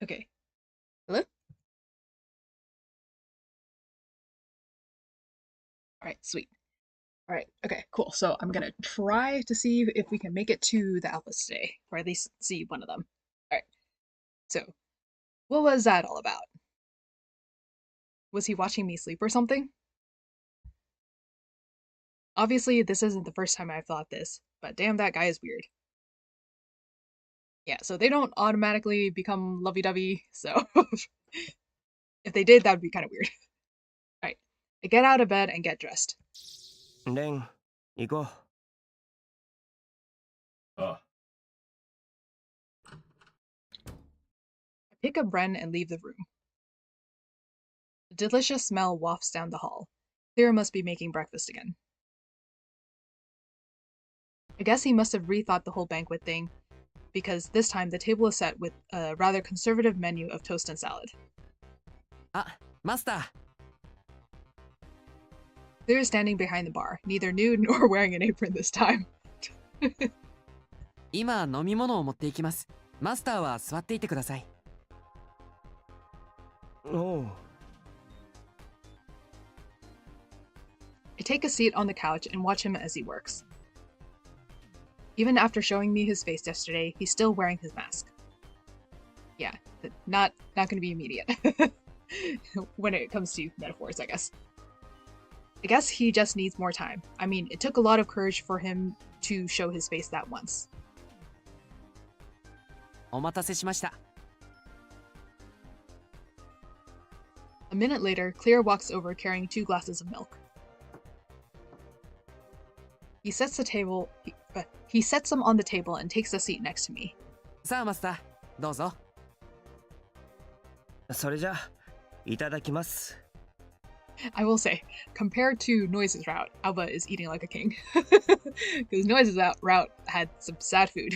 Okay. Hello? Alright, sweet. Alright, okay, cool. So I'm gonna try to see if we can make it to the alphas today, or at least see one of them. Alright, so what was that all about? Was he watching me sleep or something? Obviously, this isn't the first time I've thought this, but damn, that guy is weird. Yeah, so they don't automatically become lovey-dovey, so if they did, that would be kind of weird. Alright, I get out of bed and get dressed. Ren, 行こう。ああ。I pick up Bren and leave the room. A delicious smell wafts down the hall. Clear must be making breakfast again. I guess he must have rethought the whole banquet thing, because this time the table is set with a rather conservative menu of toast and salad. Ah, Master! Clear is standing behind the bar, neither nude nor wearing an apron this time. 今飲み物を持っていきます。マスターは座っていてください。おう。I take a seat on the couch and watch him as he works. Even after showing me his face yesterday, he's still wearing his mask. Yeah, not gonna be immediate. When it comes to metaphors, I guess. I guess he just needs more time. I mean, it took a lot of courage for him to show his face that once. お待たせしました。A minute later, Clear walks over carrying 2 glasses of milk. He sets them on the table and takes a seat next to me. さあマスター、どうぞ。それじゃ、いただきます。I will say, compared to Noise's route, Alba is eating like a king. Because Noise's route had some sad food.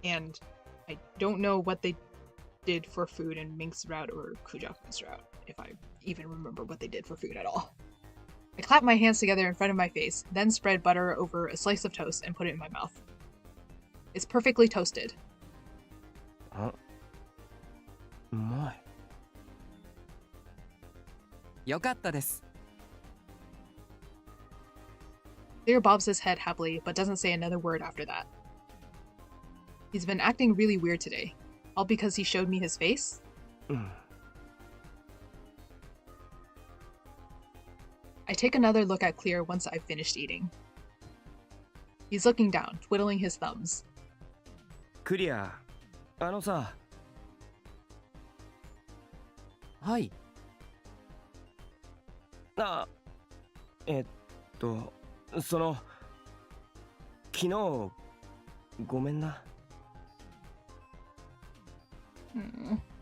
And I don't know what they did for food in Mink's route or Kujaku's route, if I even remember what they did for food at all. I clap my hands together in front of my face, then spread butter over a slice of toast and put it in my mouth. It's perfectly toasted. あ、うまい。よかったです。Clear bobs his head happily, but doesn't say another word after that. He's been acting really weird today. All because he showed me his face? うん。I take another look at Clear once I've finished eating. He's looking down, twiddling his thumbs. クリア、あのさ。はい。あ、その、昨日、ごめんな。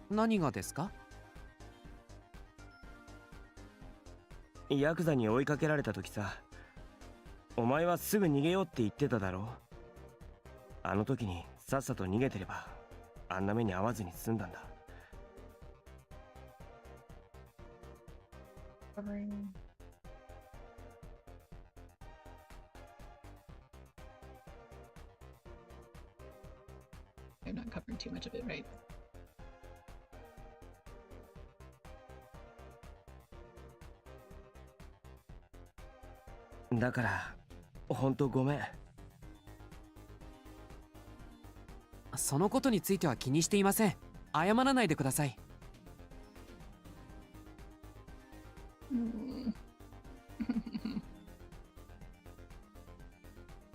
何がですか？ヤクザに追いかけられた時さ、お前はすぐ逃げようって言ってただろ。あの時にさっさと逃げてれば、あんな目に遭わずに済んだんだ。I'm not covering too much of it, right? だから、ほんとごめん。そのことについては気にしていません。謝らないでください。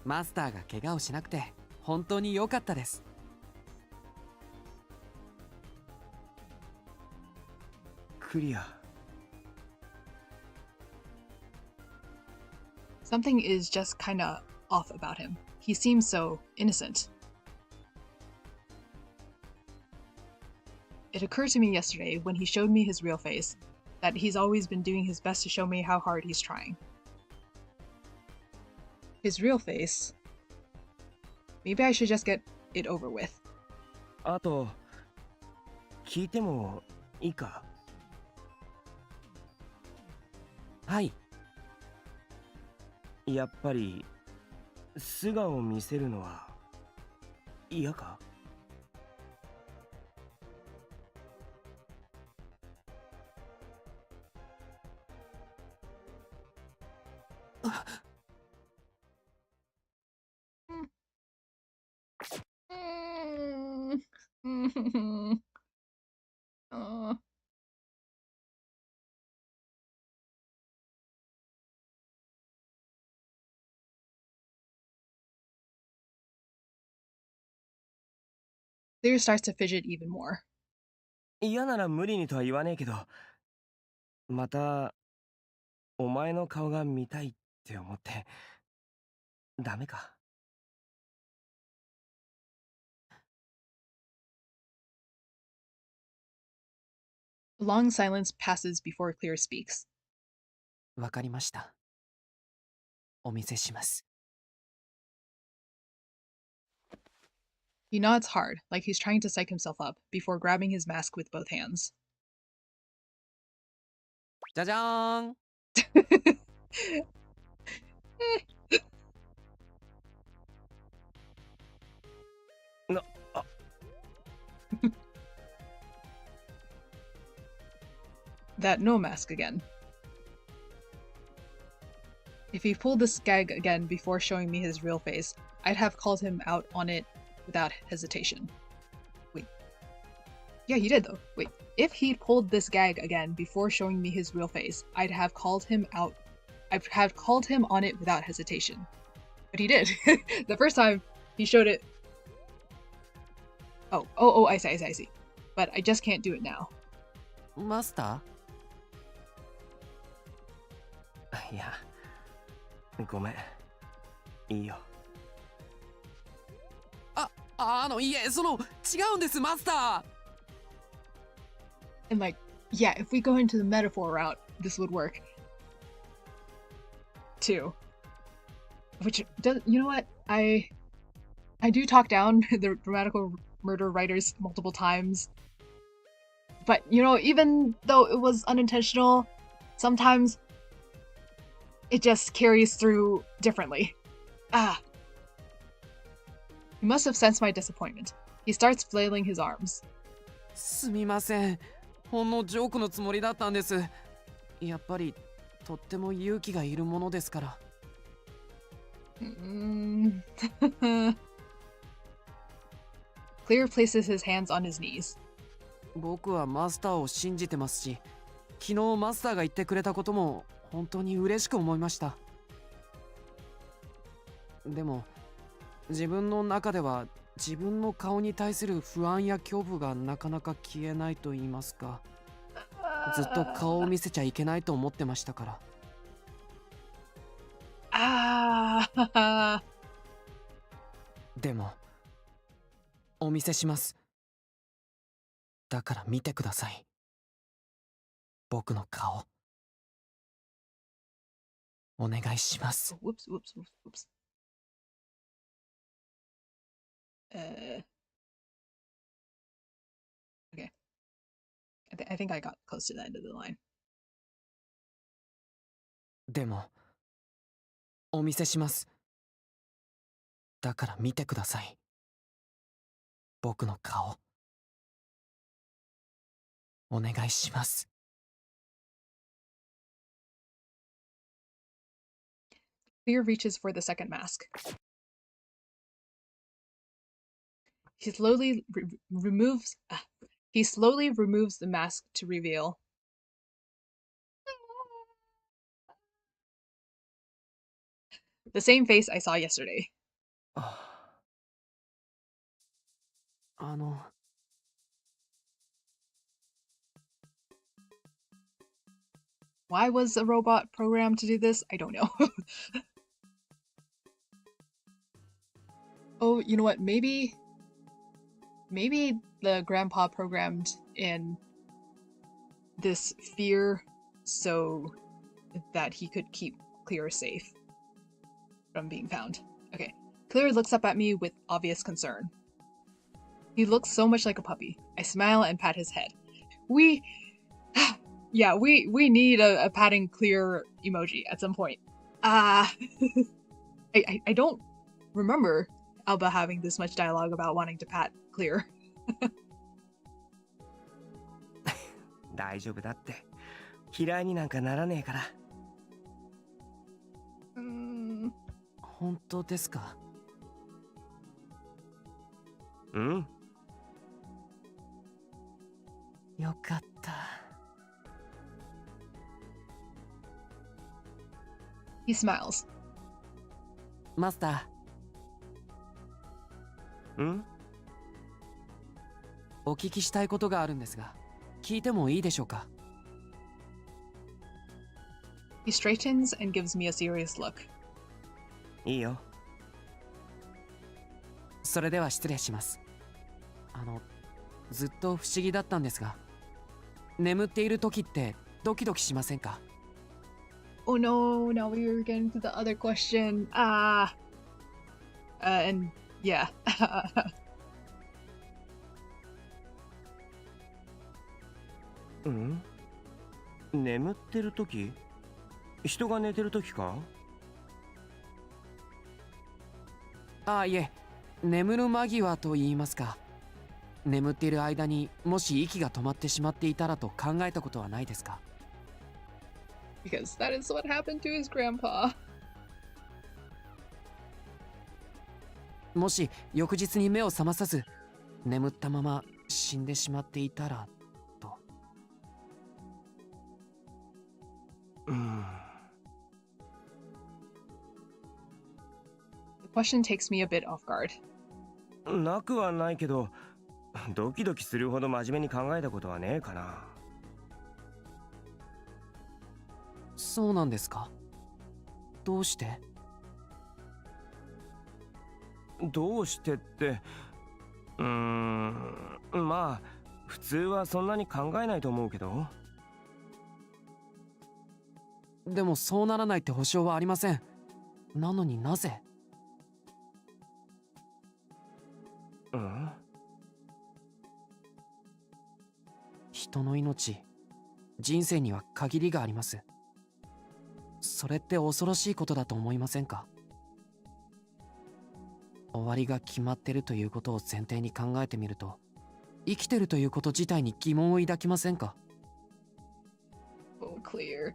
マスターが怪我をしなくて本当に良かったです。クリア。Something is just kinda off about him. He seems so innocent. It occurred to me yesterday when he showed me his real face that he's always been doing his best to show me how hard he's trying. His real face? Maybe I should just get it over with. あと、聞いてもいいか？はい。やっぱり素顔を見せるのは嫌か？Clear starts to fidget even more. 嫌なら無理にとは言わねえけど、またお前の顔が見たいって思ってダメか？ A long silence passes before Clear speaks. わかりました。お見せします。He nods hard, like he's trying to psych himself up, before grabbing his mask with both hands. じゃじゃーん。That no mask again. If he pulled this gag again before showing me his real face, I'd have called him out on it without hesitation. Wait. Yeah, he did though. Wait. If he'd pulled this gag again before showing me his real face, I'd have called him out. I'd have called him on it without hesitation. But he did. The first time he showed it. Oh, I see. But I just can't do it now. マスタいや、ごめん。いいよ。いえ、違うんです、マスター。 And like, yeah, if we go into the metaphor route, this would work. Too. Which does, you know what? I do talk down the Dramatical murder writers multiple times. But, you know, even though it was unintentional, sometimes it just carries through differently. He must have sensed my disappointment. He starts flailing his arms. すみません。ほんのジョークのつもりだったんです。やっぱりとっても勇気がいるものですから。Clear places his hands on his knees. 僕はマスターを信じてますし、昨日マスターが言ってくれたことも本当に嬉しく思いました。でも自分の中では自分の顔に対する不安や恐怖がなかなか消えないと言いますか、ずっと顔を見せちゃいけないと思ってましたから。でもお見せします。だから見てください。僕の顔。お願いします。Whoops. Okay. I think I got close to the end of the line. でもお見せします。だから見てください。僕の顔。お願いします。Clear reaches for the second mask. He slowly removes the mask to reveal the same face I saw yesterday. Why was a robot programmed to do this? I don't know. Oh, you know what? Maybe the grandpa programmed in this fear so that he could keep Clear safe from being found. Okay. Clear looks up at me with obvious concern. He looks so much like a puppy. I smile and pat his head. Yeah, we need a patting clear emoji at some point. I don't remember Alba having this much dialogue about wanting to pat clear. 大丈夫だって。嫌いになんかならねえから。本当ですか？うん。よかった。He smiles. マスター。ん？お聞きしたいことがあるんですが、聞いてもいいでしょうか？ He straightens and gives me a serious look. いいよ。それでは失礼します。ずっと不思議だったんですが、眠っている時ってドキドキしませんか？ Oh no, now we were getting to the other question. And yeah. うん？眠ってる時？人が寝てる時か？いえ、眠る間際と言いますか。眠っている間にもし息が止まってしまっていたらと考えたことはないですか？ Because that is what happened to his grandpa. もし翌日に目を覚まさず眠ったまま死んでしまっていたらと。The question takes me a bit off guard. なくはないけど、ドキドキするほど真面目に考えたことはねえかな。そうなんですか？どうして？どうしてって、まあ普通はそんなに考えないと思うけど。でもそうならないって保証はありません。なのになぜ？人の命、人生には限りがあります。それって恐ろしいことだと思いませんか？終わりが決まってるということを前提に考えてみると、生きてるということ自体に疑問を抱きませんか？ Oh, clear.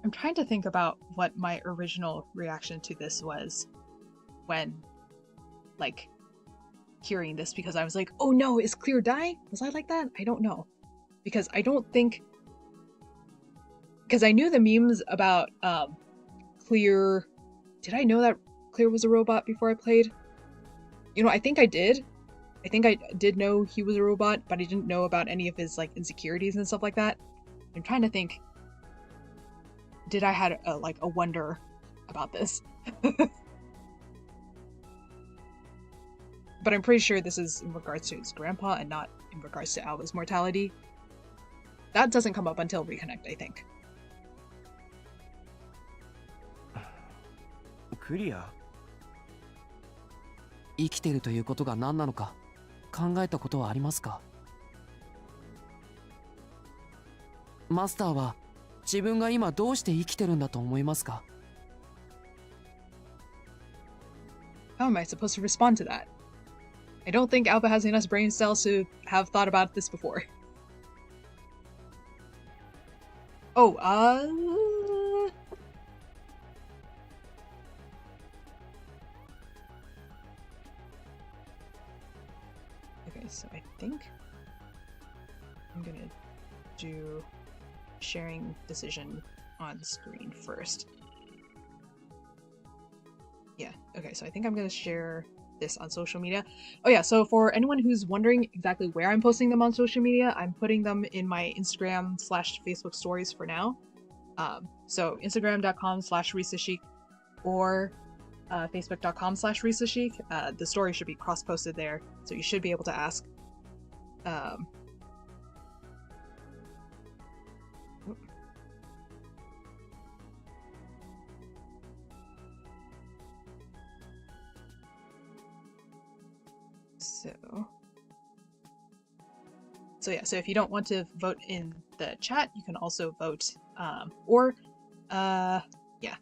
I'm trying to think about what my original reaction to this was when, like, hearing this, because I was like, oh no, is Clear dying? Was I like that? I don't know. Because I don't think... Because I knew the memes about Clear... Did I know that Clear was a robot before I played? You know, I think I did. I think I did know he was a robot, but I didn't know about any of his, like, insecurities and stuff like that. I'm trying to think... Did I had a wonder about this? But I'm pretty sure this is in regards to his grandpa and not in regards to Alba's mortality. That doesn't come up until Reconnect, I think. クリア？生きてるということが何なのか考えたことはありますか？マスターは自分が今どうして生きてるんだと思いますか？ How am I supposed to respond to that? I don't think Alba has enough brain cells to have thought about this before. Oh, Okay, so I think I'm gonna do sharing decision on screen first. Yeah, okay, so I think I'm gonna share this on social media. Oh yeah, so for anyone who's wondering exactly where I'm posting them on social media, I'm putting them in my Instagram/Facebook stories for now. So Instagram.com/Resachiic or Facebook.com/Resachiic. The story should be cross-posted there, so you should be able to ask. So yeah, so if you don't want to vote in the chat, you can also vote, yeah.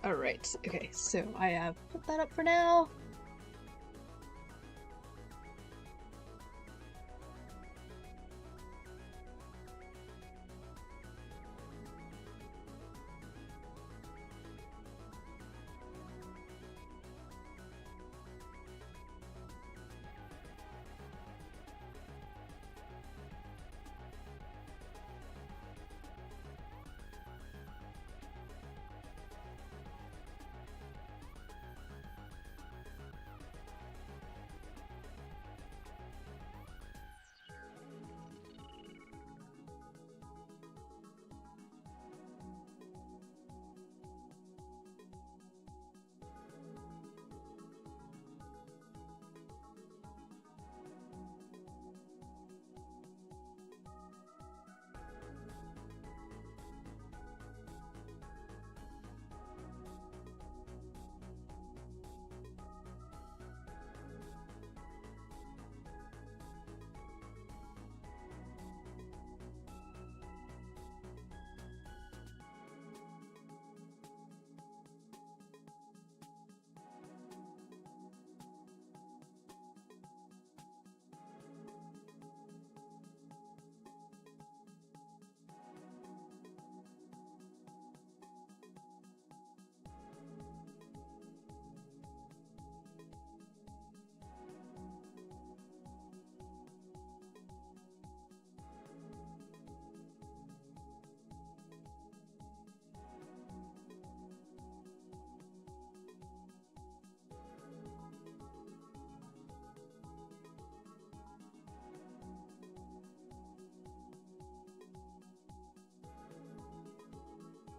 Alright, okay, so I have put that up for now.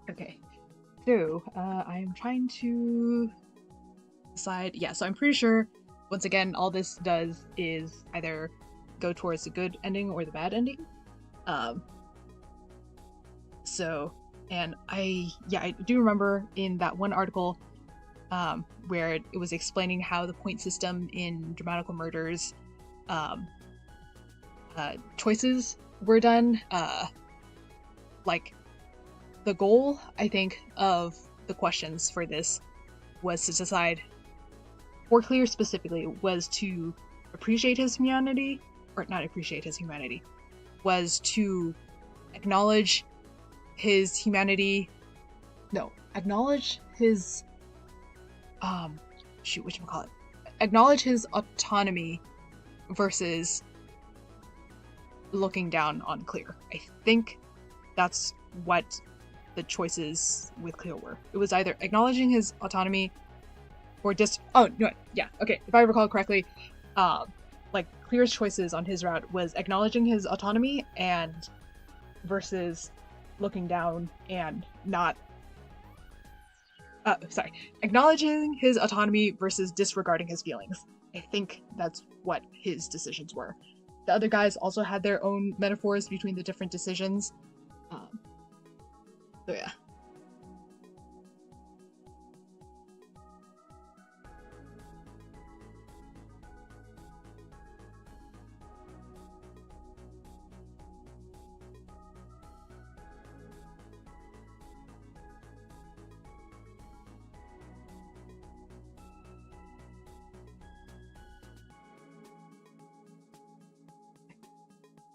Okay, so I'm trying to decide. Yeah, so I'm pretty sure, once again, all this does is either go towards the good ending or the bad ending. And I do remember in that one article where it was explaining how the point system in Dramatical Murders choices were done. Like, the goal, I think, of the questions for this was to decide, for Clear specifically, was to appreciate his humanity, or not appreciate his humanity, was to acknowledge his humanity, acknowledge his, acknowledge his autonomy versus looking down on Clear. I think that's what the choices with Cleo were. It was either acknowledging his autonomy or just if I recall correctly, like Clear's choices on his route was acknowledging his autonomy and versus looking down and not acknowledging his autonomy versus disregarding his feelings. I think that's what his decisions were. The other guys also had their own metaphors between the different decisions. So yeah.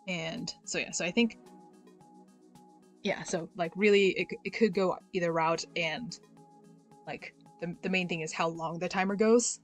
And so yeah, so I think, yeah, so like really it could go either route, and like the main thing is how long the timer goes.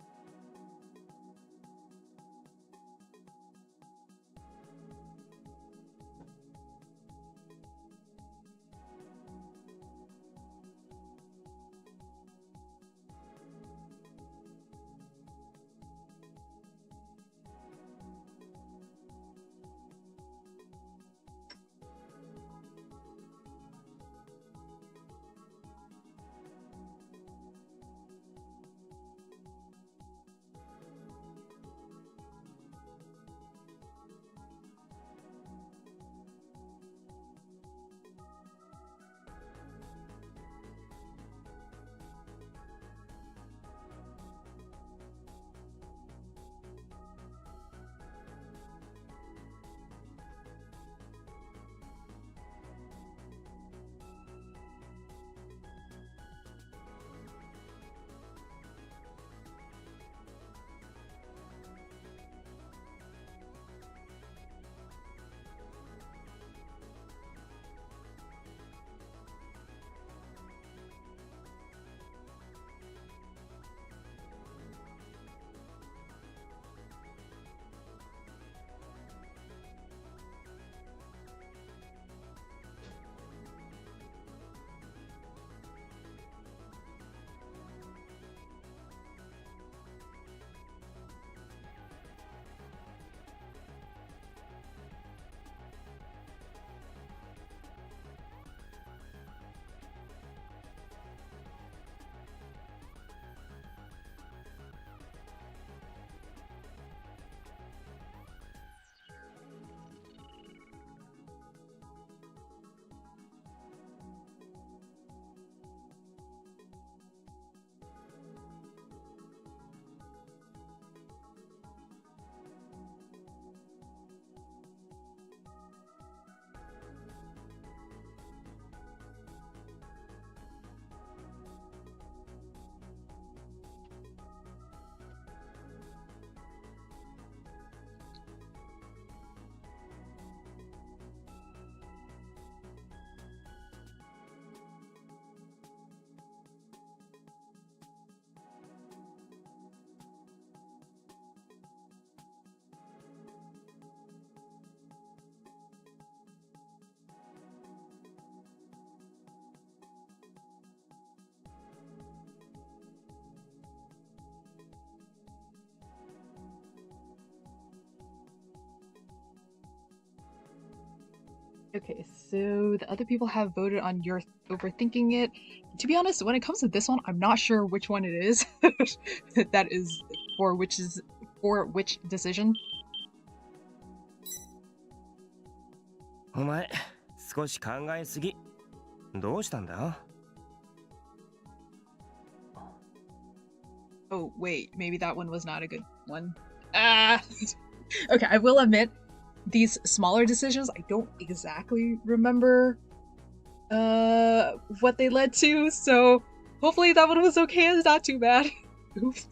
Okay, so the other people have voted on your overthinking it. To be honest, when it comes to this one, I'm not sure which one it is that is for which decision. お前、少し考えすぎ。どうしたんだ? Oh, wait, maybe that one was not a good one. Okay, I will admit, these smaller decisions, I don't exactly remember what they led to, so hopefully that one was okay. It's not too bad. Oops.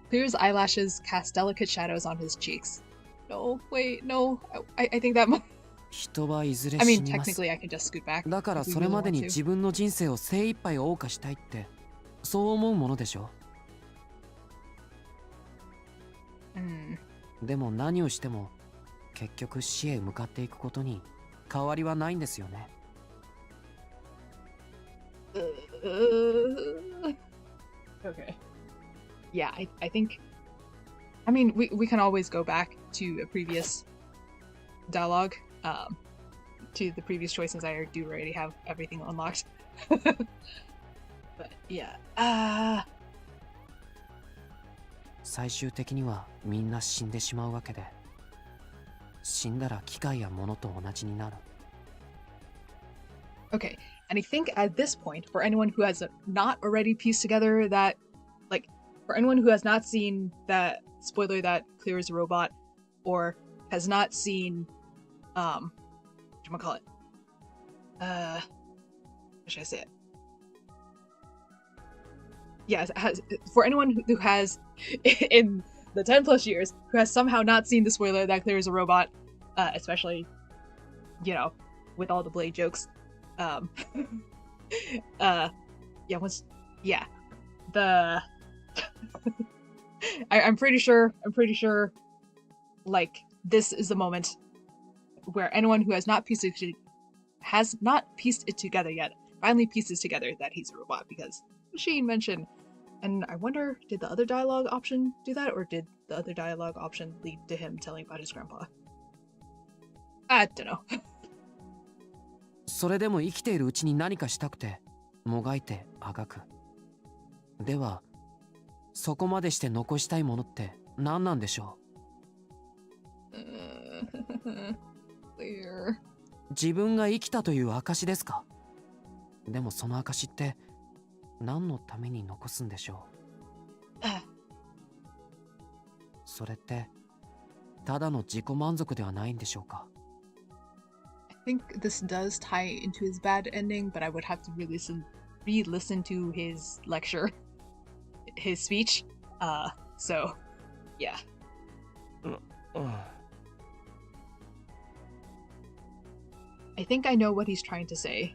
Clears eyelashes, casts delicate shadows on his cheeks. No, wait, no. I think that might... 人はいずれ I 死 mean, にます。 technically I can just scoot back. だから if we それ really まで want に to. 自分の人生を精一杯謳歌したいって、そう思うものでしょ。でも何をしても結局死へ向かっていくことに変わりはないんですよね。Okay. Yeah, I think... I mean, we can always go back to a previous dialogue, to the previous choices. I do already have everything unlocked. But yeah, 最終的にはみんな死んでしまうわけで、死んだら機械や物と同じになる。 Okay, and I think at this point, for anyone who has not already pieced together that, like, for anyone who has not seen that spoiler that Clear is a robot, or has not seen, whatchamacallit? How should I say it? Yeah, for anyone who has, in the 10+ years, who has somehow not seen the spoiler that Claire is a robot, especially, you know, with all the Blade jokes. I'm pretty sure, like, this is the moment where anyone who has not pieced it together yet finally pieces together that he's a robot, because Machine mentioned, and I wonder, did the other dialogue option do that, or did the other dialogue option lead to him telling about his grandpa? I don't know. それでも生きているうちに何かしたくてもがいてあがく。ではそこまでして残したいものって何なんでしょう。自分が生きたという証ですか。でもその証って何のために残すんでしょう。それってただの自己満足ではないんでしょうか。I think this does tie into his bad ending, but I would have to re-listen to his lecture, his speech. So, yeah. I think I know what he's trying to say.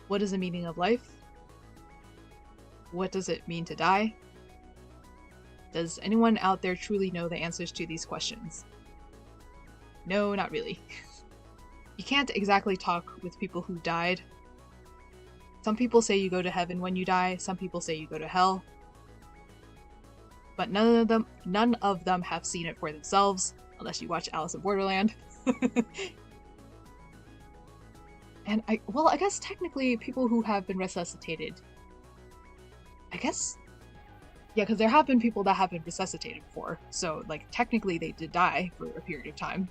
What is the meaning of life? What does it mean to die? Does anyone out there truly know the answers to these questions? No, not really. You can't exactly talk with people who died. Some people say you go to heaven when you die, some people say you go to hell. But none of them have seen it for themselves, unless you watch Alice in Borderland. And I guess technically people who have been resuscitated, I guess, yeah, because there have been people that have been resuscitated before, so like technically they did die for a period of time.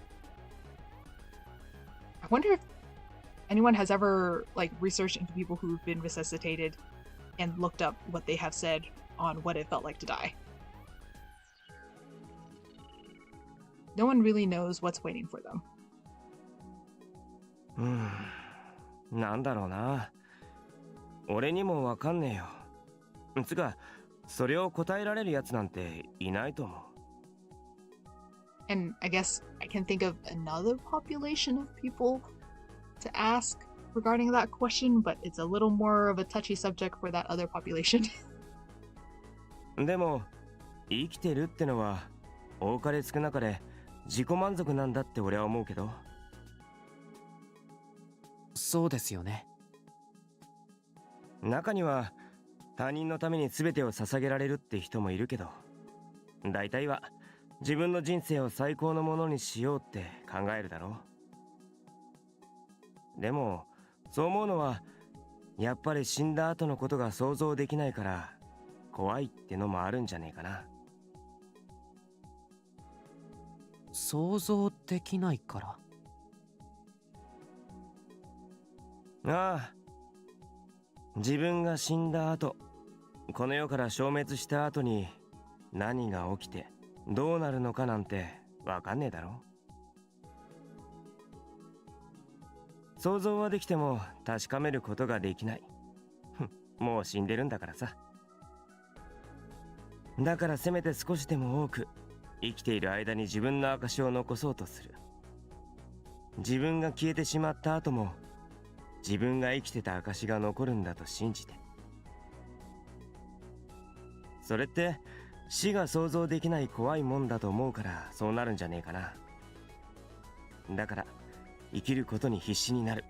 I wonder if anyone has ever like researched into people who've been resuscitated and looked up what they have said on what it felt like to die. No one really knows what's waiting for them. なんだろうな。俺にもわかんねえよ。つか、それを答えられるやつなんていないと思う。And I guess I can think of another population of people to ask regarding that question, but it's a little more of a touchy subject for that other population. でも、生きてるってのは多かれ少なかれ自己満足なんだって俺は思うけど。そうですよね。中には他人のために全てを捧げられるって人もいるけど、大体は自分の人生を最高のものにしようって考えるだろう。でもそう思うのはやっぱり死んだ後のことが想像できないから怖いってのもあるんじゃねえかな。想像できないから。ああ、自分が死んだ後、この世から消滅した後に何が起きてどうなるのかなんてわかんねえだろ。想像はできても確かめることができない。もう死んでるんだからさ。だからせめて少しでも多く生きている間に自分の証を残そうとする。自分が消えてしまった後も自分が生きてた証が残るんだと信じて。それって死が想像できない怖いもんだと思うからそうなるんじゃねえかな。だから生きることに必死になる。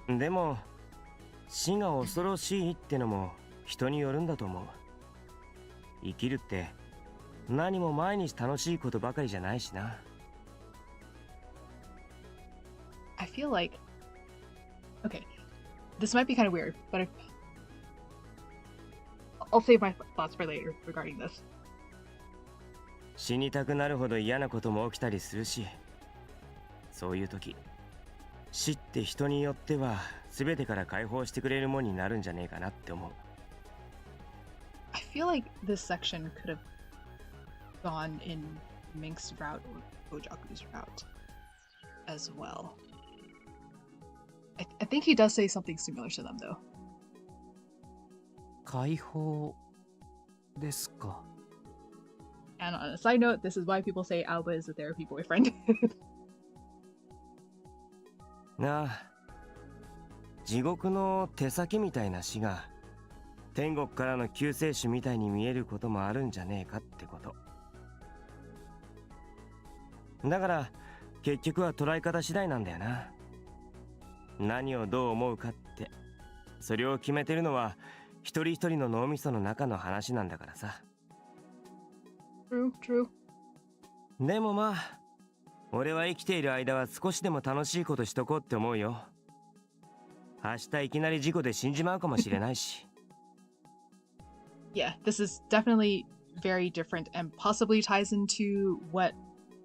でも死が恐ろしいってのも人によるんだと思う。生きるって何も毎日楽しいことばかりじゃないしな。I feel like, okay, this might be kind of weird, but I'll save my thoughts for later regarding this. 死にたくなるほど嫌なことも起きたりするし、そういう時、死って人によっては全てから解放してくれるもんになるんじゃねえかなって思う。I feel like this section could have gone in Mink's route or Gojaku's route as well. I think he does say something similar to them though. 解放ですか。 And on a side note, this is why people say Alba is a therapy boyfriend. なあ、地獄の手先みたいな死が天国からの救世主みたいに見えることもあるんじゃねえかってこと。だから結局は捉え方次第なんだよな。何をどう思うかって、それを決めてるのは一人一人の脳みその中の話なんだからさ。True, true. でもまあ、俺は生きている間は少しでも楽しいことしとこうって思うよ。明日いきなり事故で死んじまうかもしれないし。Yeah, this is definitely very different and possibly ties into what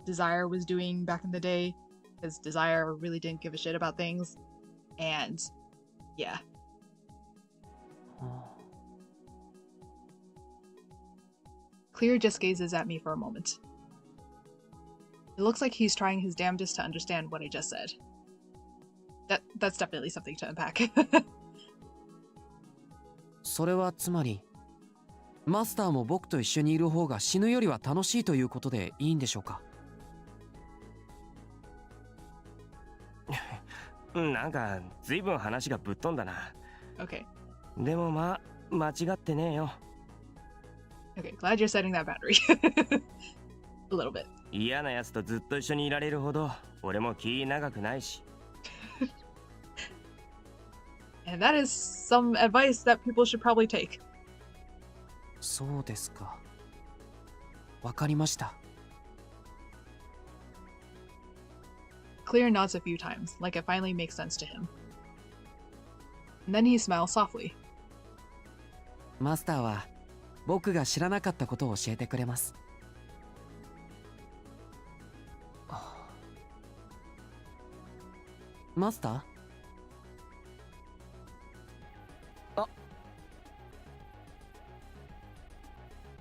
Desire was doing back in the day, because Desire really didn't give a shit about things. And yeah. Clear just gazes at me for a moment. It looks like he's trying his damnedest to understand what I just said. That's definitely something to unpack. それはつまりマスターも僕と一緒にいる方が死ぬよりは楽しいということでいいんでしょうか。なんか随分話がぶっ飛んだな。Okay. でもまあ間違ってねえよ。Okay, glad you're setting that boundary. A little bit. 嫌なやつとずっと一緒にいられるほど俺も気長くないし。And that is some advice that people should probably take. そうですか。わかりました。Clear nods a few times, like it finally makes sense to him. And then he smiles softly. マスターは僕が知らなかったことを教えてくれます。マスター？あ。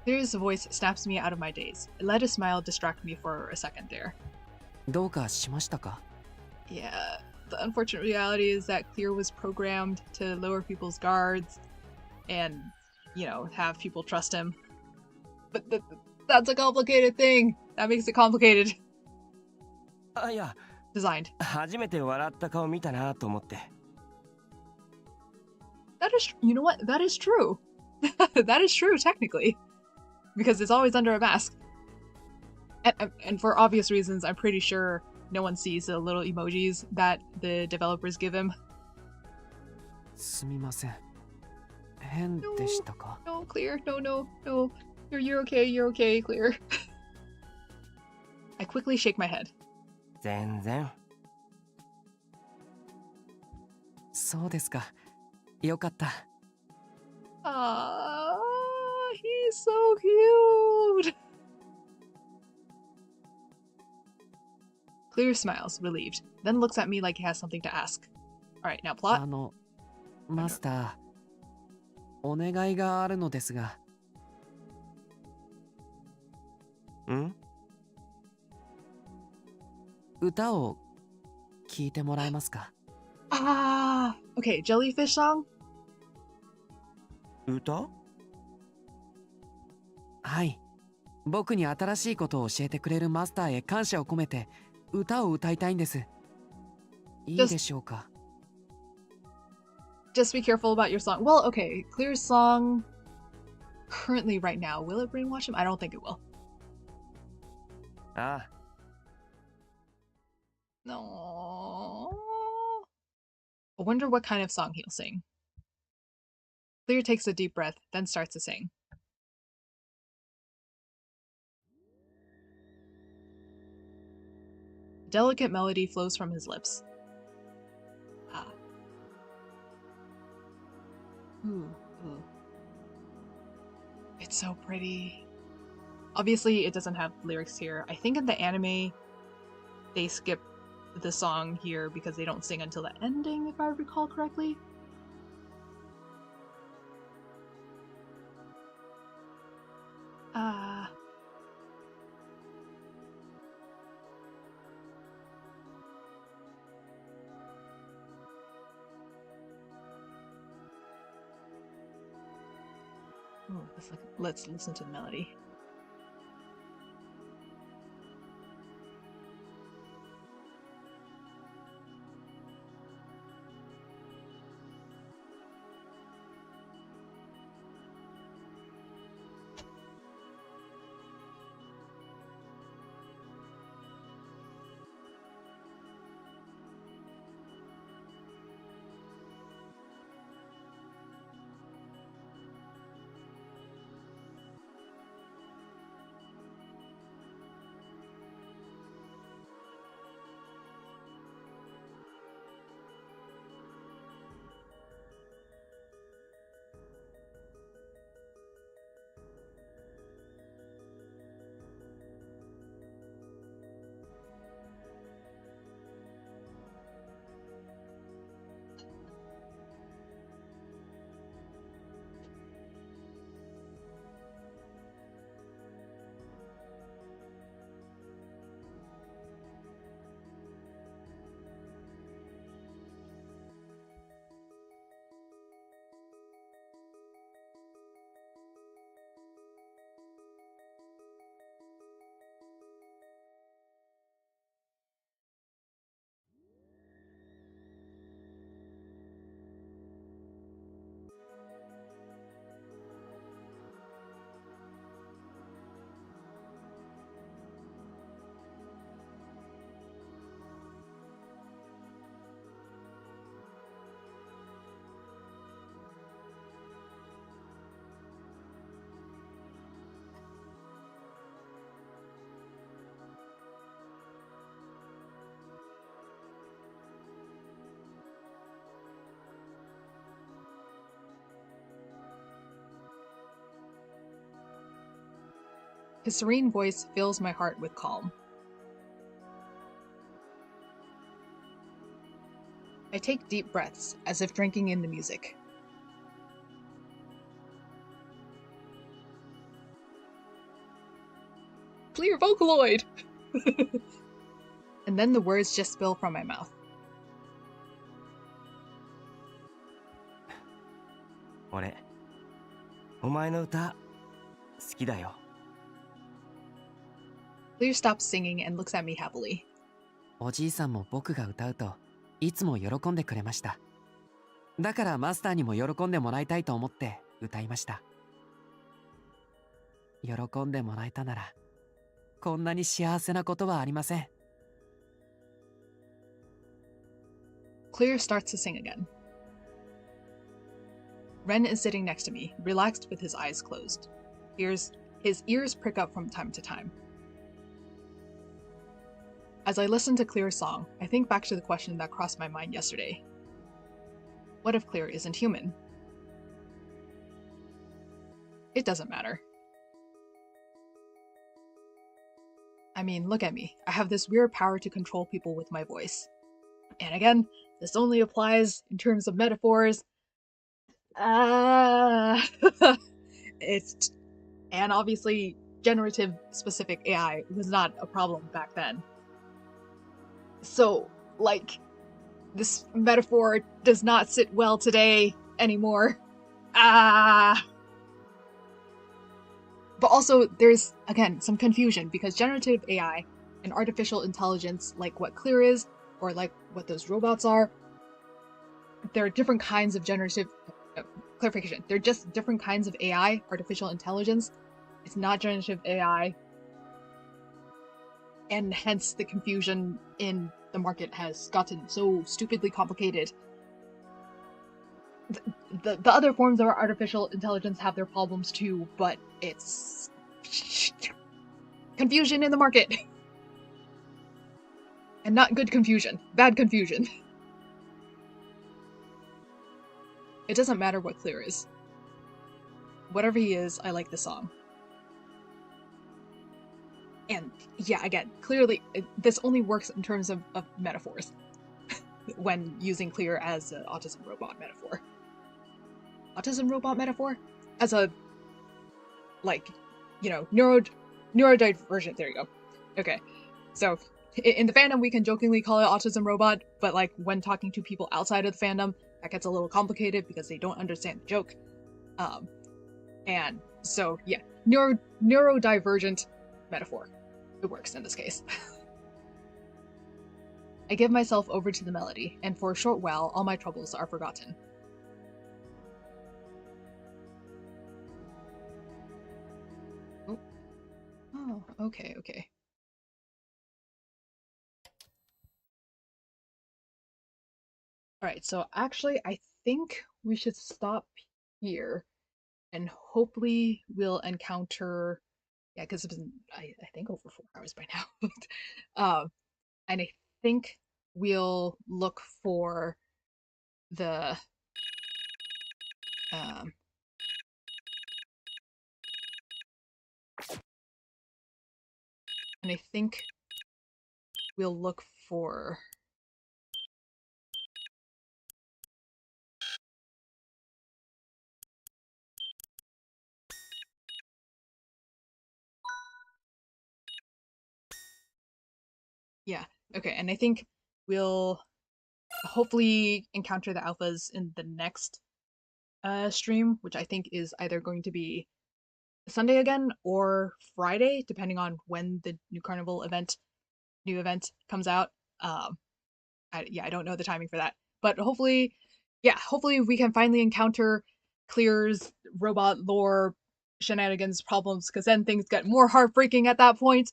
Clear's voice snaps me out of my daze. It let a smile distract me for a second there. どうかしましたか？ Yeah, the unfortunate reality is that Clear was programmed to lower people's guards and, you know, have people trust him. But that's a complicated thing. That makes it complicated. あ、いや、Designed. 初めて笑った顔見たなと思って。That is, you know what? That is true. That is true, technically. Because it's always under a mask. And for obvious reasons, I'm pretty sure no one sees the little emojis that the developers give him. すみません。変でしたか？ No, Clear. No. You're okay. You're okay, Clear. I quickly shake my head. 全然。そうですか。よかった。Ah, he's so cute. Clear smiles, relieved, then looks at me like he has something to ask. Alright, now plot. マスター、お願いがあるのですが。ん？歌を聴いてもらえますか？ Ah, okay, jellyfish song? 歌？はい。僕に新しいことを教えてくれるマスターへ感謝を込めて歌を歌いたいんです。いいでしょうか？ Just be careful about your song. Well, okay, Clear's song currently right now, will it brainwash him? I don't think it will. ああ。No. I wonder what kind of song he'll sing. Clear takes a deep breath, then starts to sing. A delicate melody flows from his lips. Ah. Ooh. It's so pretty. Obviously, it doesn't have lyrics here. I think in the anime, they skip the song here because they don't sing until the ending, if I recall correctly. Oh, let's listen to the melody. His serene voice fills my heart with calm. I take deep breaths, as if drinking in the music. Clear Vocaloid! And then the words just spill from my mouth. Ore, お前の歌、好きだよ。Clear stops singing and looks at me happily. おじいさんも僕が歌うといつも喜んでくれました。だからマスターにも喜んでもらいたいと思って歌いました。喜んでもらえたならこんなに幸せなことはありません。Clear starts to sing again. Ren is sitting next to me, relaxed with his eyes closed. His ears prick up from time to time. As I listen to Clear's song, I think back to the question that crossed my mind yesterday. What if Clear isn't human? It doesn't matter. I mean, look at me. I have this weird power to control people with my voice. And again, this only applies in terms of metaphors. And obviously, generative specific AI was not a problem back then. So, like, this metaphor does not sit well today anymore. But also, there's, again, some confusion, because generative AI and artificial intelligence, like what Clear is, or like what those robots are, there are different kinds of generative... clarification. They're just different kinds of AI, artificial intelligence. It's not generative AI. And hence the confusion in the market has gotten so stupidly complicated. The other forms of artificial intelligence have their problems too, but it's... confusion in the market. And not good confusion. Bad confusion. It doesn't matter what Clear is. Whatever he is, I like the song. And yeah, again, clearly, this only works in terms of metaphors. When using Clear as an autism robot metaphor. Autism robot metaphor? As a, like, you know, neurodivergent, there you go. Okay, so in the fandom we can jokingly call it autism robot, but like when talking to people outside of the fandom, that gets a little complicated because they don't understand the joke. And so, yeah, neurodivergent metaphor. It works in this case. I give myself over to the melody, and for a short while, all my troubles are forgotten. Oh, okay, okay. Alright, so actually, I think we should stop here, and hopefully we'll encounter... Yeah, because it's been, I think, over 4 hours by now. And I think we'll look for the... and I think we'll look for... Yeah, okay, and I think we'll hopefully encounter the alphas in the next stream, which I think is either going to be Sunday again or Friday, depending on when the new carnival new event comes out. I don't know the timing for that, but hopefully we can finally encounter Clear's robot lore shenanigans problems, because then things get more heartbreaking at that point.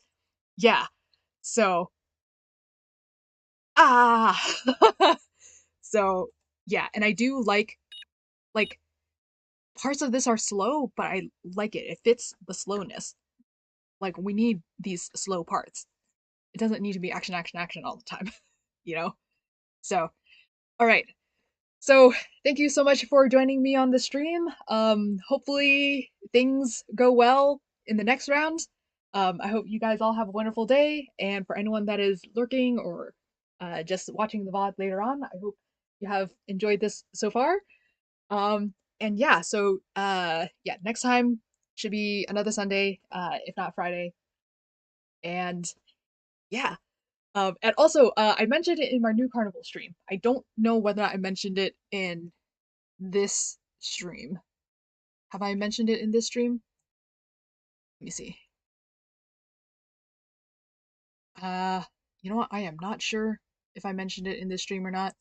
Yeah, so so yeah, and I do like parts of this are slow, but I like it. It fits the slowness. Like, we need these slow parts. It doesn't need to be action, action, action all the time, you know? So, alright. So, thank you so much for joining me on the stream. Hopefully things go well in the next round. I hope you guys all have a wonderful day, and for anyone that is lurking or just watching the VOD later on, I hope you have enjoyed this so far. And yeah, so yeah, next time should be another Sunday, if not Friday. And yeah. And also, I mentioned it in my new carnival stream. I don't know whether I mentioned it in this stream. Have I mentioned it in this stream? Let me see. You know what? I am not sure if I mentioned it in this stream or not.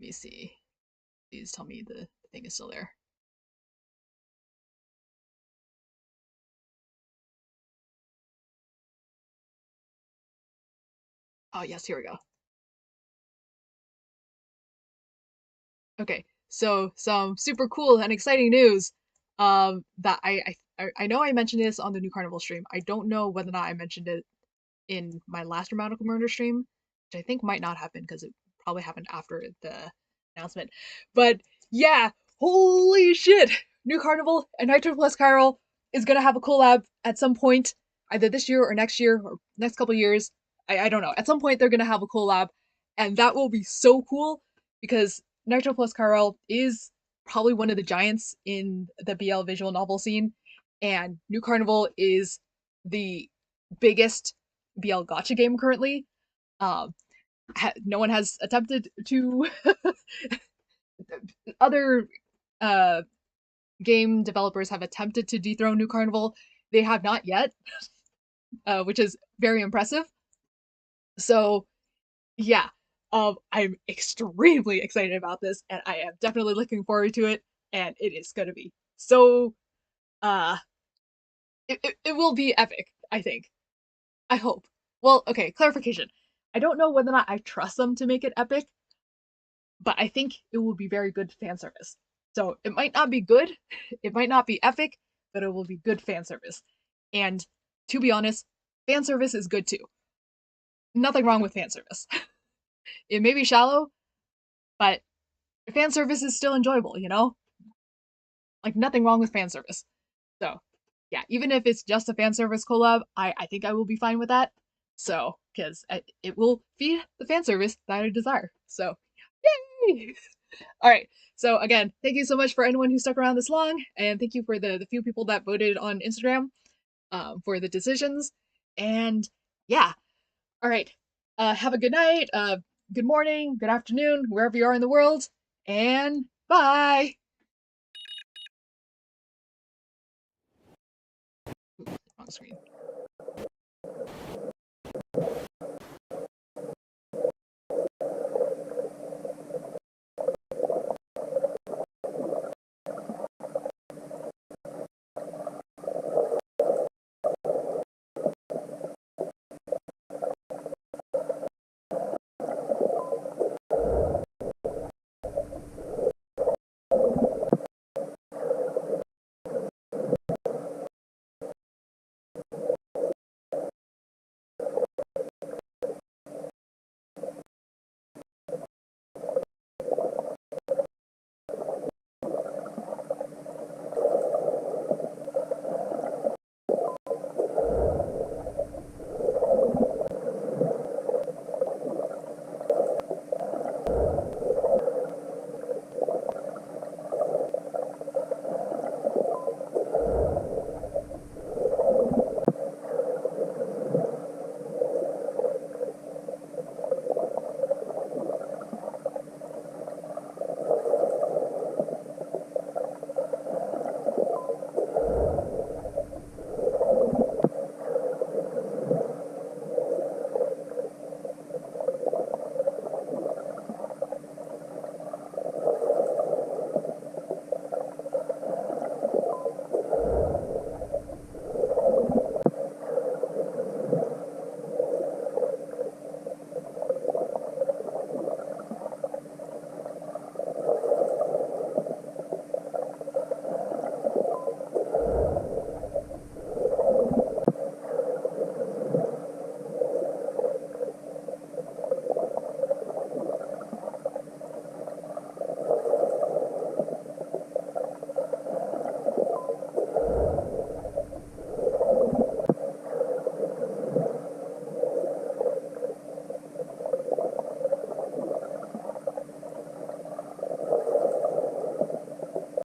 Let me see. Please tell me the thing is still there. Oh, yes, here we go. Okay, so some super cool and exciting news. That I know I mentioned this on the new carnival stream. I don't know whether or not I mentioned it in my last Dramatical Murder stream, which I think might not happen because it probably happened after the announcement. But yeah, holy shit! New Carnival and Nitro Plus Chiral is gonna have a collab at some point, either this year or next couple years. I don't know. At some point they're gonna have a collab, and that will be so cool because Nitro Plus Chiral is probably one of the giants in the BL visual novel scene, and New Carnival is the biggest BL gacha game currently. No one has attempted to other game developers have attempted to dethrone New Carnival. They have not yet, which is very impressive. So yeah, I'm extremely excited about this, and I am definitely looking forward to it, and it is going to be so it will be epic, I think. I hope. Well, okay, clarification. I don't know whether or not I trust them to make it epic, but I think it will be very good fan service. So it might not be good, it might not be epic, but it will be good fan service. And to be honest, fan service is good too. Nothing wrong with fan service. It may be shallow, but fan service is still enjoyable, you know? Like, nothing wrong with fan service. So, yeah, even if it's just a fan service collab, I think I will be fine with that. So, because it will feed the fan service that I desire. So, yay! Alright, so again, thank you so much for anyone who stuck around this long, and thank you for the few people that voted on Instagram for the decisions. And yeah, alright, have a good night. good morning, good afternoon, wherever you are in the world, and bye! Oops, wrong screen.